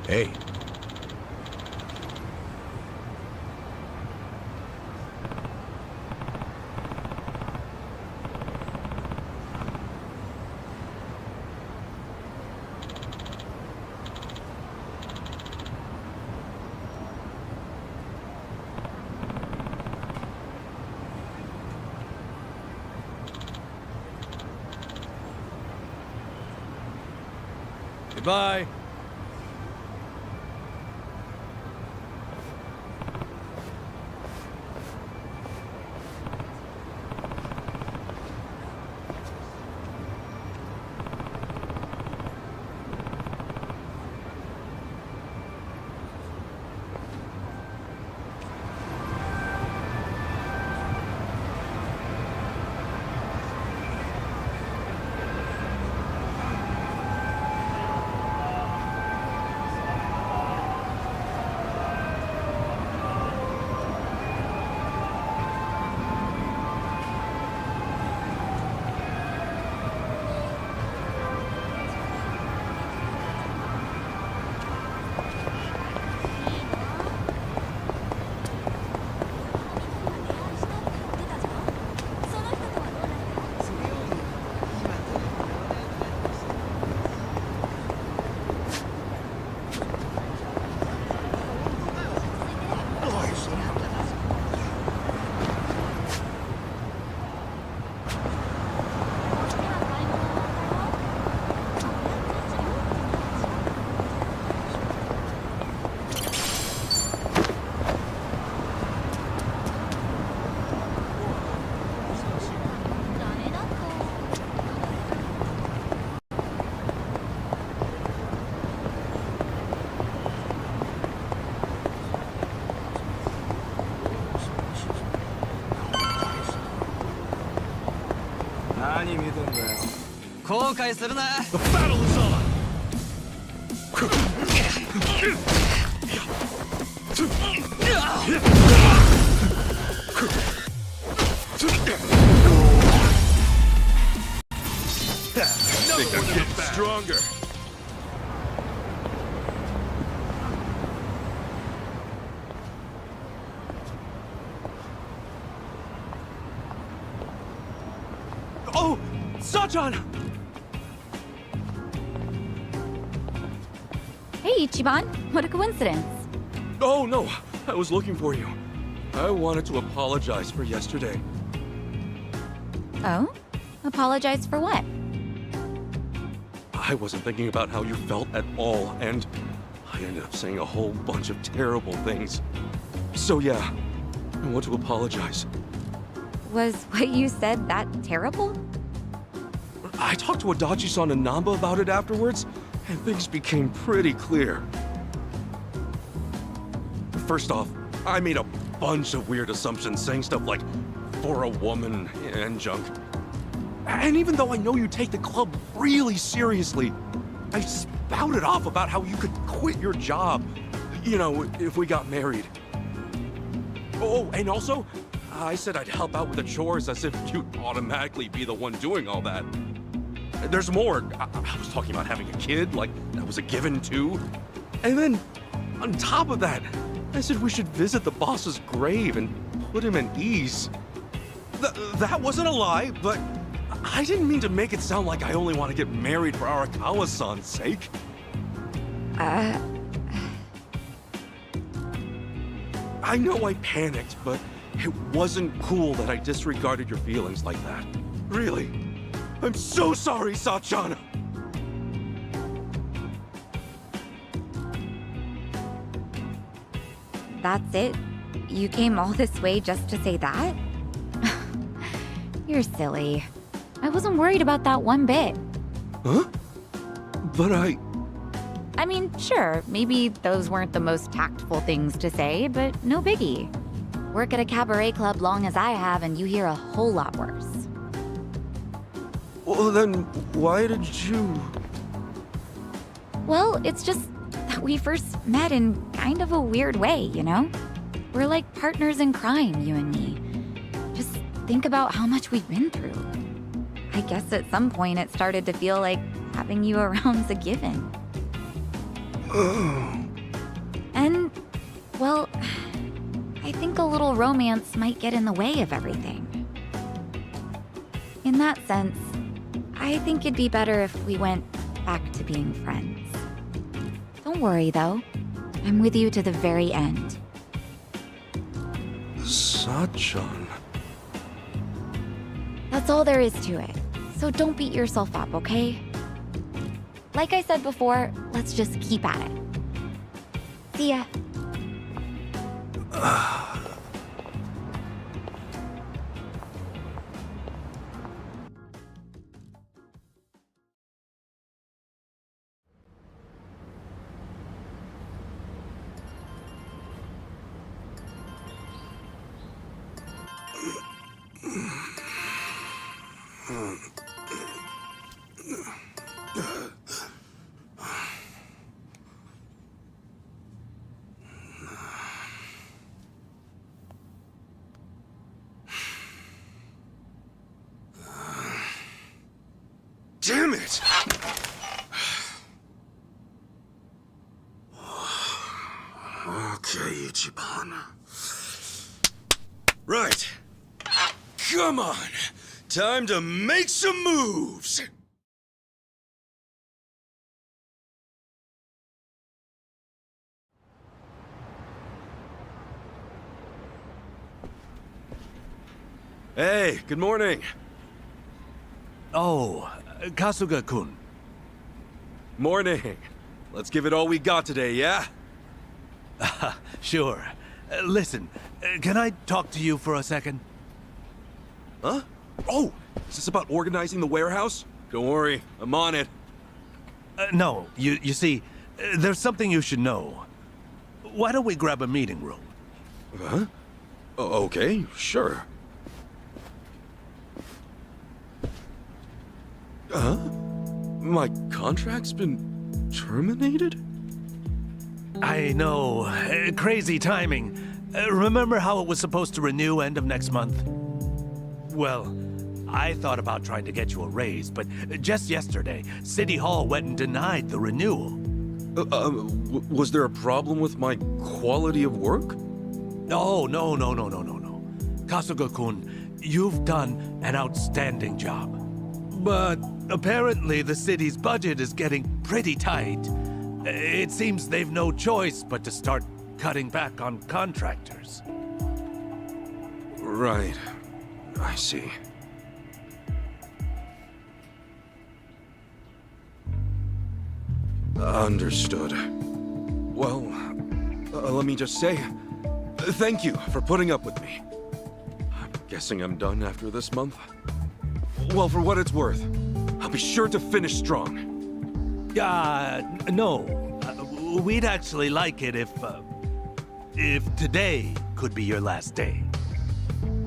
Hey. Goodbye. The battle is on! I think I'm getting stronger. Oh! Sachan! Hey, Ichiban. What a coincidence. Oh, no. I was looking for you. I wanted to apologize for yesterday. Oh? Apologize for what? I wasn't thinking about how you felt at all, and I ended up saying a whole bunch of terrible things. So yeah, I want to apologize. Was what you said that terrible? I talked to Adachi-san and Namba about it afterwards, and things became pretty clear. First off, I made a bunch of weird assumptions, saying stuff like, for a woman, and junk. And even though I know you take the club really seriously, I spouted off about how you could quit your job, you know, if we got married. Oh, and also, I said I'd help out with the chores as if you'd automatically be the one doing all that. There's more. I was talking about having a kid, like that was a given too. And then, on top of that, I said we should visit the boss's grave and put him at ease. That wasn't a lie, but I didn't mean to make it sound like I only want to get married for Arakawa-san's sake. I know I panicked, but it wasn't cool that I disregarded your feelings like that. Really. I'm so sorry, Sachan! That's it? You came all this way just to say that? You're silly. I wasn't worried about that one bit. Huh? But I mean, sure, maybe those weren't the most tactful things to say, but no biggie. Work at a cabaret club long as I have, and you hear a whole lot worse. Well, then, why did you... Well, it's just that we first met in kind of a weird way, you know? We're like partners in crime, you and me. Just think about how much we've been through. I guess at some point it started to feel like having you around's a given. And, well, I think a little romance might get in the way of everything. In that sense, I think it'd be better if we went back to being friends. Don't worry, though. I'm with you to the very end. Sachan. That's all there is to it. So don't beat yourself up, okay? Like I said before, let's just keep at it. See ya. Damn it! Okay, Ichiban. Right. Come on. Time to make some moves. Hey, good morning. Oh, Kasuga-kun. Morning. Let's give it all we got today, yeah? Sure. Listen, can I talk to you for a second? Huh? Oh, is this about organizing the warehouse? Don't worry, I'm on it. No, you see, there's something you should know. Why don't we grab a meeting room? Huh? Okay, sure. Huh? My contract's been terminated? I know. Crazy timing. Remember how it was supposed to renew end of next month? Well, I thought about trying to get you a raise, but just yesterday, City Hall went and denied the renewal. Was there a problem with my quality of work? No. Kasuga-kun, you've done an outstanding job. But apparently the city's budget is getting pretty tight. It seems they've no choice but to start cutting back on contractors. Right. I see. Understood. Well, let me just say, thank you for putting up with me. I'm guessing I'm done after this month. Well, for what it's worth, I'll be sure to finish strong. No. We'd actually like it if today could be your last day.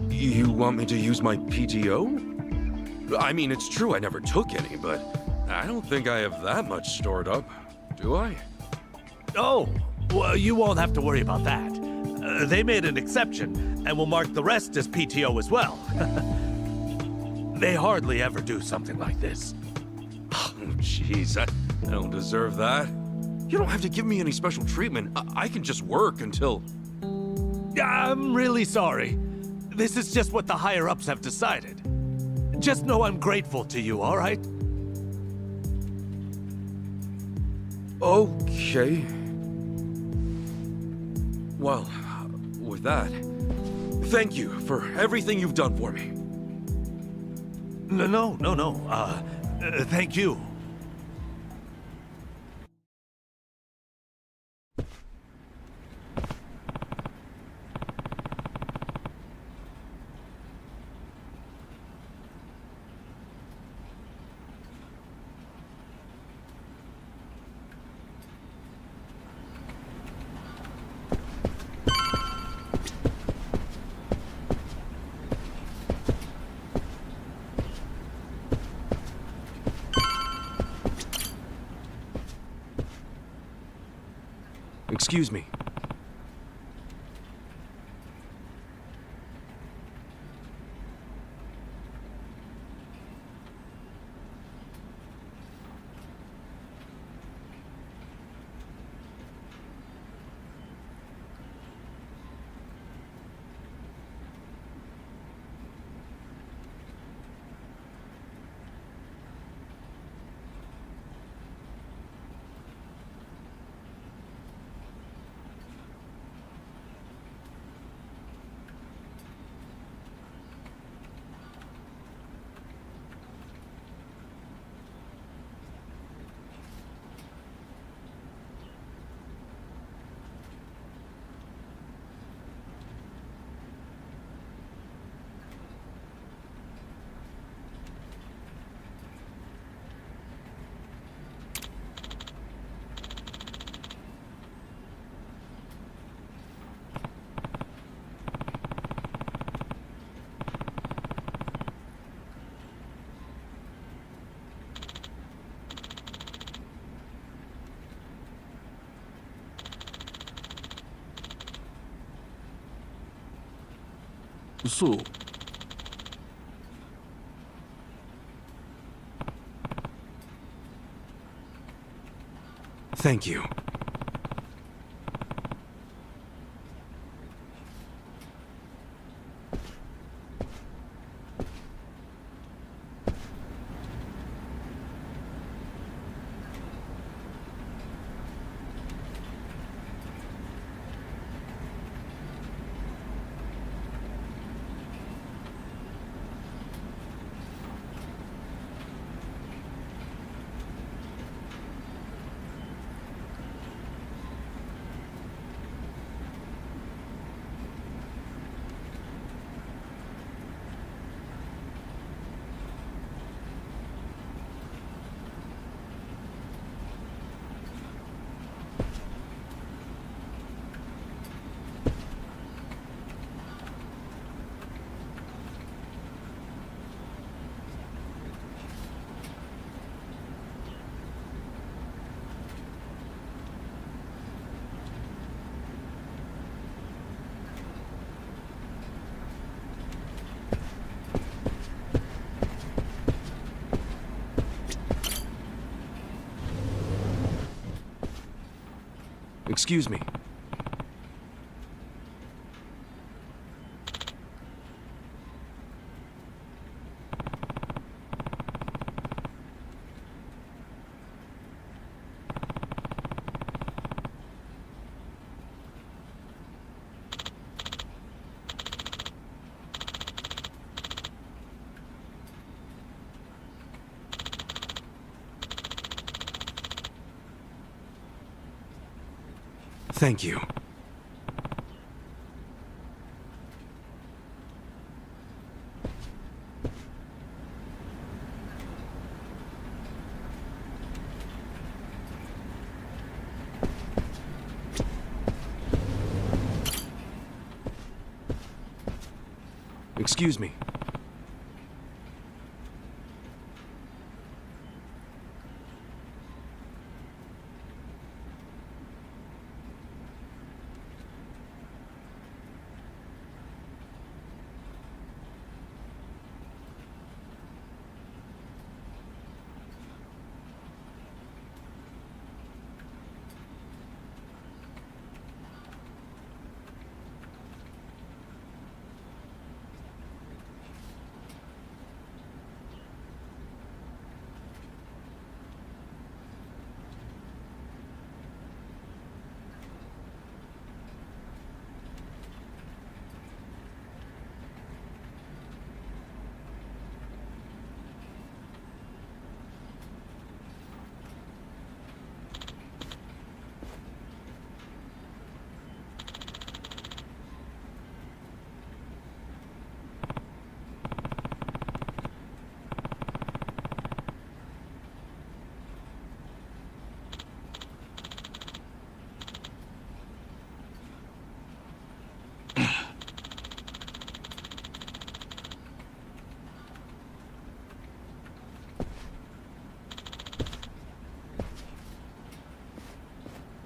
You want me to use my PTO? I mean, it's true I never took any, but I don't think I have that much stored up, do I? Oh, well, you won't have to worry about that. They made an exception, and will mark the rest as PTO as well. They hardly ever do something like this. Oh, jeez, I don't deserve that. You don't have to give me any special treatment. I can just work until... I'm really sorry. This is just what the higher-ups have decided. Just know I'm grateful to you, all right? Okay. Well, with that, thank you for everything you've done for me. No. Thank you. Excuse me. そう。Thank you. Excuse me. Thank you. Excuse me.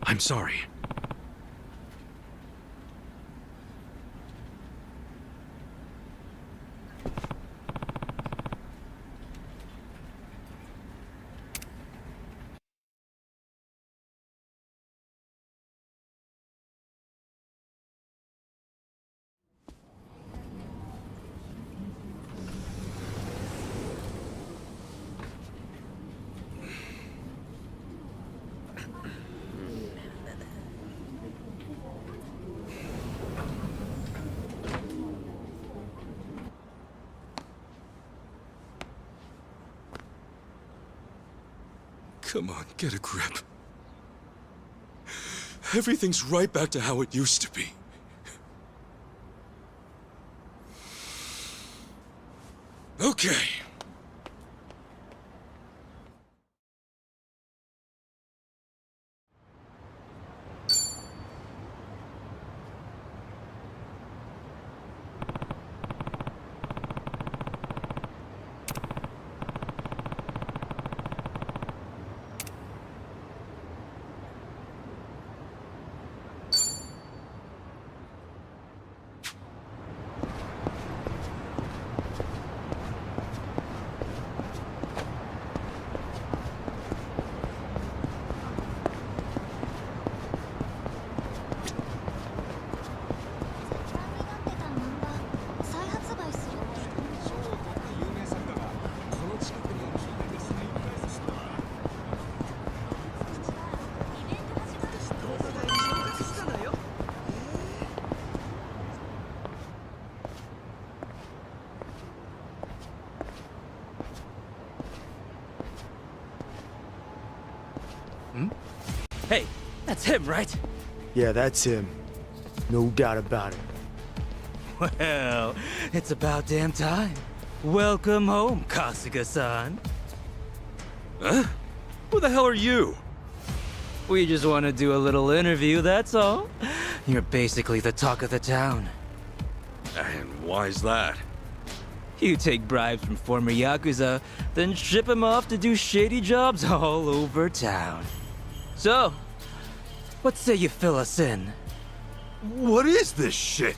I'm sorry. Come on, get a grip. Everything's right back to how it used to be. Okay. Hey, that's him, right? Yeah, that's him. No doubt about it. Well, it's about damn time. Welcome home, Kasuga-san. Huh? Who the hell are you? We just want to do a little interview, that's all. You're basically the talk of the town. And why's that? You take bribes from former Yakuza, then ship them off to do shady jobs all over town. So, what say you fill us in? What is this shit?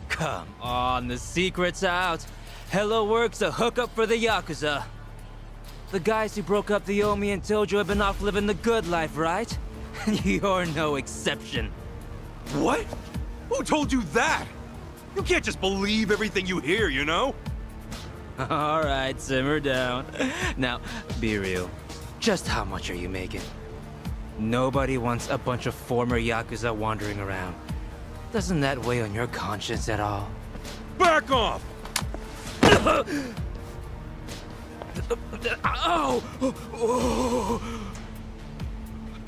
Come on, the secret's out. Hello Work's a hookup for the Yakuza. The guys who broke up the Omi and Tojo have been off living the good life, right? You're no exception. What? Who told you that? You can't just believe everything you hear, you know? All right, simmer down. Now, be real. Just how much are you making? Nobody wants a bunch of former Yakuza wandering around. Doesn't that weigh on your conscience at all? Back off! Ow! Oh.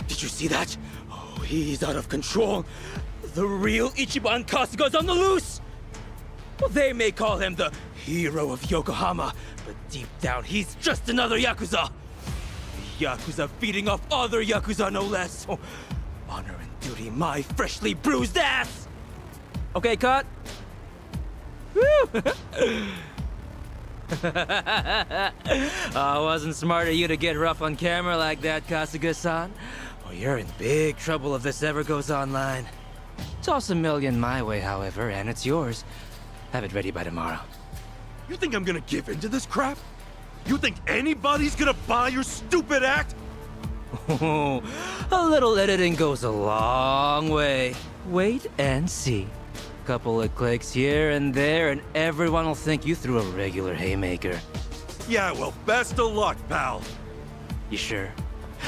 Did you see that? Oh, he's out of control. The real Ichiban Kasuga's on the loose! Well, they may call him the hero of Yokohama, but deep down he's just another Yakuza. The Yakuza feeding off other Yakuza, no less. Oh, honor and duty, my freshly bruised ass! Okay, cut. Woo! Wasn't smart of you to get rough on camera like that, Kasuga-san. Oh, you're in big trouble if this ever goes online. Toss $1 million my way, however, and it's yours. Have it ready by tomorrow. You think I'm gonna give in to this crap? You think anybody's gonna buy your stupid act? Oh, a little editing goes a long way. Wait and see. Couple of clicks here and there, and everyone will think you threw a regular haymaker. Yeah, well, best of luck, pal. You sure?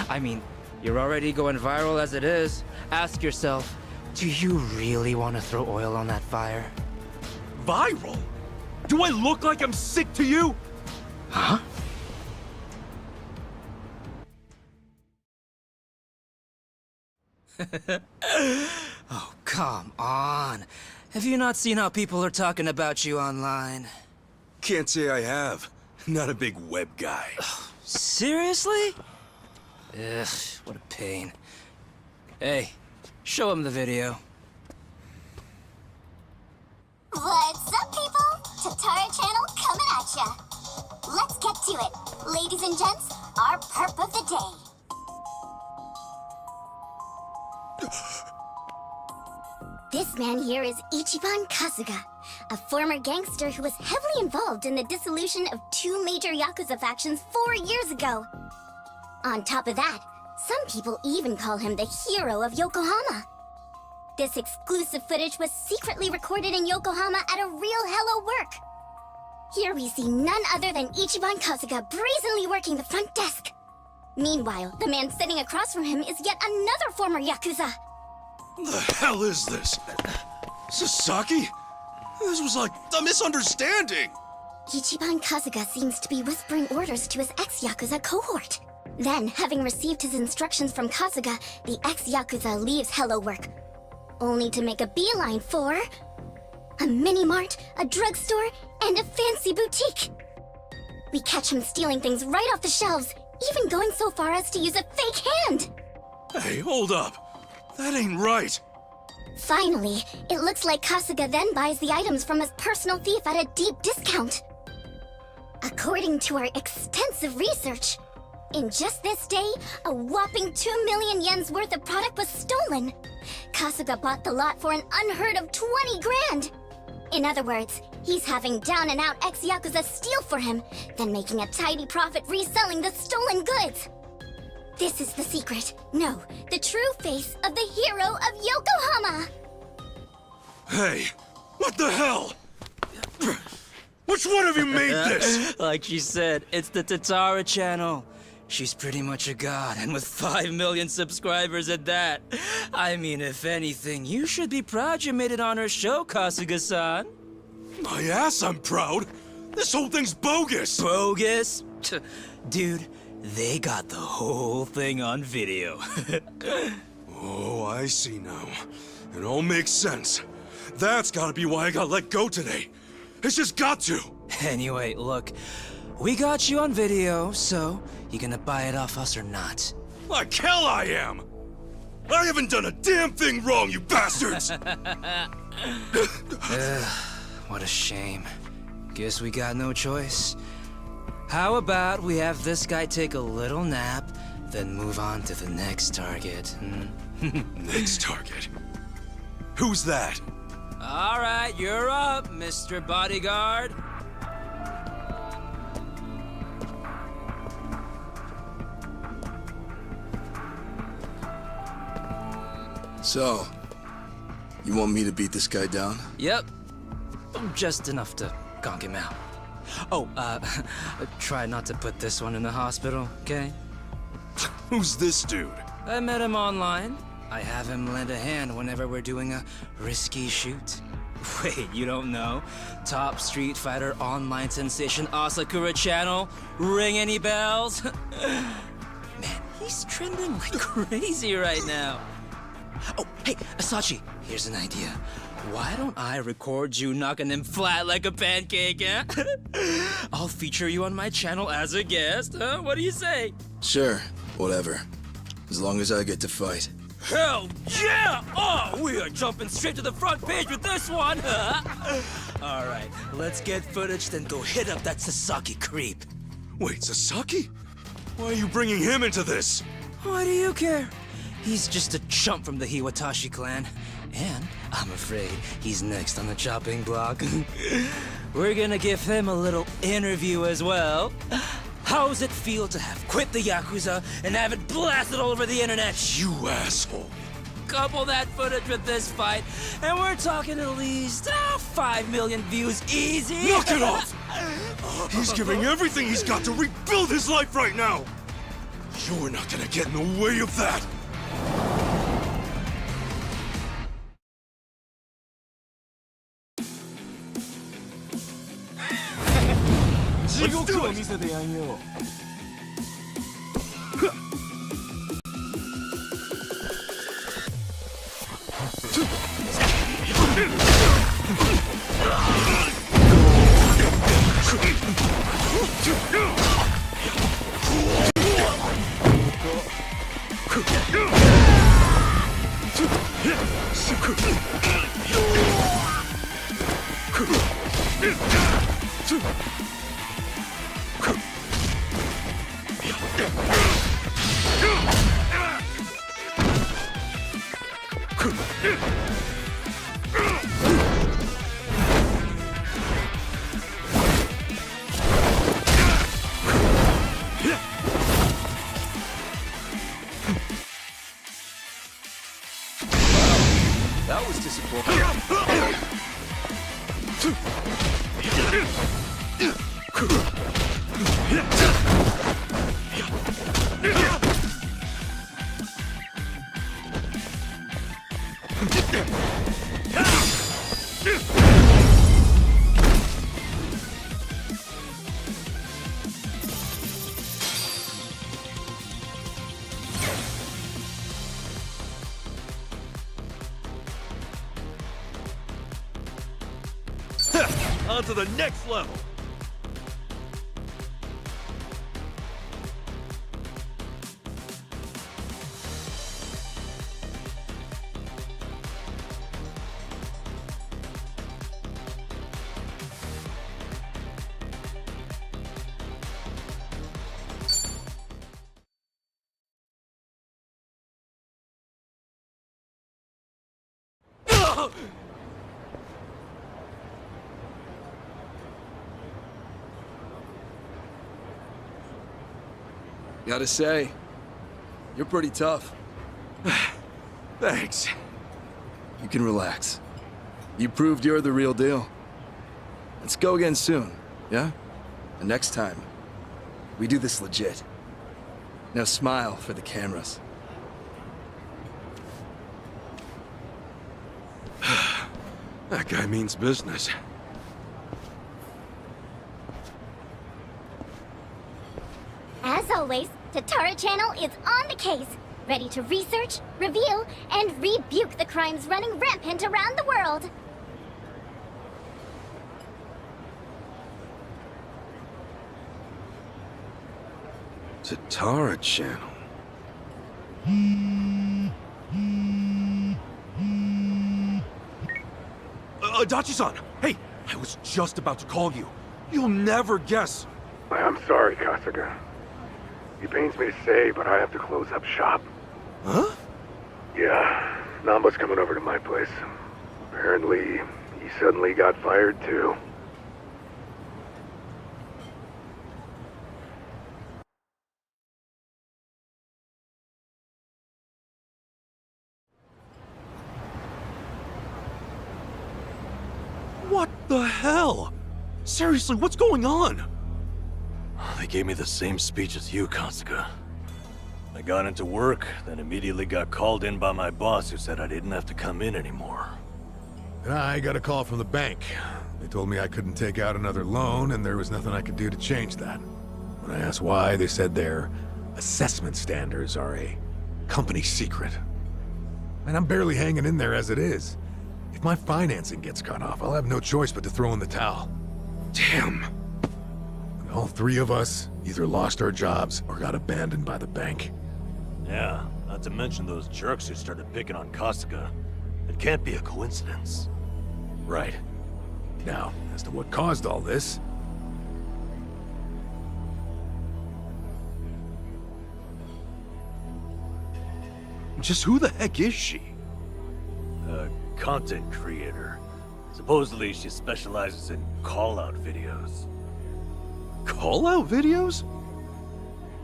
I mean, you're already going viral as it is. Ask yourself, do you really want to throw oil on that fire? Viral? Do I look like I'm sick to you? Huh? Oh, come on. Have you not seen how people are talking about you online? Can't say I have. Not a big web guy. Seriously? Ugh, what a pain. Hey, show him the video. What's up, people? Tatara Channel coming at ya. Let's get to it. Ladies and gents, our perp of the day. This man here is Ichiban Kasuga, a former gangster who was heavily involved in the dissolution of 2 major Yakuza factions 4 years ago. On top of that, some people even call him the hero of Yokohama. This exclusive footage was secretly recorded in Yokohama at a real Hello Work. Here we see none other than Ichiban Kasuga brazenly working the front desk. Meanwhile, the man sitting across from him is yet another former Yakuza. The hell is this? Sasaki? This was like a misunderstanding. Ichiban Kasuga seems to be whispering orders to his ex-Yakuza cohort. Then, having received his instructions from Kasuga, the ex-Yakuza leaves Hello Work, only to make a beeline for a mini-mart, a drugstore, and a fancy boutique. We catch him stealing things right off the shelves, even going so far as to use a fake hand. Hey, hold up. That ain't right. Finally, it looks like Kasuga then buys the items from his personal thief at a deep discount. According to our extensive research, in just this day, a whopping 2 million yen's worth of product was stolen. Kasuga bought the lot for an unheard of 20 grand. In other words, he's having down-and-out ex-Yakuza steal for him, then making a tidy profit reselling the stolen goods. This is the secret, no, the true face of the hero of Yokohama! Hey, what the hell? Which one of you made this? Like she said, it's the Tatara Channel. She's pretty much a god, and with 5 million subscribers at that. I mean, if anything, you should be proud you made it on her show, Kasuga-san. My ass, I'm proud. This whole thing's bogus. Bogus? Dude, They got the whole thing on video. Oh, I see now. It all makes sense. That's gotta be why I got let go today. It's just got to! Anyway, look, we got you on video, so you gonna buy it off us or not? Like hell I am! I haven't done a damn thing wrong, you bastards! What a shame. Guess we got no choice. How about we have this guy take a little nap, then move on to the next target? Next target? Who's that? All right, you're up, Mr. Bodyguard. So, you want me to beat this guy down? Yep. Just enough to conk him out. Oh, try not to put this one in the hospital, okay? Who's this dude? I met him online. I have him lend a hand whenever we're doing a risky shoot. Wait, you don't know? Top Street Fighter online sensation Asakura channel? Ring any bells? Man, he's trending like crazy right now. Oh, hey, Asachi, here's an idea. Why don't I record you knocking him flat like a pancake, eh? I'll feature you on my channel as a guest, huh? What do you say? Sure, whatever. As long as I get to fight. Hell yeah! Oh, we are jumping straight to the front page with this one, huh? All right, let's get footage, then go hit up that Sasaki creep. Wait, Sasaki? Why are you bringing him into this? Why do you care? He's just a chump from the Hiwatashi clan. And I'm afraid he's next on the chopping block. We're gonna give him a little interview as well. How's it feel to have quit the Yakuza and have it blasted all over the internet? You asshole. Couple that footage with this fight, and we're talking at least 5 million views easy. Knock it off! He's giving everything he's got to rebuild his life right now! You're not gonna get in the way of that! Let's do it! That was disappointing. On to the next level. Gotta say, you're pretty tough. Thanks. You can relax. You proved you're the real deal. Let's go again soon, yeah? And next time, we do this legit. Now smile for the cameras. That guy means business. As always, Tatara Channel is on the case, ready to research, reveal, and rebuke the crimes running rampant around the world. Tatara Channel. Adachi-san! Hey, I was just about to call you. You'll never guess. I'm sorry, Kasuga. It pains me to say, but I have to close up shop. Huh? Yeah, Namba's coming over to my place. Apparently, he suddenly got fired too. What the hell? Seriously, what's going on? They gave me the same speech as you, Kasuga. I got into work, then immediately got called in by my boss who said I didn't have to come in anymore. And I got a call from the bank. They told me I couldn't take out another loan and there was nothing I could do to change that. When I asked why, they said their assessment standards are a company secret. And I'm barely hanging in there as it is. If my financing gets cut off, I'll have no choice but to throw in the towel. Damn. And all three of us either lost our jobs or got abandoned by the bank. Yeah, not to mention those jerks who started picking on Kasuga. It can't be a coincidence. Right. Now, as to what caused all this... Just who the heck is she? A content creator. Supposedly she specializes in call-out videos. Call-out videos?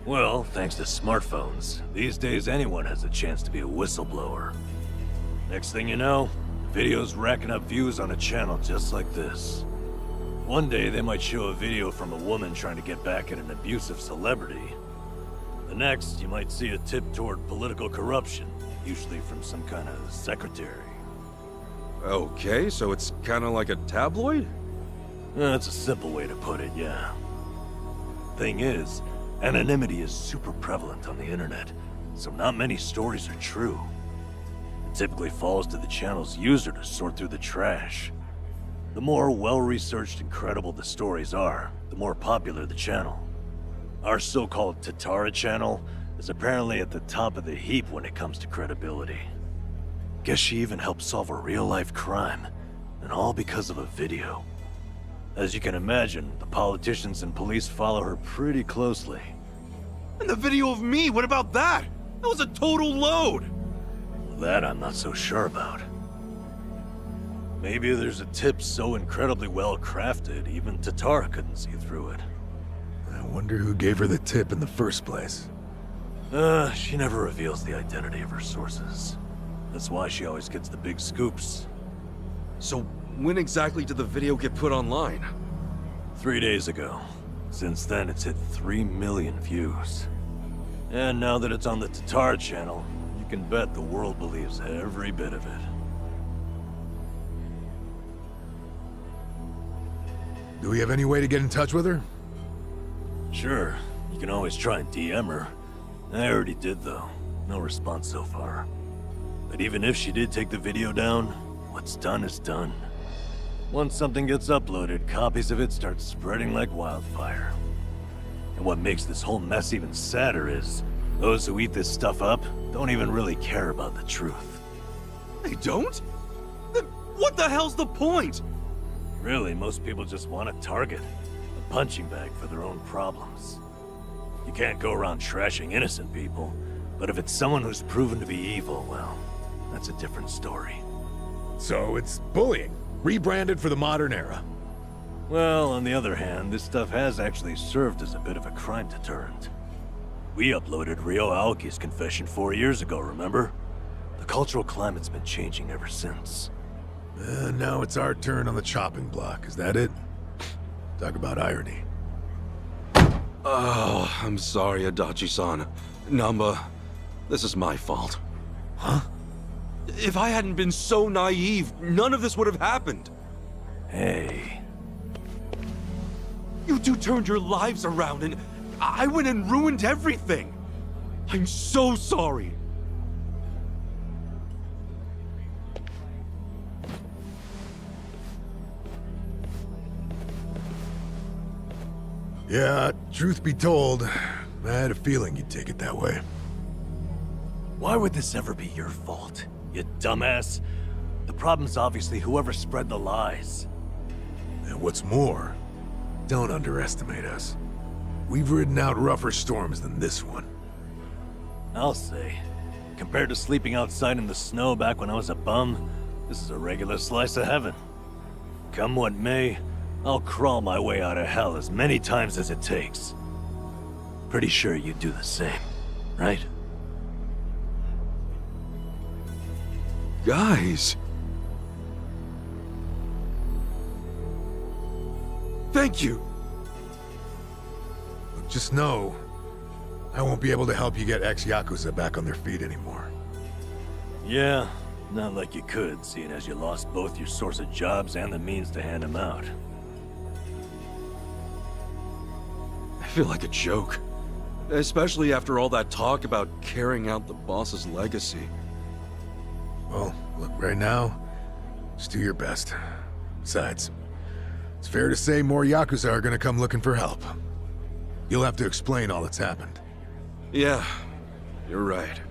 Well, thanks to smartphones, these days anyone has a chance to be a whistleblower. Next thing you know, the video's racking up views on a channel just like this. One day they might show a video from a woman trying to get back at an abusive celebrity. The next, you might see a tip toward political corruption, usually from some kind of secretary. Okay, so it's kind of like a tabloid? That's a simple way to put it, yeah. Thing is, anonymity is super prevalent on the internet, so not many stories are true. It typically falls to the channel's user to sort through the trash. The more well-researched and credible the stories are, the more popular the channel. Our so-called Tatara channel is apparently at the top of the heap when it comes to credibility. Guess she even helped solve a real-life crime, and all because of a video. As you can imagine, the politicians and police follow her pretty closely. And the video of me, what about that? That was a total load! That I'm not so sure about. Maybe there's a tip so incredibly well crafted, even Tatara couldn't see through it. I wonder who gave her the tip in the first place. She never reveals the identity of her sources. That's why she always gets the big scoops. So when exactly did the video get put online? 3 days ago. Since then, it's hit 3 million views. And now that it's on the Tatara channel, you can bet the world believes every bit of it. Do we have any way to get in touch with her? Sure, you can always try and DM her. I already did, though. No response so far. But even if she did take the video down, what's done is done. Once something gets uploaded, copies of it start spreading like wildfire. And what makes this whole mess even sadder is, those who eat this stuff up don't even really care about the truth. They don't? Then what the hell's the point? Really, most people just want a target. A punching bag for their own problems. You can't go around trashing innocent people, but if it's someone who's proven to be evil, well, that's a different story. So it's bullying, rebranded for the modern era. Well, on the other hand, this stuff has actually served as a bit of a crime deterrent. We uploaded Ryo Aoki's confession 4 years ago, remember? The cultural climate's been changing ever since. Now it's our turn on the chopping block, is that it? Talk about irony. Oh, I'm sorry, Adachi-san. Namba, this is my fault. Huh? If I hadn't been so naive, none of this would have happened. Hey. You two turned your lives around, and I went and ruined everything. I'm so sorry. Yeah, truth be told, I had a feeling you'd take it that way. Why would this ever be your fault, you dumbass? The problem's obviously whoever spread the lies. And what's more, don't underestimate us. We've ridden out rougher storms than this one. I'll say. Compared to sleeping outside in the snow back when I was a bum, this is a regular slice of heaven. Come what may, I'll crawl my way out of hell as many times as it takes. Pretty sure you'd do the same, right? Guys. Thank you. Look, just know, I won't be able to help you get ex-Yakuza back on their feet anymore. Yeah, not like you could, seeing as you lost both your source of jobs and the means to hand them out. I feel like a joke. Especially after all that talk about carrying out the boss's legacy. Well, look, right now, just do your best. Besides, it's fair to say more Yakuza are gonna come looking for help. You'll have to explain all that's happened. Yeah, you're right.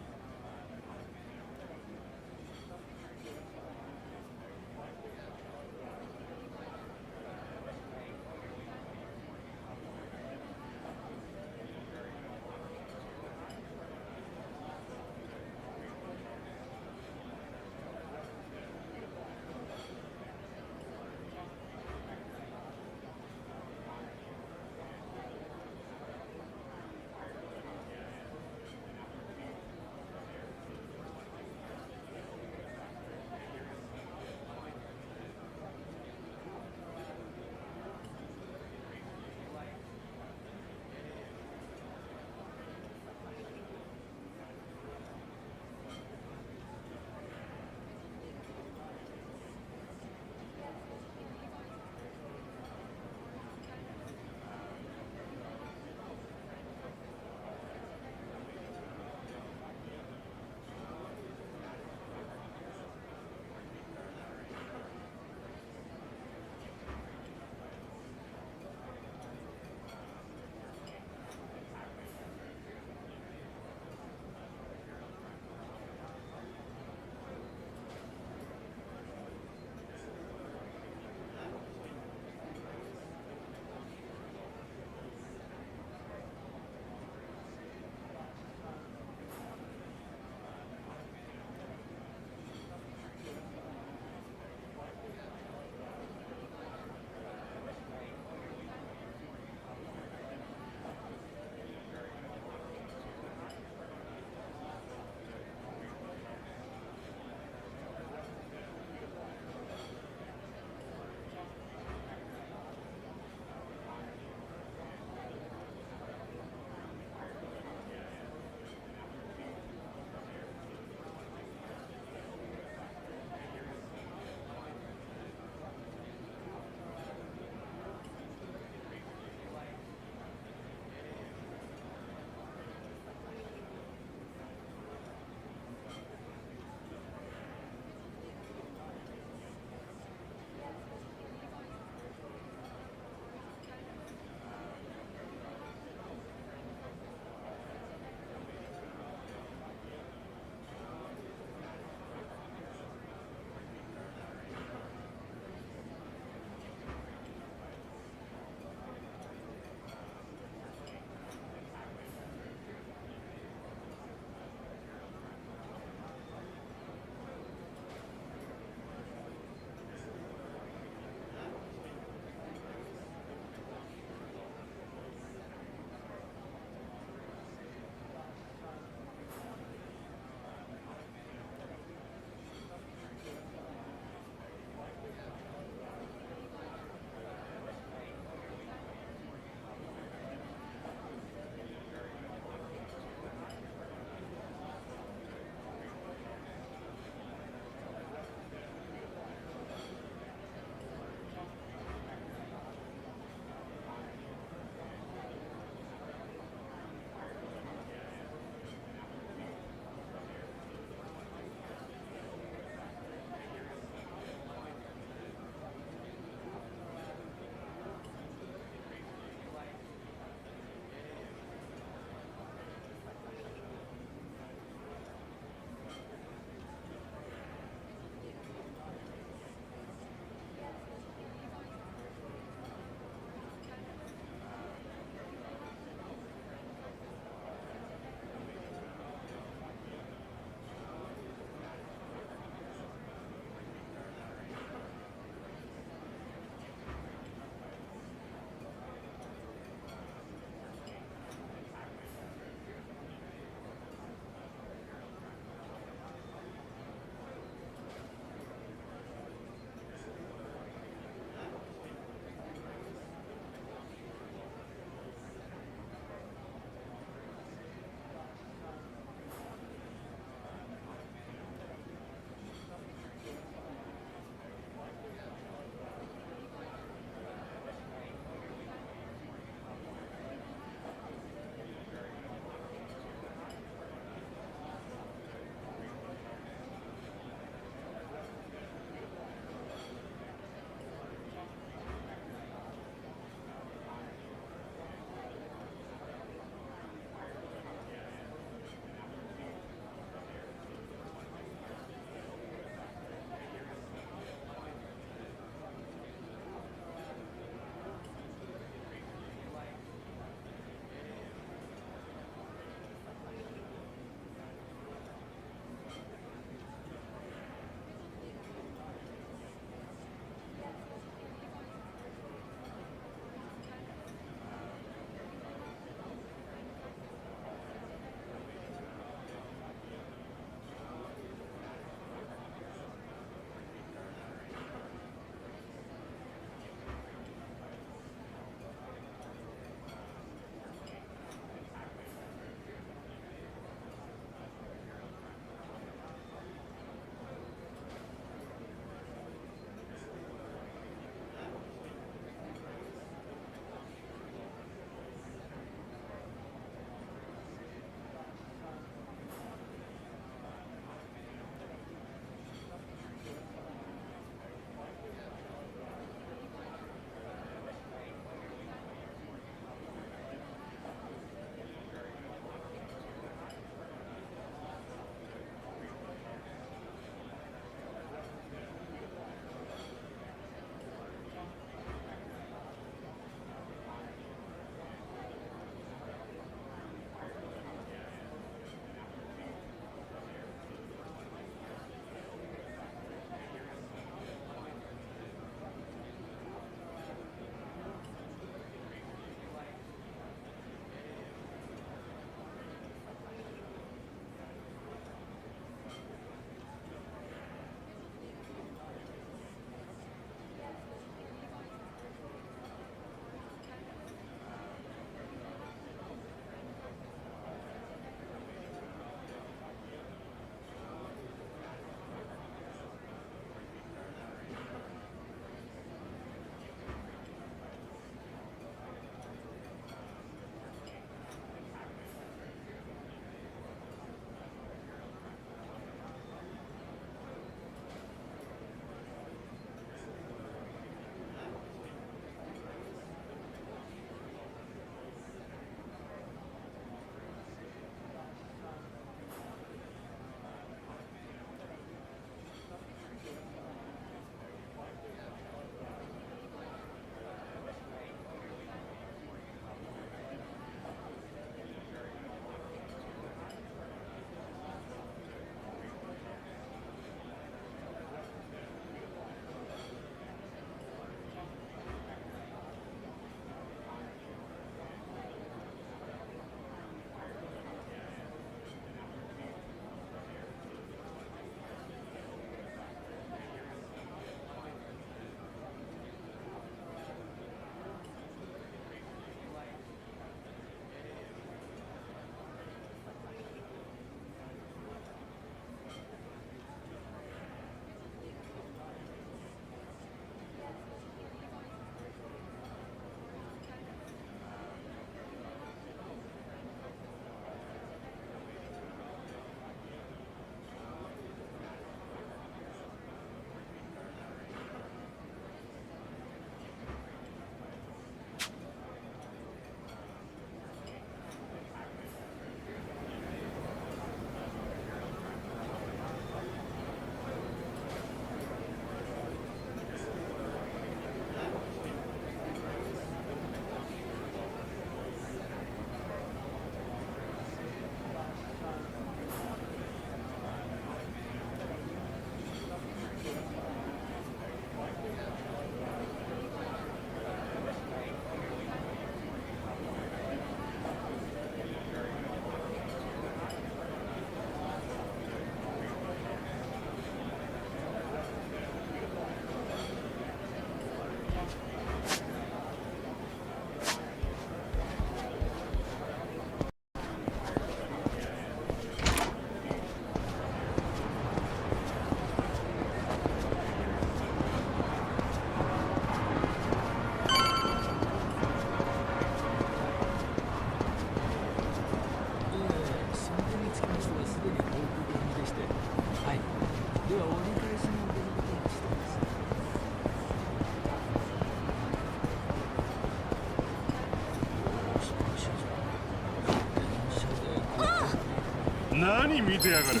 何見てやがる。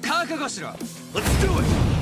覚悟しろ。 Let's do it!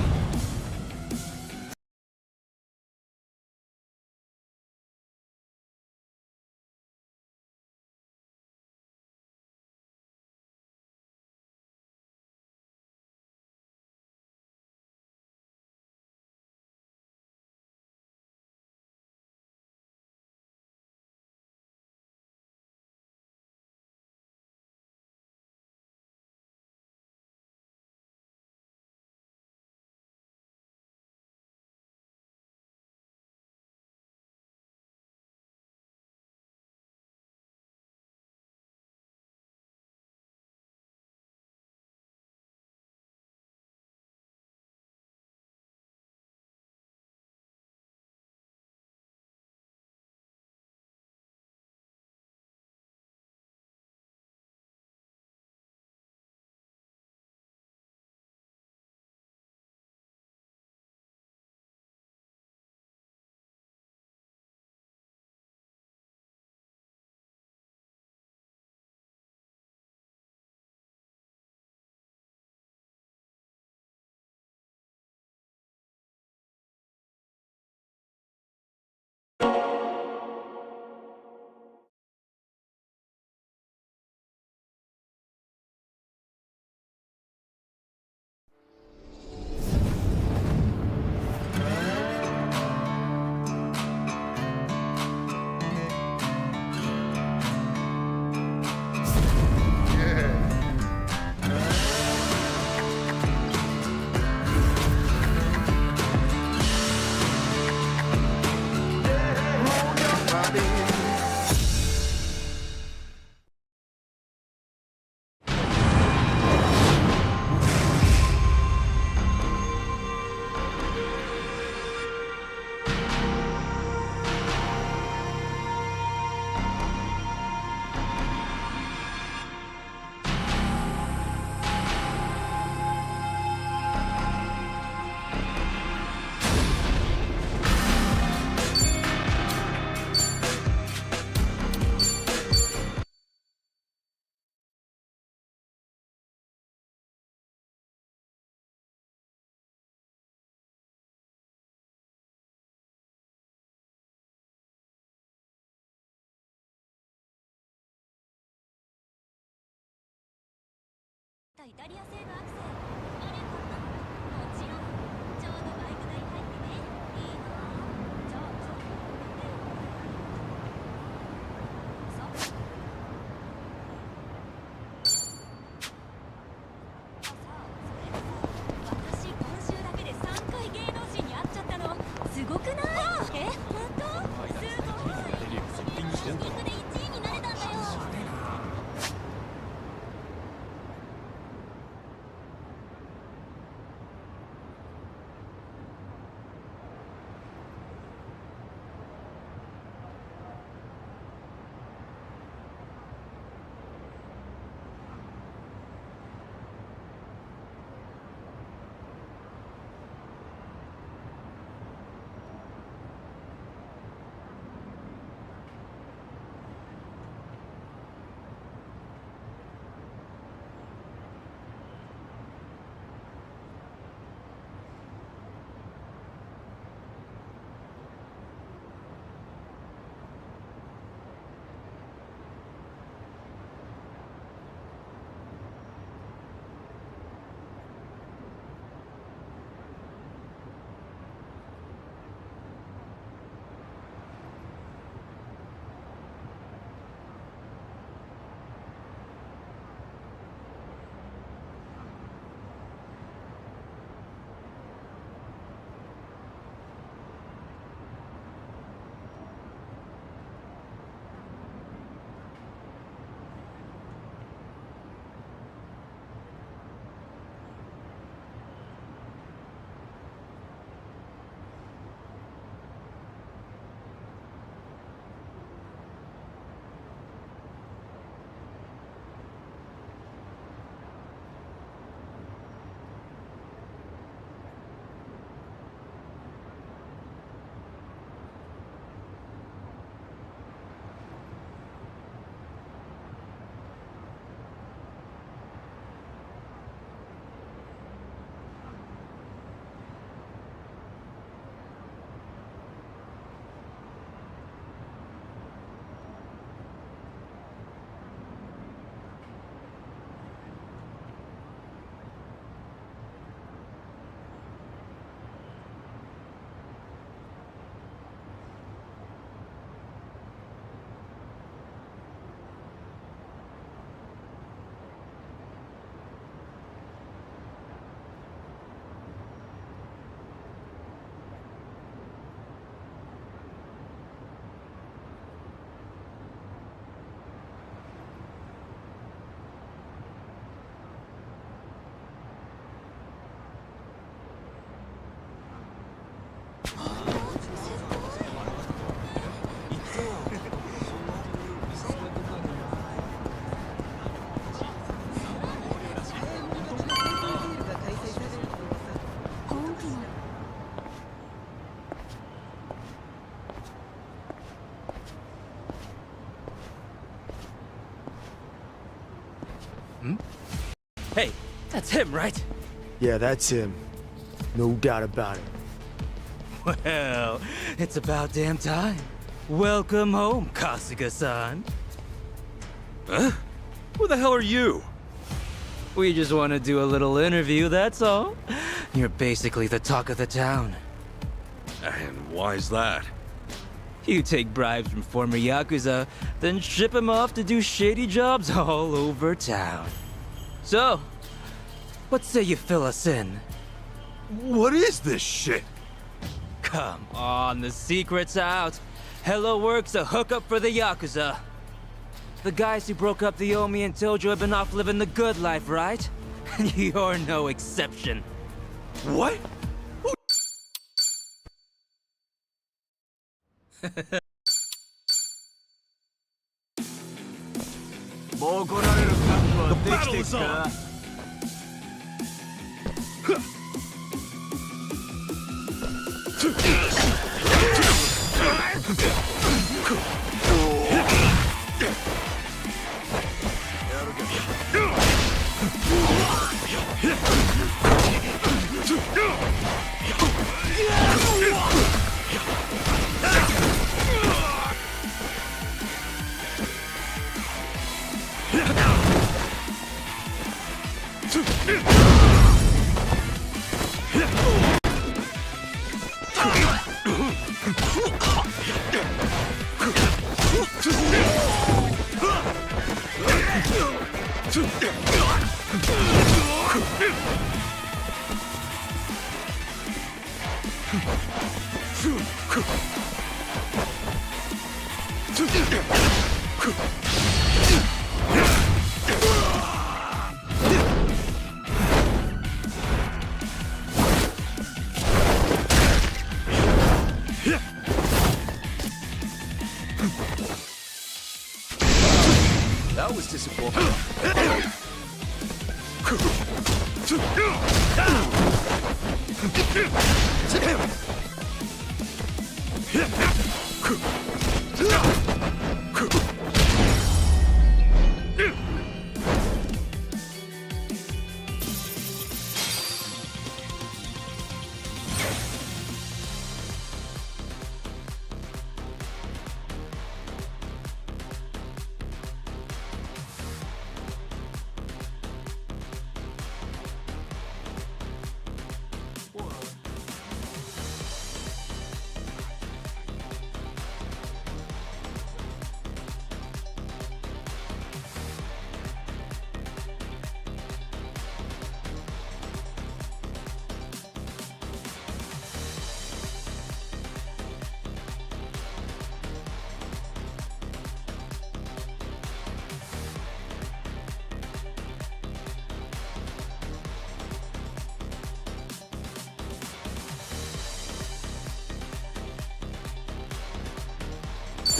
Hey, that's him, right? Yeah, that's him. No doubt about it. Well, it's about damn time. Welcome home, Kasuga-san. Huh? Who the hell are you? We just want to do a little interview, that's all. You're basically the talk of the town. And why's that? You take bribes from former Yakuza, then ship them off to do shady jobs all over town. So, what say you fill us in? What is this shit? Come on, the secret's out. Hello Works a hookup for the Yakuza. The guys who broke up the Omi and Tojo have been off living the good life, right? You're no exception. What? The battle is on! That was disappointing.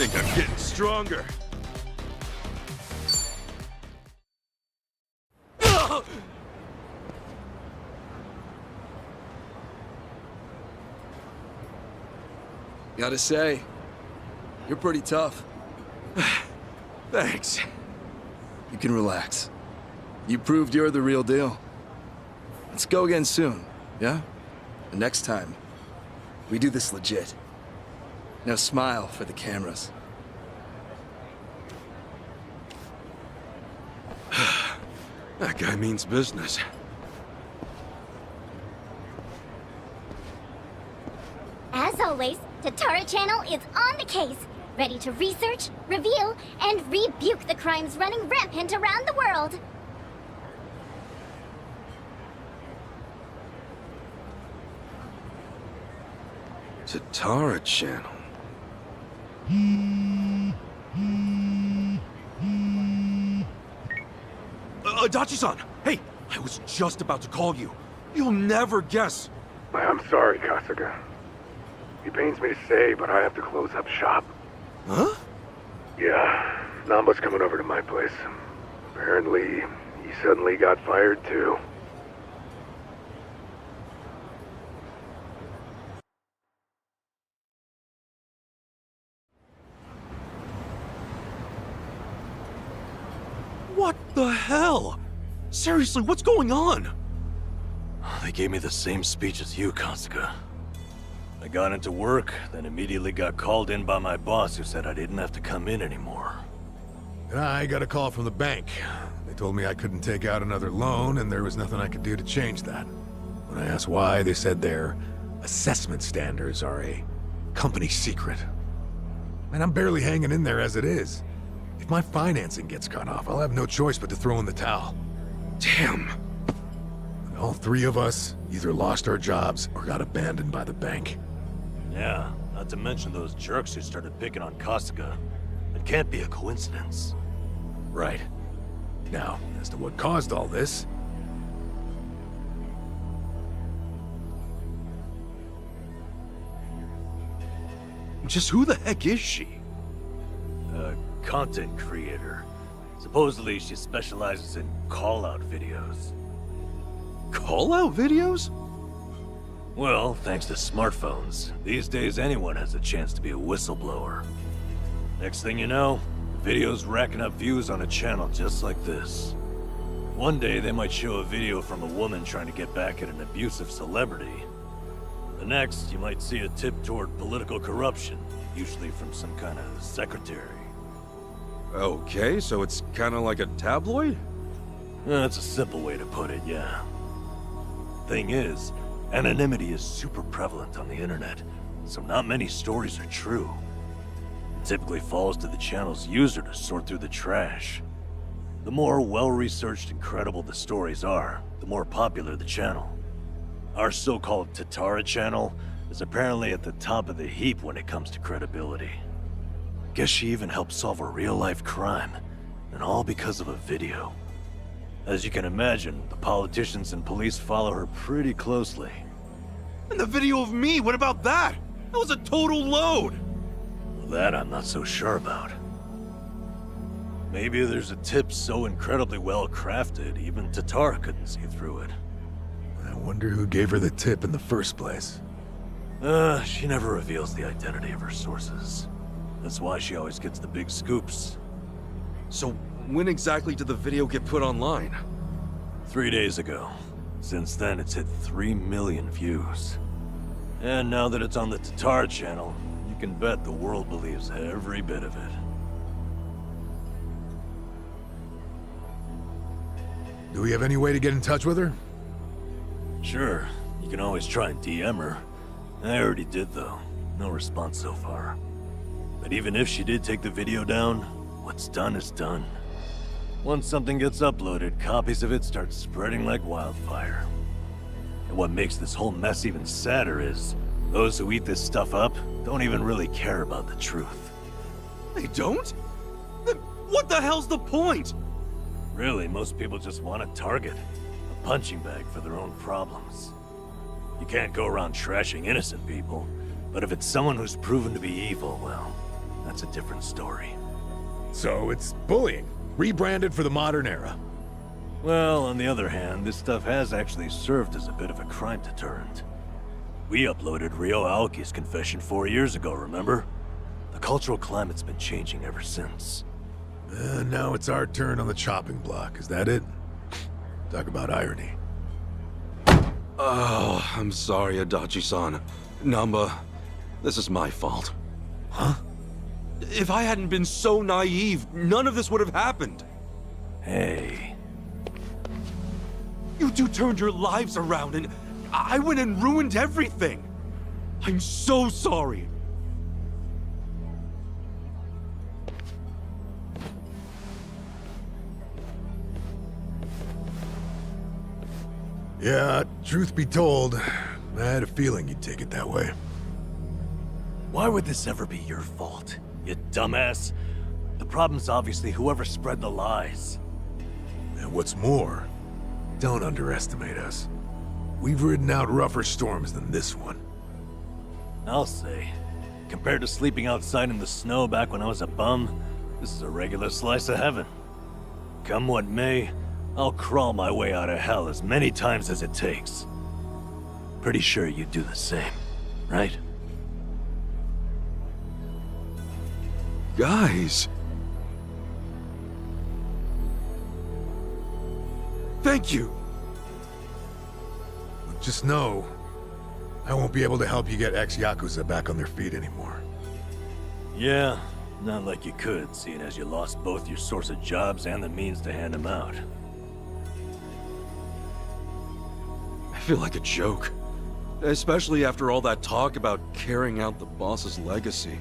I think I'm getting stronger. Gotta say, you're pretty tough. Thanks. You can relax. You proved you're the real deal. Let's go again soon, yeah? And next time, we do this legit. Now smile for the cameras. That guy means business. As always, Tatara Channel is on the case, ready to research, reveal, and rebuke the crimes running rampant around the world. Tatara Channel. Adachi-san! Hey! I was just about to call you. You'll never guess. I'm sorry, Kasuga. He pains me to say, but I have to close up shop. Huh? Yeah, Namba's coming over to my place. Apparently, he suddenly got fired too. What the hell? Seriously, what's going on? They gave me the same speech as you, Kasuga. I got into work, then immediately got called in by my boss who said I didn't have to come in anymore. And I got a call from the bank. They told me I couldn't take out another loan, and there was nothing I could do to change that. When I asked why, they said their assessment standards are a company secret. And I'm barely hanging in there as it is. If my financing gets cut off, I'll have no choice but to throw in the towel. Damn. And all three of us either lost our jobs or got abandoned by the bank. Yeah, not to mention those jerks who started picking on Kasuga. It can't be a coincidence. Right. Now, as to what caused all this... Just who the heck is she? A content creator. Supposedly she specializes in call-out videos. Call-out videos? Well, thanks to smartphones, these days anyone has a chance to be a whistleblower. Next thing you know, the video's racking up views on a channel just like this. One day they might show a video from a woman trying to get back at an abusive celebrity. The next, you might see a tip toward political corruption, usually from some kind of secretary. Okay, so it's kind of like a tabloid? That's a simple way to put it, yeah. Thing is, anonymity is super prevalent on the internet, so not many stories are true. It typically falls to the channel's user to sort through the trash. The more well-researched and credible the stories are, the more popular the channel. Our so-called Tatara channel is apparently at the top of the heap when it comes to credibility. Guess she even helped solve a real-life crime, and all because of a video. As you can imagine, the politicians and police follow her pretty closely. And the video of me, what about that? That was a total load! Well, that I'm not so sure about. Maybe there's a tip so incredibly well crafted, even Tatara couldn't see through it. I wonder who gave her the tip in the first place. She never reveals the identity of her sources. That's why she always gets the big scoops. So, when exactly did the video get put online? 3 days ago. Since then, it's hit 3 million views. And now that it's on the Tatara channel, you can bet the world believes every bit of it. Do we have any way to get in touch with her? Sure, you can always try and DM her. I already did, though. No response so far. But even if she did take the video down, what's done is done. Once something gets uploaded, copies of it start spreading like wildfire. And what makes this whole mess even sadder is, those who eat this stuff up don't even really care about the truth. They don't? Then what the hell's the point? Really, most people just want a target. A punching bag for their own problems. You can't go around trashing innocent people, but if it's someone who's proven to be evil, well, that's a different story. So it's bullying, rebranded for the modern era. Well, on the other hand, this stuff has actually served as a bit of a crime deterrent. We uploaded Ryo Aoki's confession 4 years ago, remember? The cultural climate's been changing ever since. Now it's our turn on the chopping block, is that it? Talk about irony. Oh, I'm sorry, Adachi-san. Namba, this is my fault. Huh? If I hadn't been so naive, none of this would have happened. Hey. You two turned your lives around and I went and ruined everything. I'm so sorry. Yeah, truth be told, I had a feeling you'd take it that way. Why would this ever be your fault, you dumbass? The problem's obviously whoever spread the lies. And what's more, don't underestimate us. We've ridden out rougher storms than this one. I'll say. Compared to sleeping outside in the snow back when I was a bum, this is a regular slice of heaven. Come what may, I'll crawl my way out of hell as many times as it takes. Pretty sure you'd do the same, right? Guys. Thank you. Just know, I won't be able to help you get ex-Yakuza back on their feet anymore. Yeah, not like you could, seeing as you lost both your source of jobs and the means to hand them out. I feel like a joke. Especially after all that talk about carrying out the boss's legacy.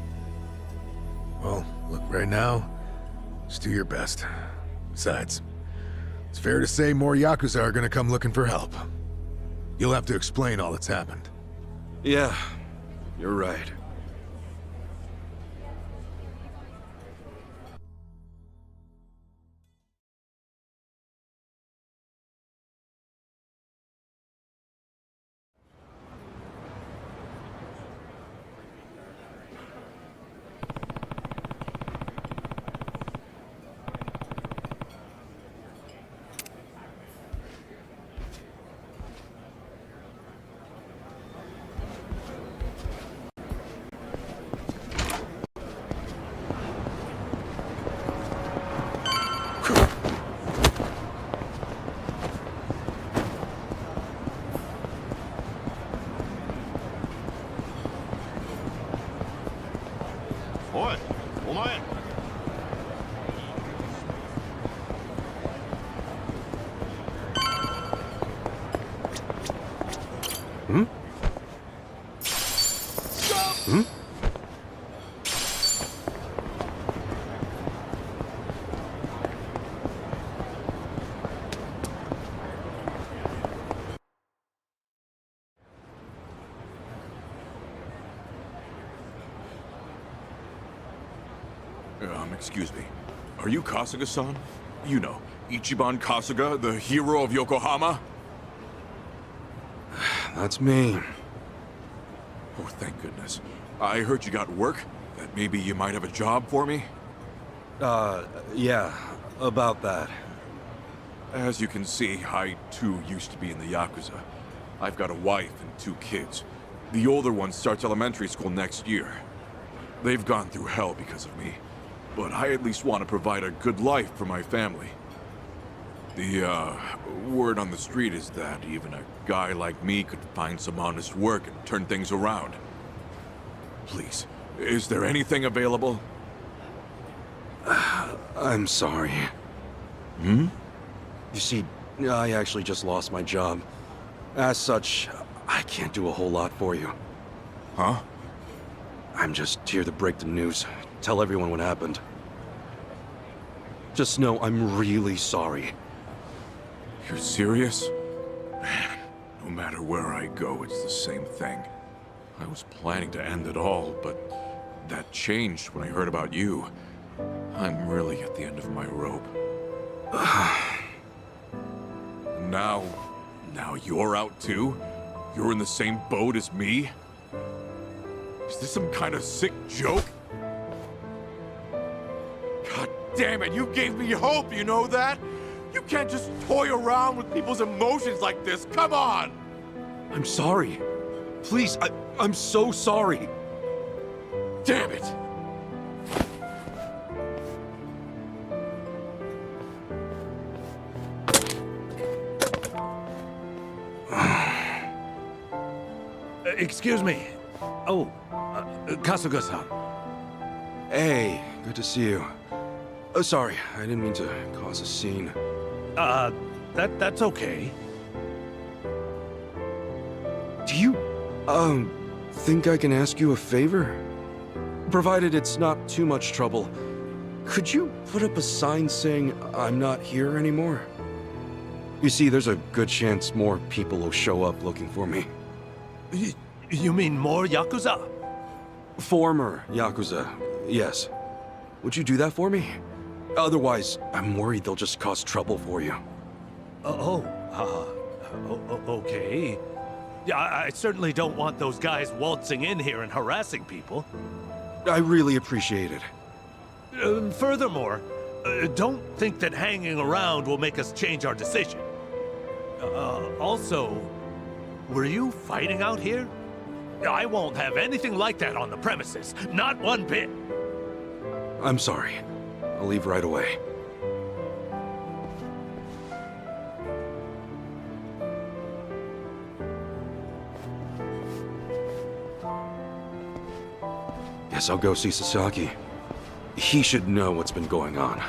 Well, look, right now, just do your best. Besides, it's fair to say more Yakuza are gonna come looking for help. You'll have to explain all that's happened. Yeah, you're right. Excuse me. Are you Kasuga-san? You know, Ichiban Kasuga, the hero of Yokohama? That's me. Oh, thank goodness. I heard you got work. That maybe you might have a job for me? Yeah, about that. As you can see, I too used to be in the Yakuza. I've got a wife and 2 kids. The older one starts elementary school next year. They've gone through hell because of me. But I at least want to provide a good life for my family. The, word on the street is that even a guy like me could find some honest work and turn things around. Please, is there anything available? I'm sorry. You see, I actually just lost my job. As such, I can't do a whole lot for you. Huh? I'm just here to break the news. Tell everyone what happened. Just know I'm really sorry. You're serious? Man, no matter where I go, it's the same thing. I was planning to end it all, but that changed when I heard about you. I'm really at the end of my rope. Now you're out too? You're in the same boat as me? Is this some kind of sick joke? God damn it, you gave me hope, you know that? You can't just toy around with people's emotions like this, come on! I'm sorry. Please, I'm so sorry. Damn it! Excuse me. Oh, Kasuga-san. Hey, good to see you. Oh, sorry, I didn't mean to cause a scene. That's okay. Do you, think I can ask you a favor? Provided it's not too much trouble. Could you put up a sign saying I'm not here anymore? You see, there's a good chance more people will show up looking for me. You mean more Yakuza? Former Yakuza, yes. Would you do that for me? Otherwise, I'm worried they'll just cause trouble for you. Okay. Yeah, I certainly don't want those guys waltzing in here and harassing people. I really appreciate it. Furthermore, don't think that hanging around will make us change our decision. Also, were you fighting out here? I won't have anything like that on the premises. Not one bit. I'm sorry. I'll leave right away. Guess I'll go see Sasaki. He should know what's been going on.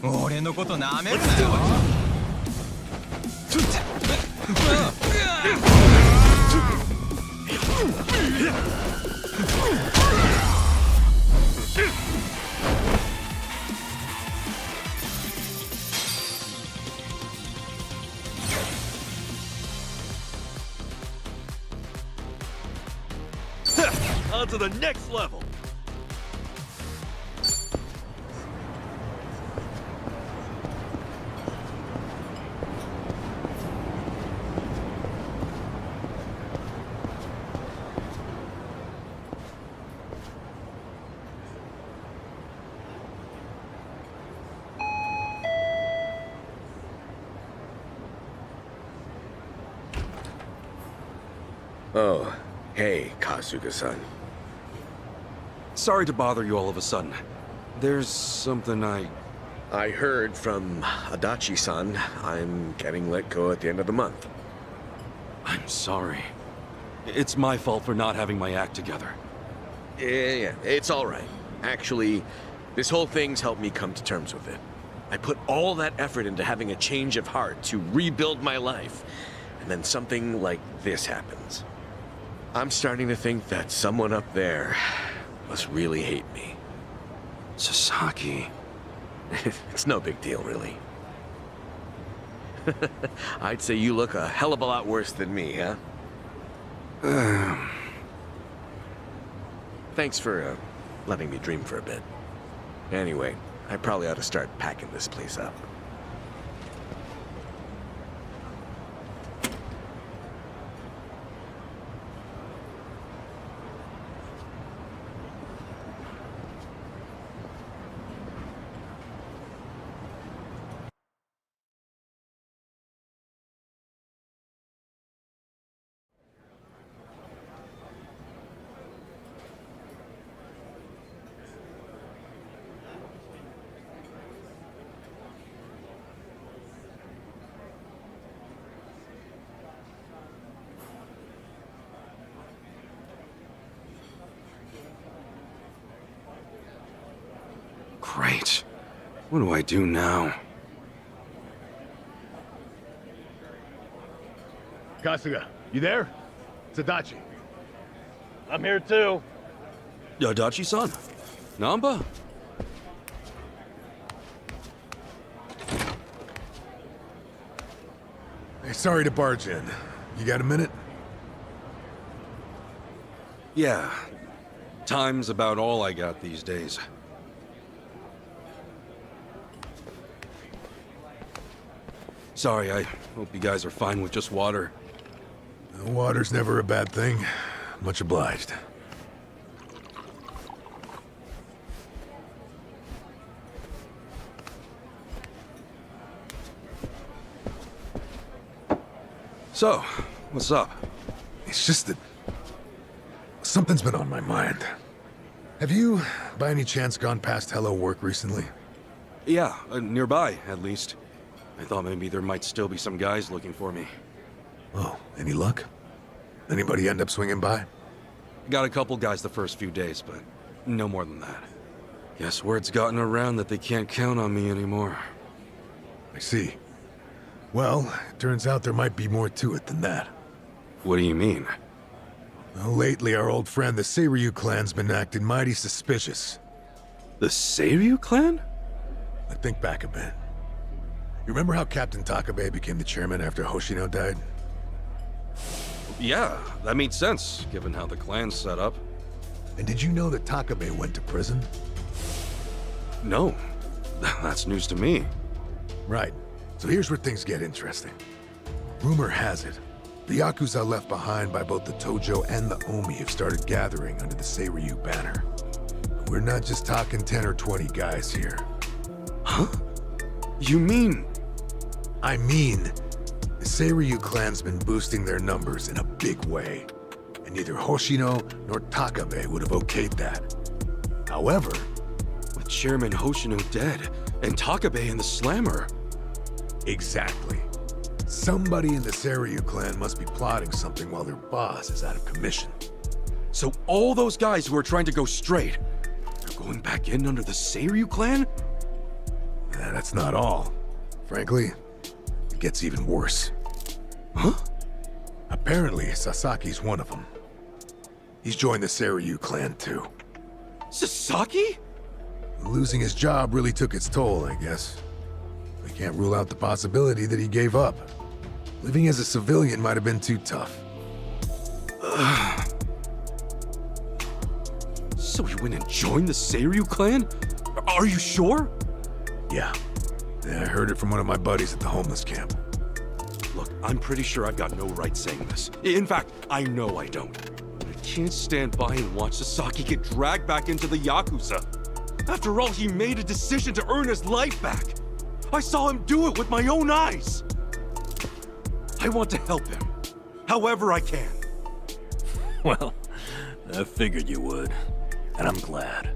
俺のことなめるなよ。On to the next level. Oh, hey, Kasuga-san. Sorry to bother you all of a sudden. There's something I heard from Adachi-san. I'm getting let go at the end of the month. I'm sorry. It's my fault for not having my act together. Yeah, it's all right. Actually, this whole thing's helped me come to terms with it. I put all that effort into having a change of heart to rebuild my life, and then something like this happens. I'm starting to think that someone up there must really hate me. Sasaki. It's no big deal, really. I'd say you look a hell of a lot worse than me, huh? Thanks for letting me dream for a bit. Anyway, I probably ought to start packing this place up. Great. What do I do now? Kasuga, you there? It's Adachi. I'm here too. Adachi-san? Namba? Hey, sorry to barge in. You got a minute? Yeah. Time's about all I got these days. Sorry, I hope you guys are fine with just water. Water's never a bad thing. Much obliged. So, what's up? It's just that something's been on my mind. Have you, by any chance, gone past Hello Work recently? Yeah, nearby, at least. I thought maybe there might still be some guys looking for me. Oh, any luck? Anybody end up swinging by? Got a couple guys the first few days, but no more than that. Guess word's gotten around that they can't count on me anymore. I see. Well, it turns out there might be more to it than that. What do you mean? Well, lately our old friend, the Seiryu clan's been acting mighty suspicious. The Seiryu clan? Now think back a bit. You remember how Captain Takabe became the chairman after Hoshino died? Yeah, that made sense, given how the clan's set up. And did you know that Takabe went to prison? No. That's news to me. Right. So here's where things get interesting. Rumor has it, the Yakuza left behind by both the Tojo and the Omi have started gathering under the Seiryu banner. We're not just talking 10 or 20 guys here. Huh? You mean... I mean, the Seiryu clan's been boosting their numbers in a big way, and neither Hoshino nor Takabe would have okayed that. However, with Chairman Hoshino dead, and Takabe in the slammer... Exactly. Somebody in the Seiryu clan must be plotting something while their boss is out of commission. So all those guys who are trying to go straight are going back in under the Seiryu clan? That's not all. Frankly, it gets even worse. Huh? Apparently, Sasaki's one of them. He's joined the Seiryu clan too. Sasaki? Losing his job really took its toll, I guess. We can't rule out the possibility that he gave up. Living as a civilian might have been too tough. So he went and joined the Seiryu clan? Are you sure? Yeah. I heard it from one of my buddies at the homeless camp. Look, I'm pretty sure I've got no right saying this. In fact, I know I don't. But I can't stand by and watch Sasaki get dragged back into the Yakuza. After all, he made a decision to earn his life back. I saw him do it with my own eyes. I want to help him, however I can. Well, I figured you would, and I'm glad.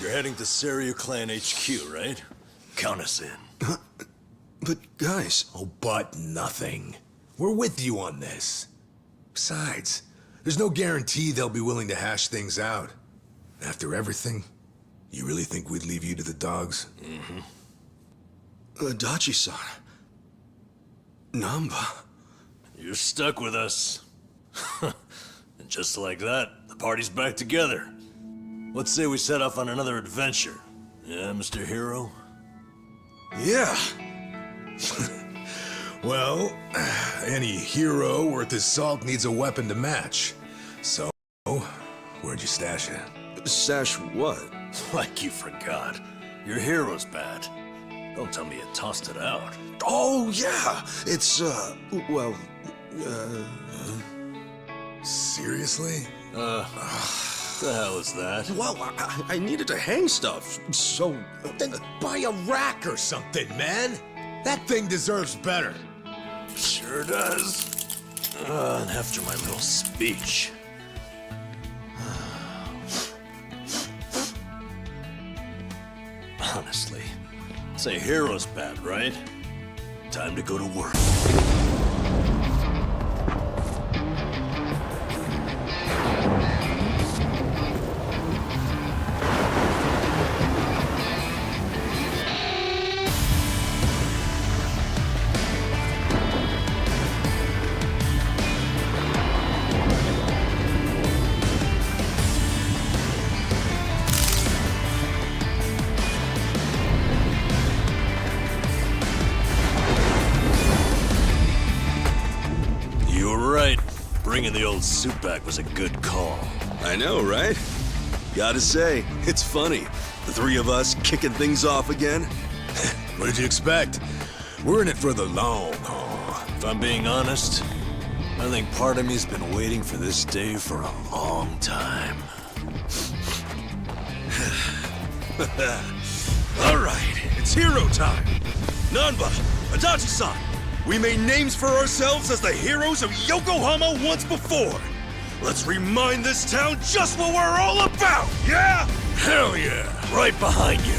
You're heading to Seiryu Clan HQ, right? Count us in. But guys... Oh, but nothing. We're with you on this. Besides, there's no guarantee they'll be willing to hash things out. After everything, you really think we'd leave you to the dogs? Adachi-san. Namba. You're stuck with us. And just like that, the party's back together. Let's say we set off on another adventure. Yeah, Mr. Hero? Yeah. Well, any hero worth his salt needs a weapon to match. So, where'd you stash it? Stash what? Like you forgot. Your hero's bat. Don't tell me you tossed it out. Oh, yeah. It's, well, Seriously? What the hell is that? Well, I needed to hang stuff, so... Then buy a rack or something, man. That thing deserves better. Sure does. And after my little speech. Honestly, it's a hero's bat, right? Time to go to work. Bringing the old suit back was a good call. I know, right? Gotta say, it's funny. The three of us kicking things off again. What did you expect? We're in it for the long haul. If I'm being honest, I think part of me's been waiting for this day for a long time. All right, it's hero time. Nanba, Adachi-san, we made names for ourselves as the heroes of Yokohama once before. Let's remind this town just what we're all about, yeah? Hell yeah! Right behind you.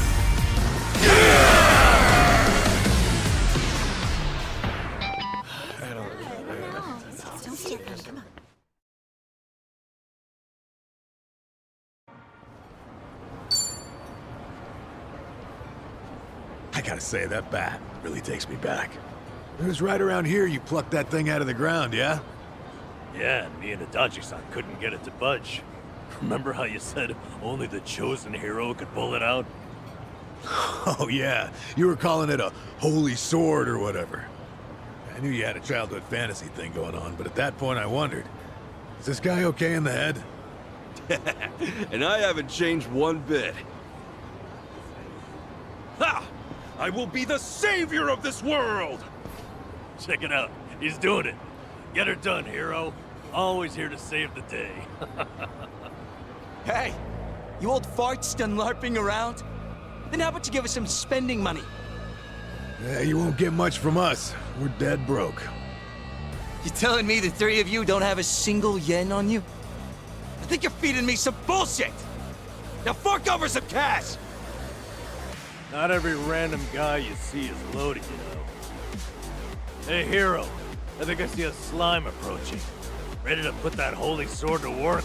I gotta say, that bat really takes me back. It was right around here you plucked that thing out of the ground, yeah? Yeah, and me and Adachi-san couldn't get it to budge. Remember how you said only the chosen hero could pull it out? Oh yeah, you were calling it a holy sword or whatever. I knew you had a childhood fantasy thing going on, but at that point I wondered, is this guy okay in the head? And I haven't changed one bit. Ha! I will be the savior of this world! Check it out. He's doing it. Get her done, hero. Always here to save the day. Hey, you old farts done LARPing around? Then how about you give us some spending money? Yeah, you won't get much from us. We're dead broke. You telling me the three of you don't have a single yen on you? I think you're feeding me some bullshit! Now fork over some cash! Not every random guy you see is loaded, you know. Hey, hero. I think I see a slime approaching. Ready to put that holy sword to work?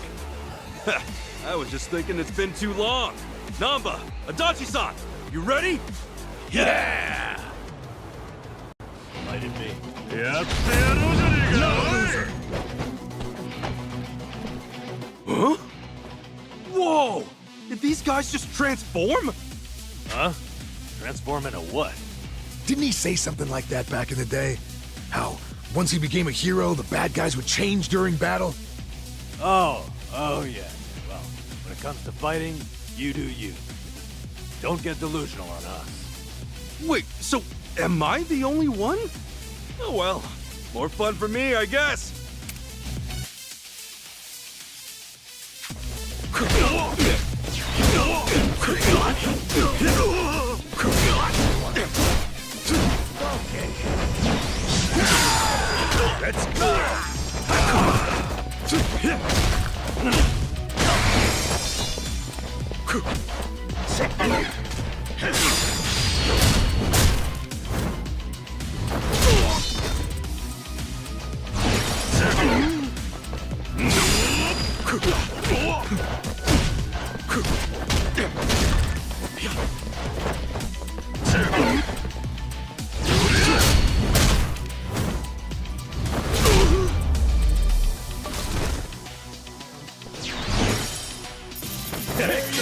I was just thinking it's been too long. Nanba, Adachi-san, you ready? Yeah! Might it be? Yep. Huh? Whoa! Did these guys just transform? Huh? Transform into what? Didn't he say something like that back in the day? How, once he became a hero, the bad guys would change during battle? Oh yeah. Well, when it comes to fighting, you do you. Don't get delusional on us. Wait, so am I the only one? Oh well, more fun for me, I guess. Let's go!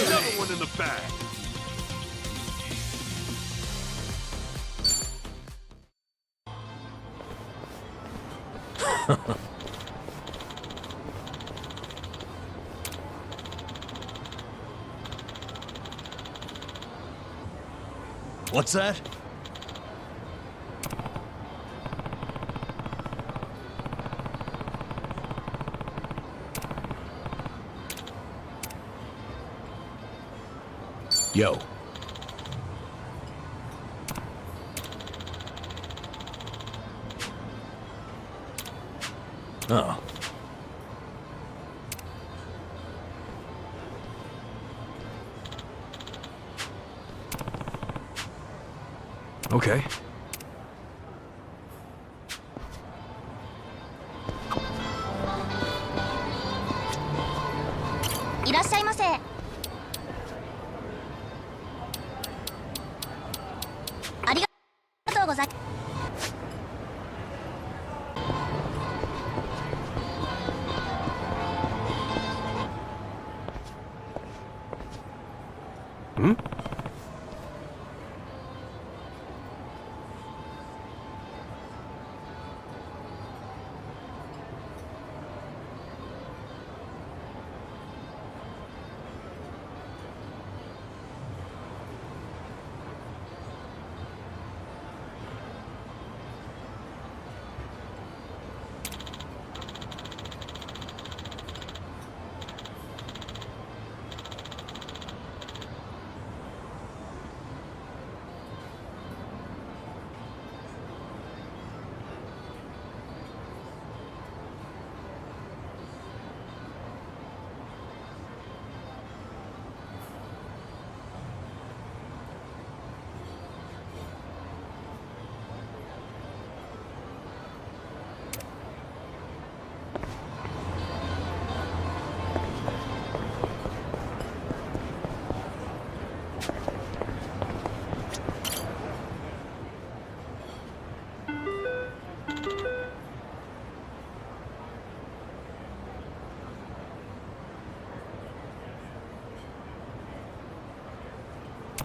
Another one in the bag. What's that? Yo. Oh. Okay.いらっしゃいませ。ありがとうございます。Hmm?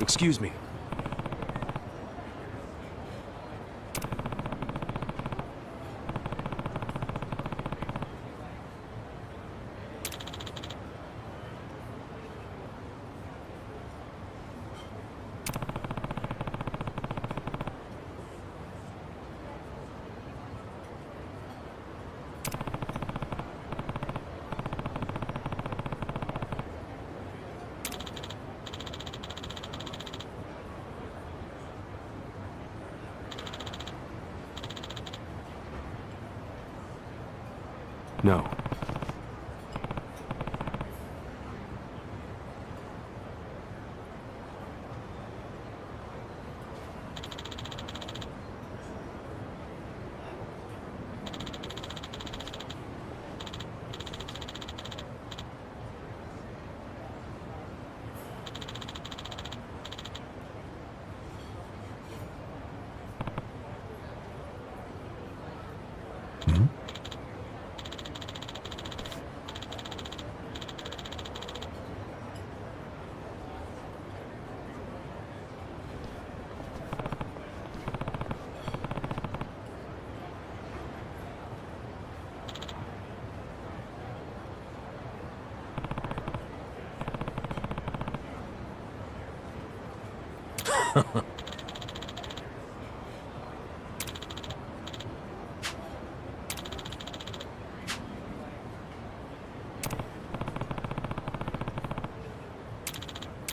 Excuse me. No.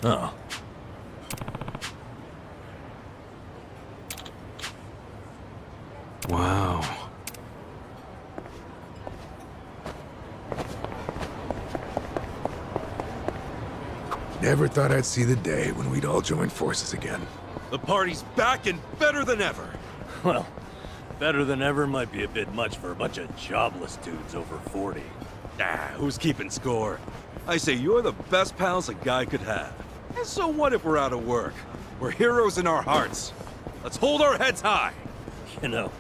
Oh. Wow. Never thought I'd see the day when we'd all join forces again. The party's back and better than ever. Well, better than ever might be a bit much for a bunch of jobless dudes over 40. Who's keeping score? I say you're the best pals a guy could have. And so what if we're out of work? We're heroes in our hearts. Let's hold our heads high. You know,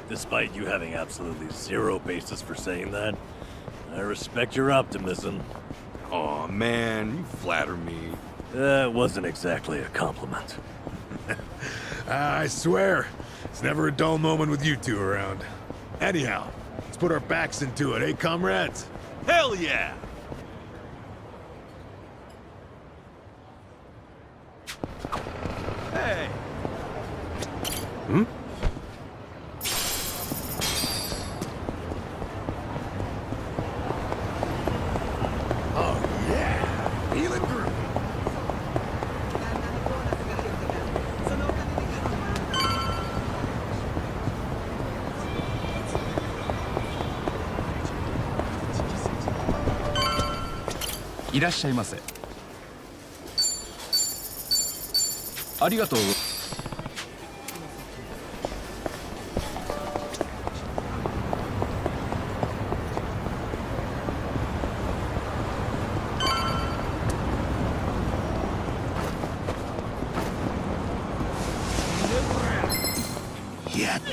despite you having absolutely zero basis for saying that, I respect your optimism. Aw, man, you flatter me. That wasn't exactly a compliment. I swear, it's never a dull moment with you two around. Anyhow, put our backs into it, eh, comrades? Hell yeah! Hey! Hmm? Oh, yeah! Feeling groovy.いらっしゃいませ。ありがとう。やって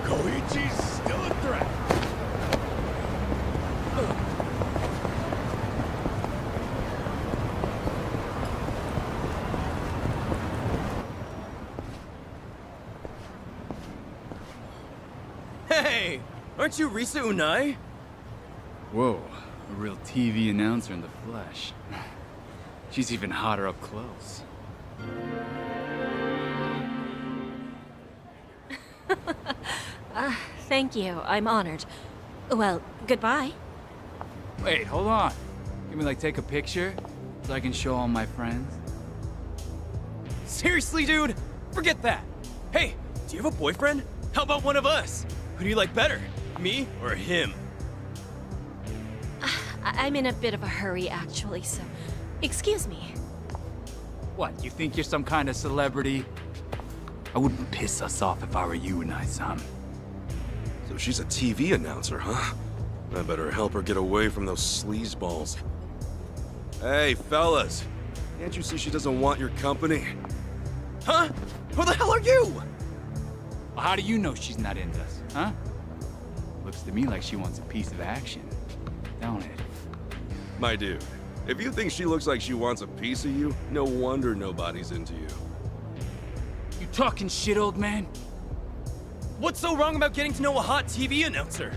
Koichi's still a threat. Hey! Aren't you Risa Unai? Whoa, a real TV announcer in the flesh. She's even hotter up close. Thank you. I'm honored. Well, goodbye. Wait, hold on. Can we, like, take a picture so I can show all my friends? Seriously, dude? Forget that. Hey, do you have a boyfriend? How about one of us? Who do you like better? Me or him? I'm in a bit of a hurry, actually, so excuse me. What, you think you're some kind of celebrity? I wouldn't piss us off if I were you, Unai-san. So she's a TV announcer, huh? I better help her get away from those sleazeballs. Hey, fellas. Can't you see she doesn't want your company? Huh? Who the hell are you? Well, how do you know she's not into us, huh? Looks to me like she wants a piece of action, don't it? My dude, if you think she looks like she wants a piece of you, no wonder nobody's into you. You talking shit, old man? What's so wrong about getting to know a hot TV announcer?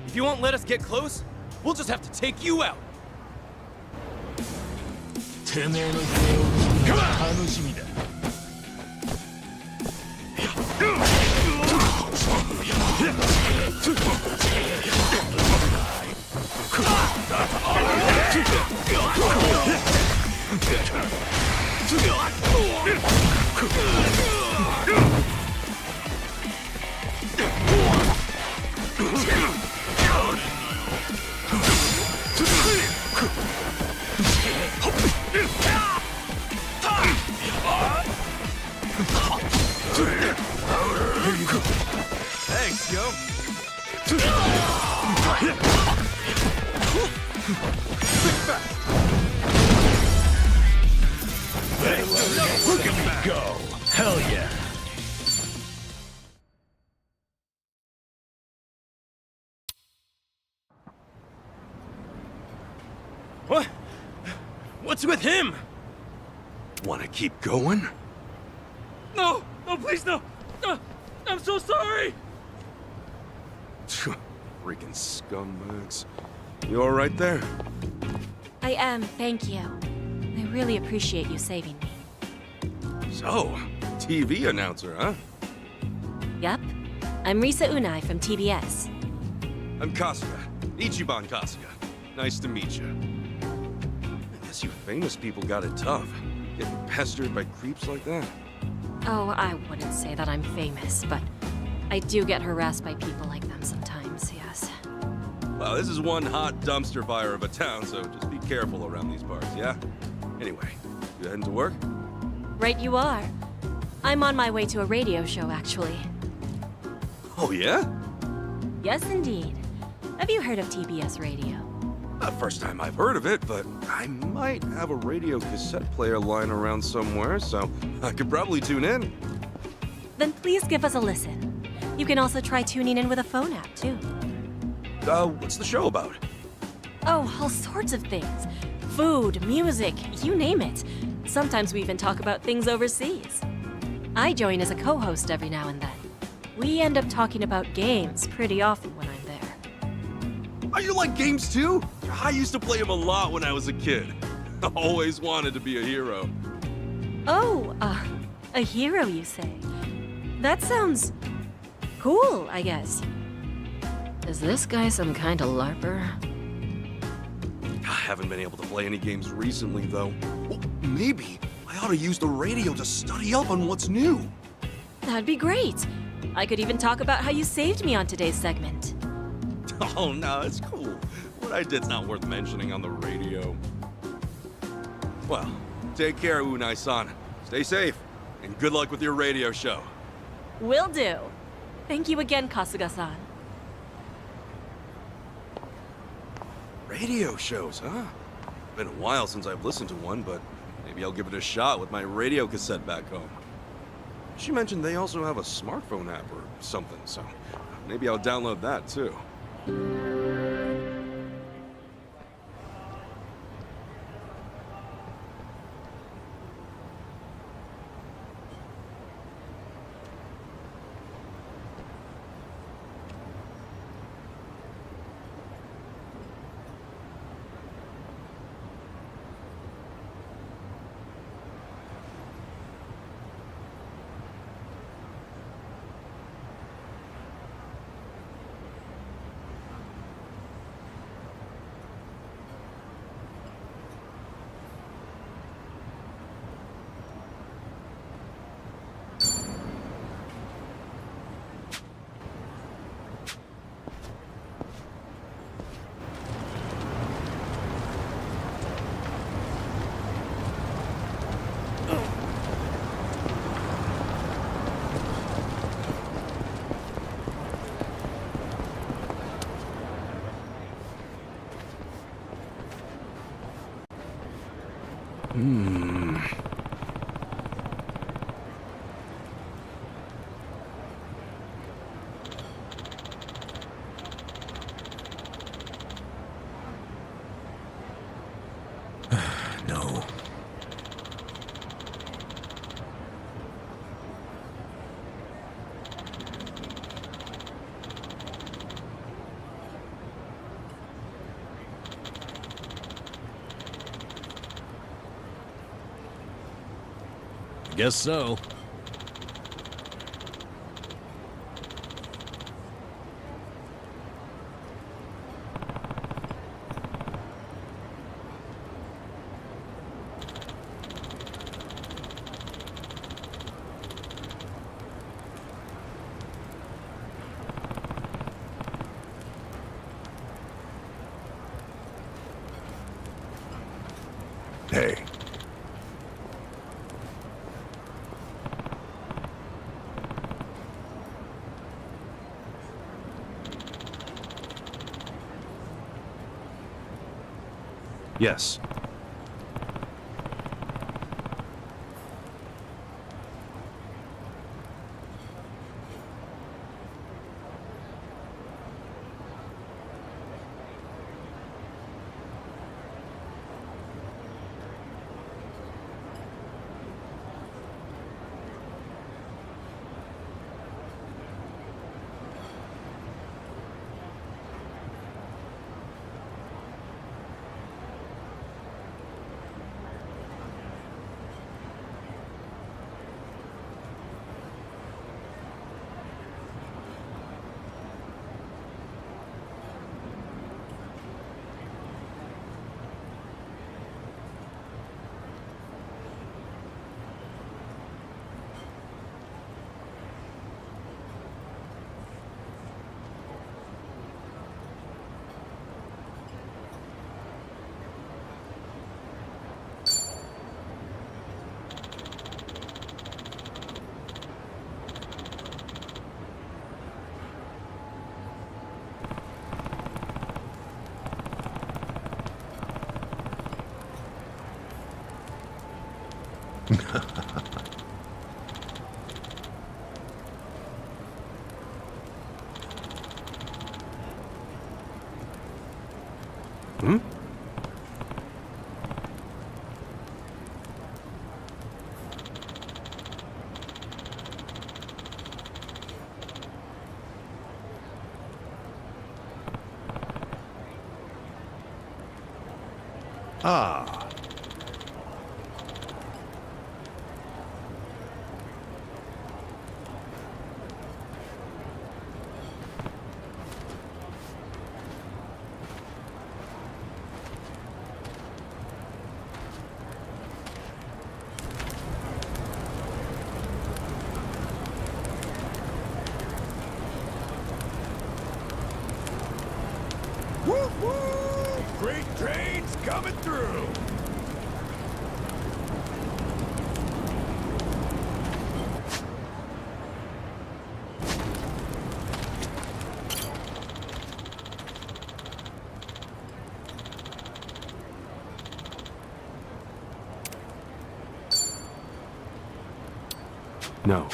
If you won't let us get close, we'll just have to take you out. Come Thanks, yo. Look at me go! Hell yeah! What? What's with him? Wanna keep going? No! No, please, no! I'm so sorry! Freaking scumbags. You alright there? I am, thank you. I really appreciate you saving me. So, TV announcer, huh? Yup. I'm Risa Unai from TBS. I'm Kasuga. Ichiban Kasuga. Nice to meet you. I guess you famous people got it tough. Getting pestered by creeps like that. Oh, I wouldn't say that I'm famous, but I do get harassed by people like them sometimes, yes. Well, this is one hot dumpster fire of a town, so just be careful around these parts, yeah? Anyway, you heading to work? Right you are. I'm on my way to a radio show, actually. Oh, yeah? Yes, indeed. Have you heard of TBS Radio? First time I've heard of it, but I might have a radio cassette player lying around somewhere, so I could probably tune in. Then please give us a listen. You can also try tuning in with a phone app, too. What's the show about? Oh, all sorts of things. Food, music, you name it. Sometimes we even talk about things overseas. I join as a co-host every now and then. We end up talking about games pretty often when I'm there. Oh, you like games too? I used to play them a lot when I was a kid. I always wanted to be a hero. Oh, a hero, you say? That sounds cool, I guess. Is this guy some kind of LARPer? I haven't been able to play any games recently, though. Well, maybe I ought to use the radio to study up on what's new. That'd be great. I could even talk about how you saved me on today's segment. Oh, no, it's cool. What I did's not worth mentioning on the radio. Well, take care, Unai-san. Stay safe, and good luck with your radio show. Will do. Thank you again, Kasuga-san. Radio shows, huh? Been a while since I've listened to one, but maybe I'll give it a shot with my radio cassette back home. She mentioned they also have a smartphone app or something, so maybe I'll download that too. No. Guess so. Hey. Yes. Hmm? Ah. Woo woo! Freight trains coming through! No.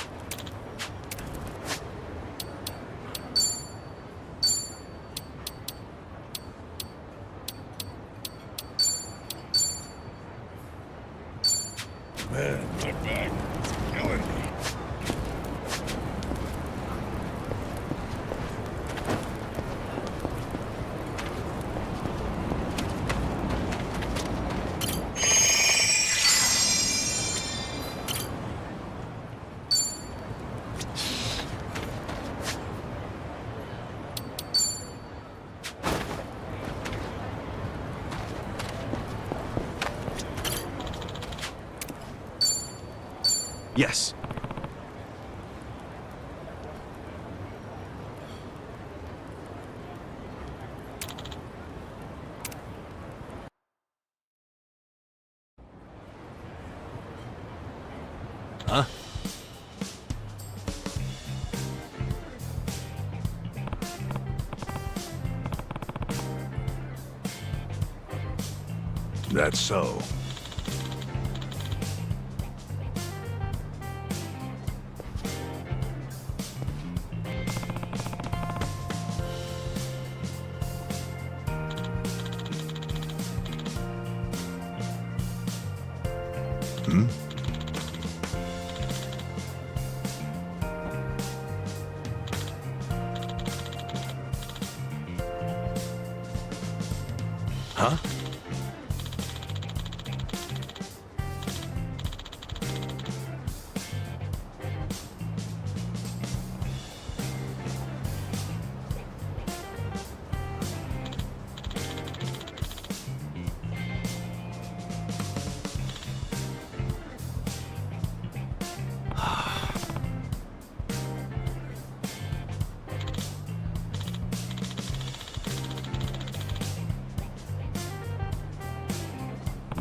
Man, my back is killing me. Yes. Huh? That's so. Hmm? Huh?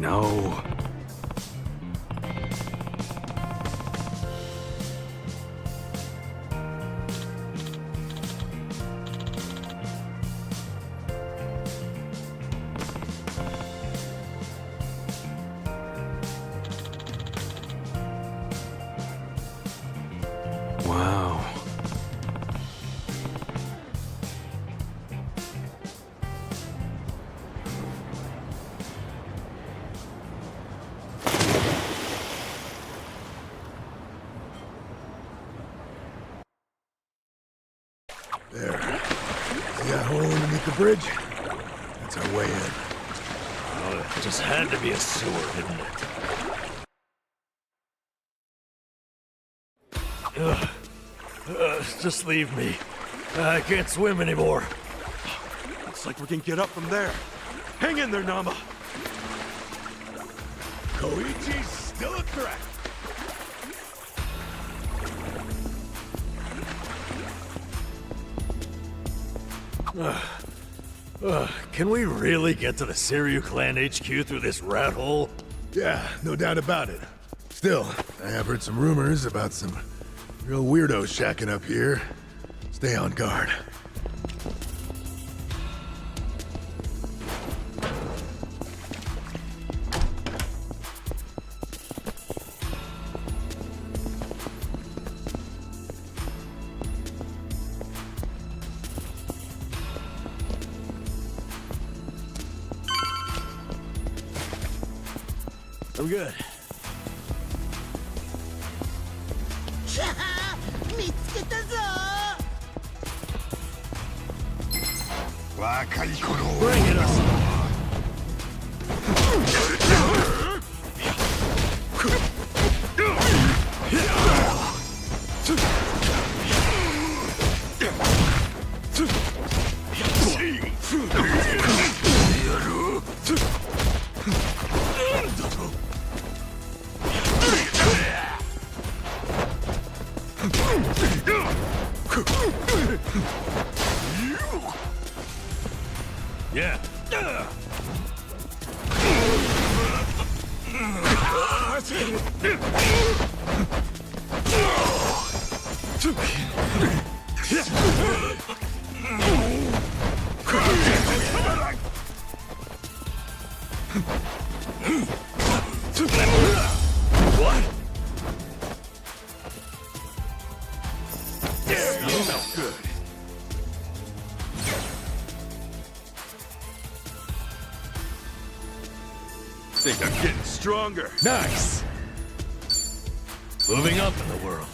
No. Wow. There. See that hole underneath the bridge? That's our way in. Oh, it just had to be a sewer, didn't it? Just leave me. I can't swim anymore. Looks like we can get up from there. Hang in there, Nama. Koichi's still a threat. Can we really get to the Siryu Clan HQ through this rat hole? Yeah, no doubt about it. Still, I have heard some rumors about some real weirdos shacking up here. Stay on guard. I'm good. 見つけたぞ若い頃 Bring it on. Yeah. What? Smells good. Think I'm getting stronger. Nice. Moving up in the world.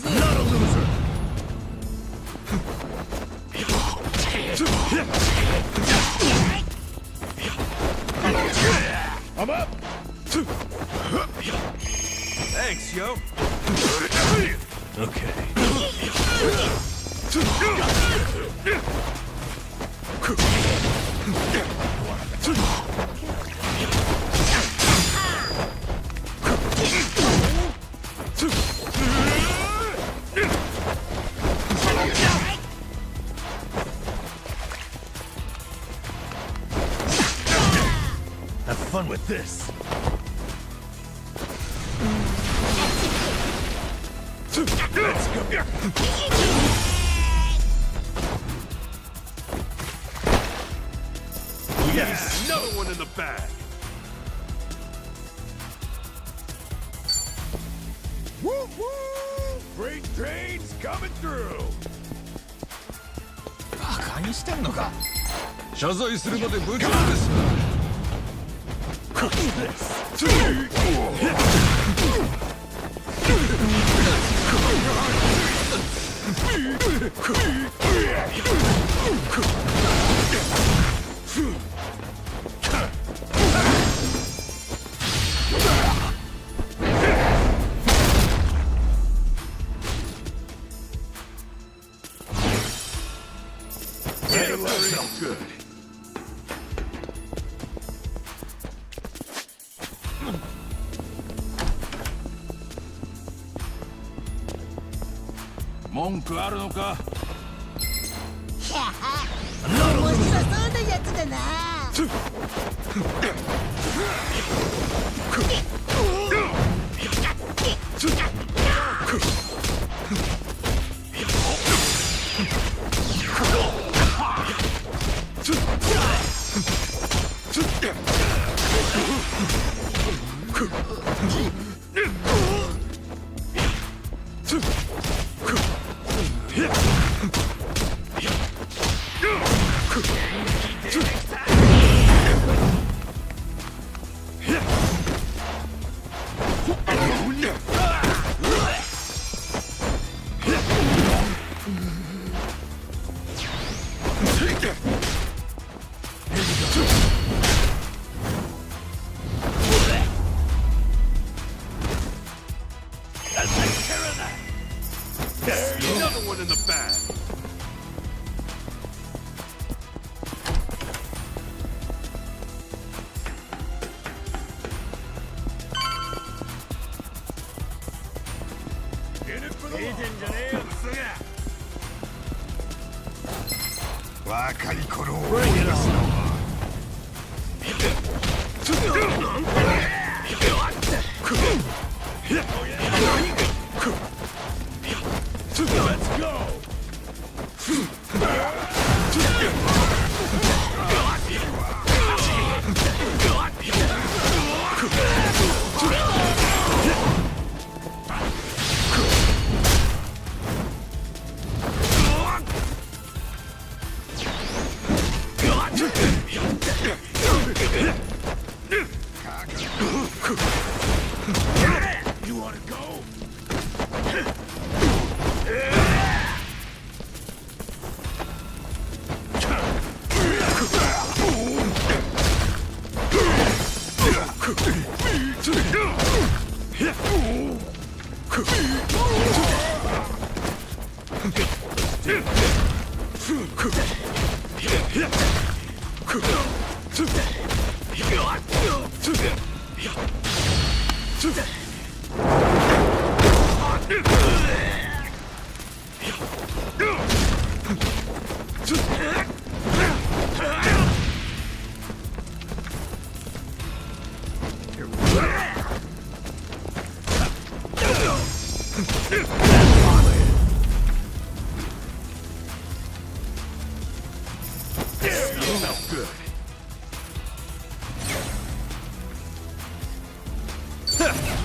Not a loser! I'm up! Thanks, yo. Have fun with this. Let's go. Yes! Another one in the bag. Woo woo! Freight train's coming through! バカにしてんのか謝罪するまで無茶です Smells good. Not a loser! 面白そうなやつだな Another one in the bag. In it for the long. Bring it on. Let's go! You wanna go?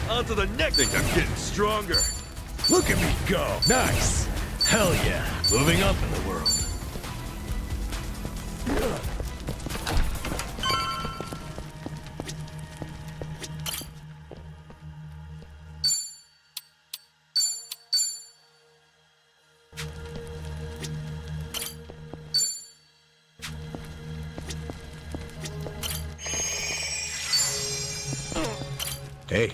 On to the next thing. I'm getting stronger. Look at me go. Nice. Hell yeah. Moving up in the world. Hey.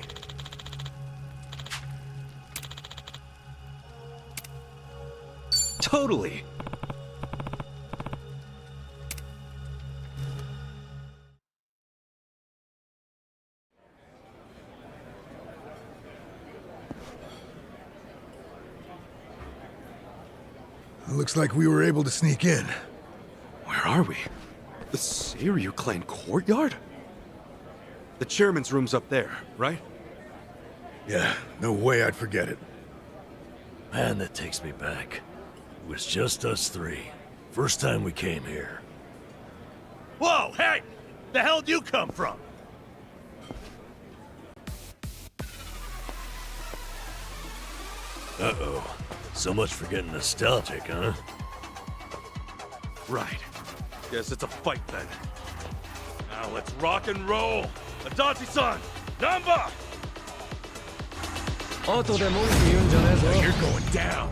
Totally. Looks like we were able to sneak in. Where are we? The Seiryu clan courtyard? The chairman's room's up there, right? Yeah, no way I'd forget it. Man, that takes me back. It was just us three. First time we came here. Whoa, hey! The hell'd you come from? Uh-oh. So much for getting nostalgic, huh? Right. Guess it's a fight then. Now let's rock and roll. Adachi-san! Namba! You're going down.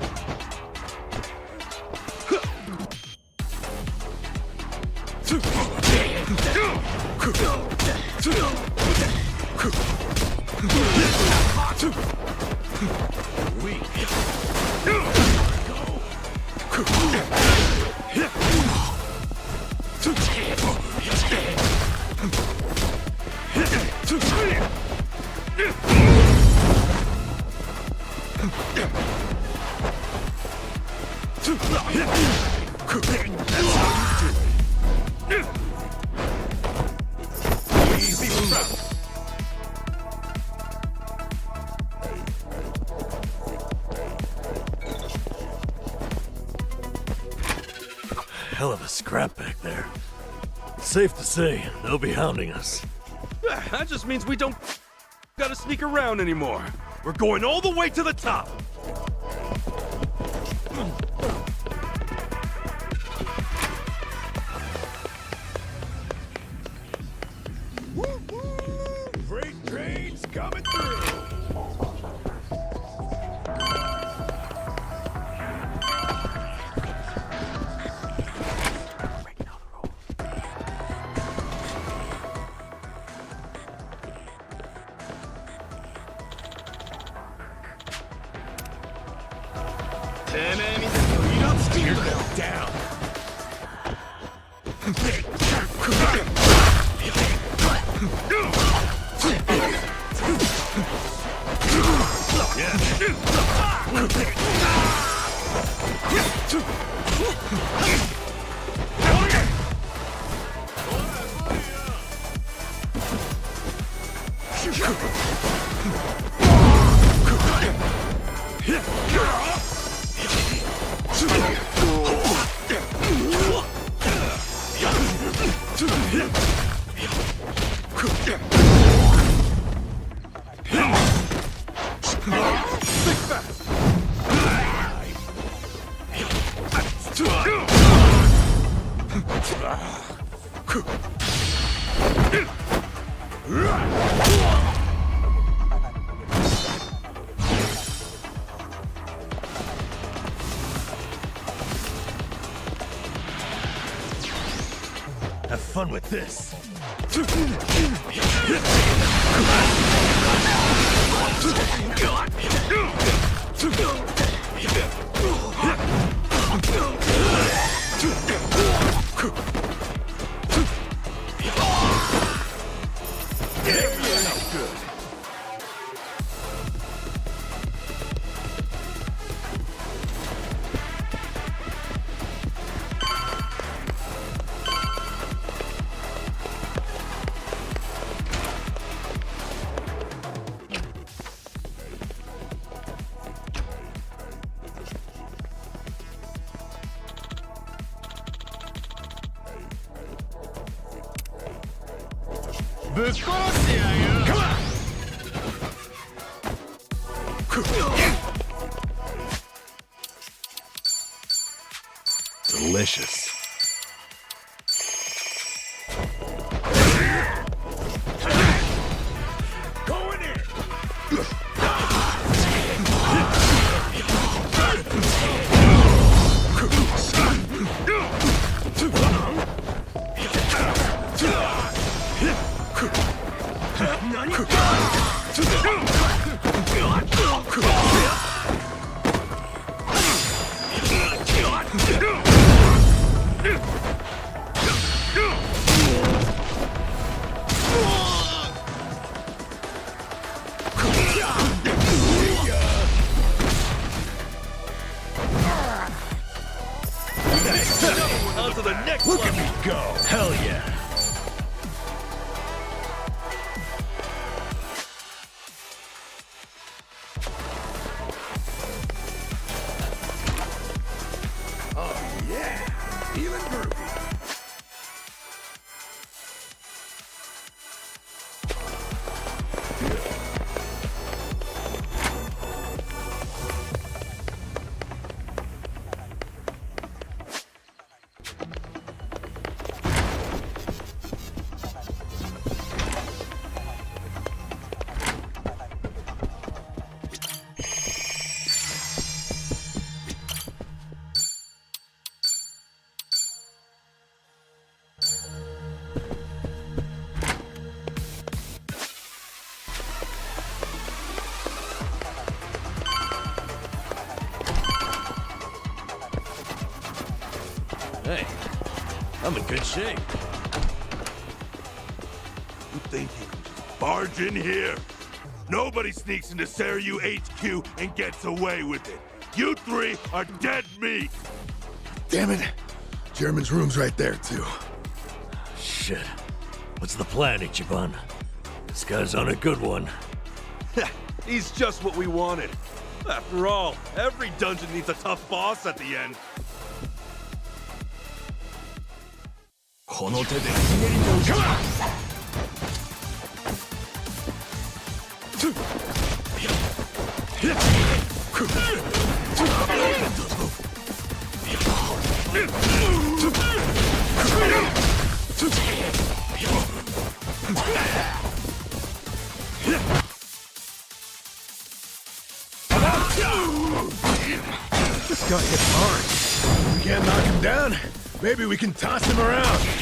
Hell of a scrap back there. Safe to say, they'll be hounding us. That just means we don't gotta sneak around anymore. We're going all the way to the top. Freight trains coming through. You're going down. fun with this. Come on! Delicious. Going in! On to the next Look at me go! Hell yeah! Oh yeah! Feeling groovy. Hey, I'm in good shape. You think you can just barge in here? Nobody sneaks into Seiryu HQ and gets away with it. You three are dead meat. Damn it. German's room's right there, too. Shit. What's the plan, Ichiban? This guy's on a good one. He's just what we wanted. After all, every dungeon needs a tough boss at the end. この手でひねり倒し This guy hits hard. We can't knock him down. Maybe we can toss him around.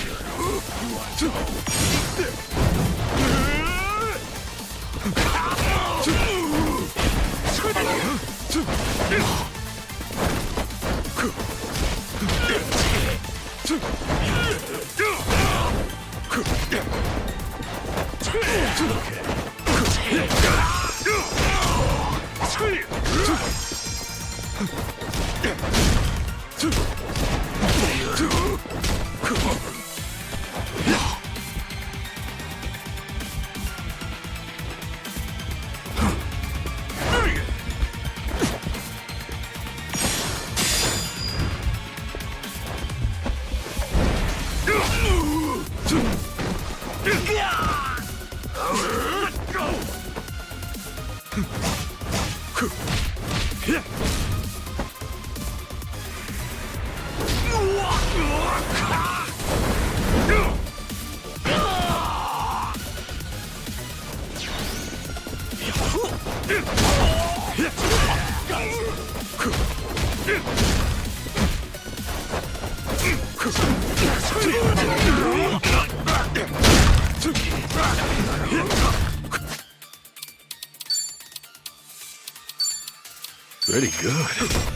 pretty good.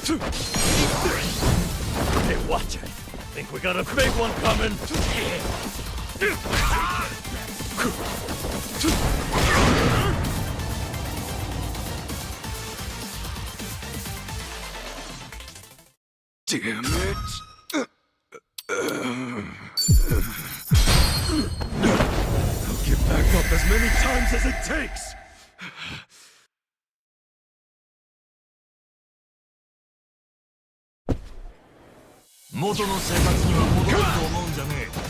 Hey, watch it. Think we got a big one coming. Damn it. I'll get back up as many times as it takes. 元の生活には戻ると思うんじゃねえ。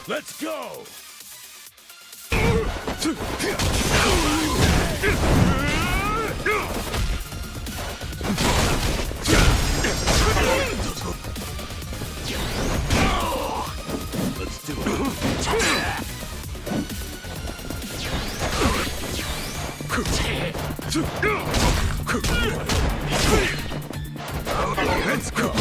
Let's go! Let's do it. Let's go!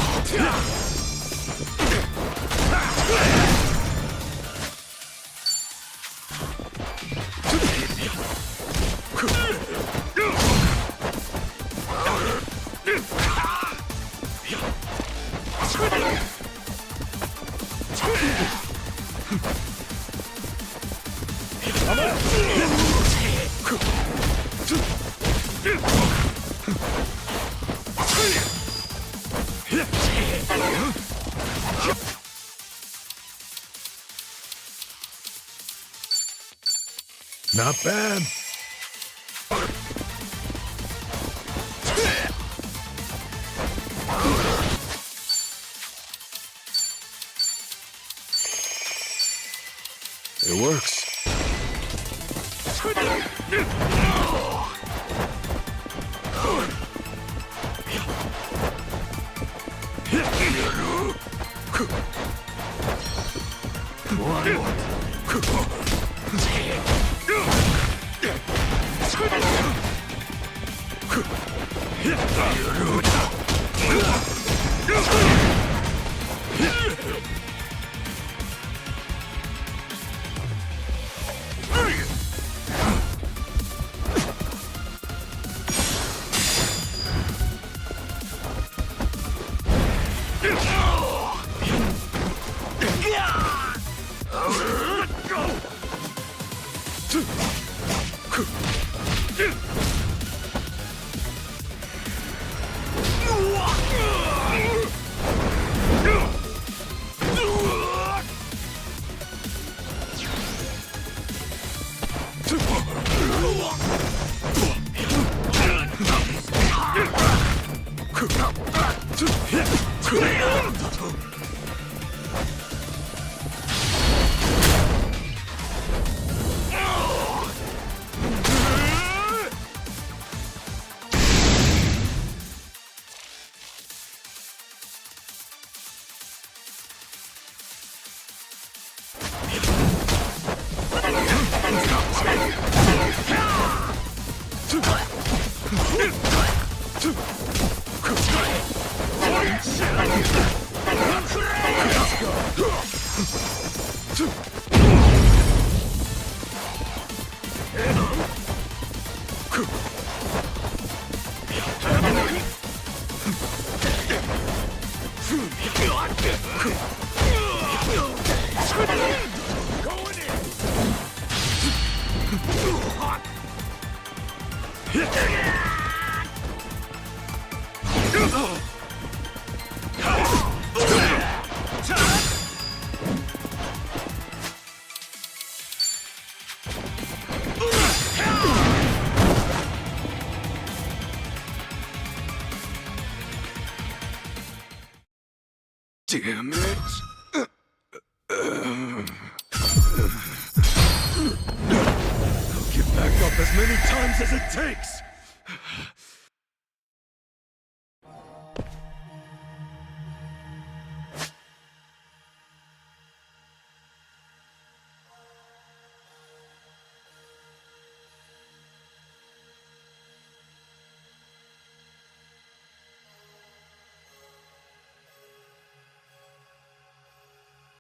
Not bad. It works. Damn it. I'll get back up as many times as it takes.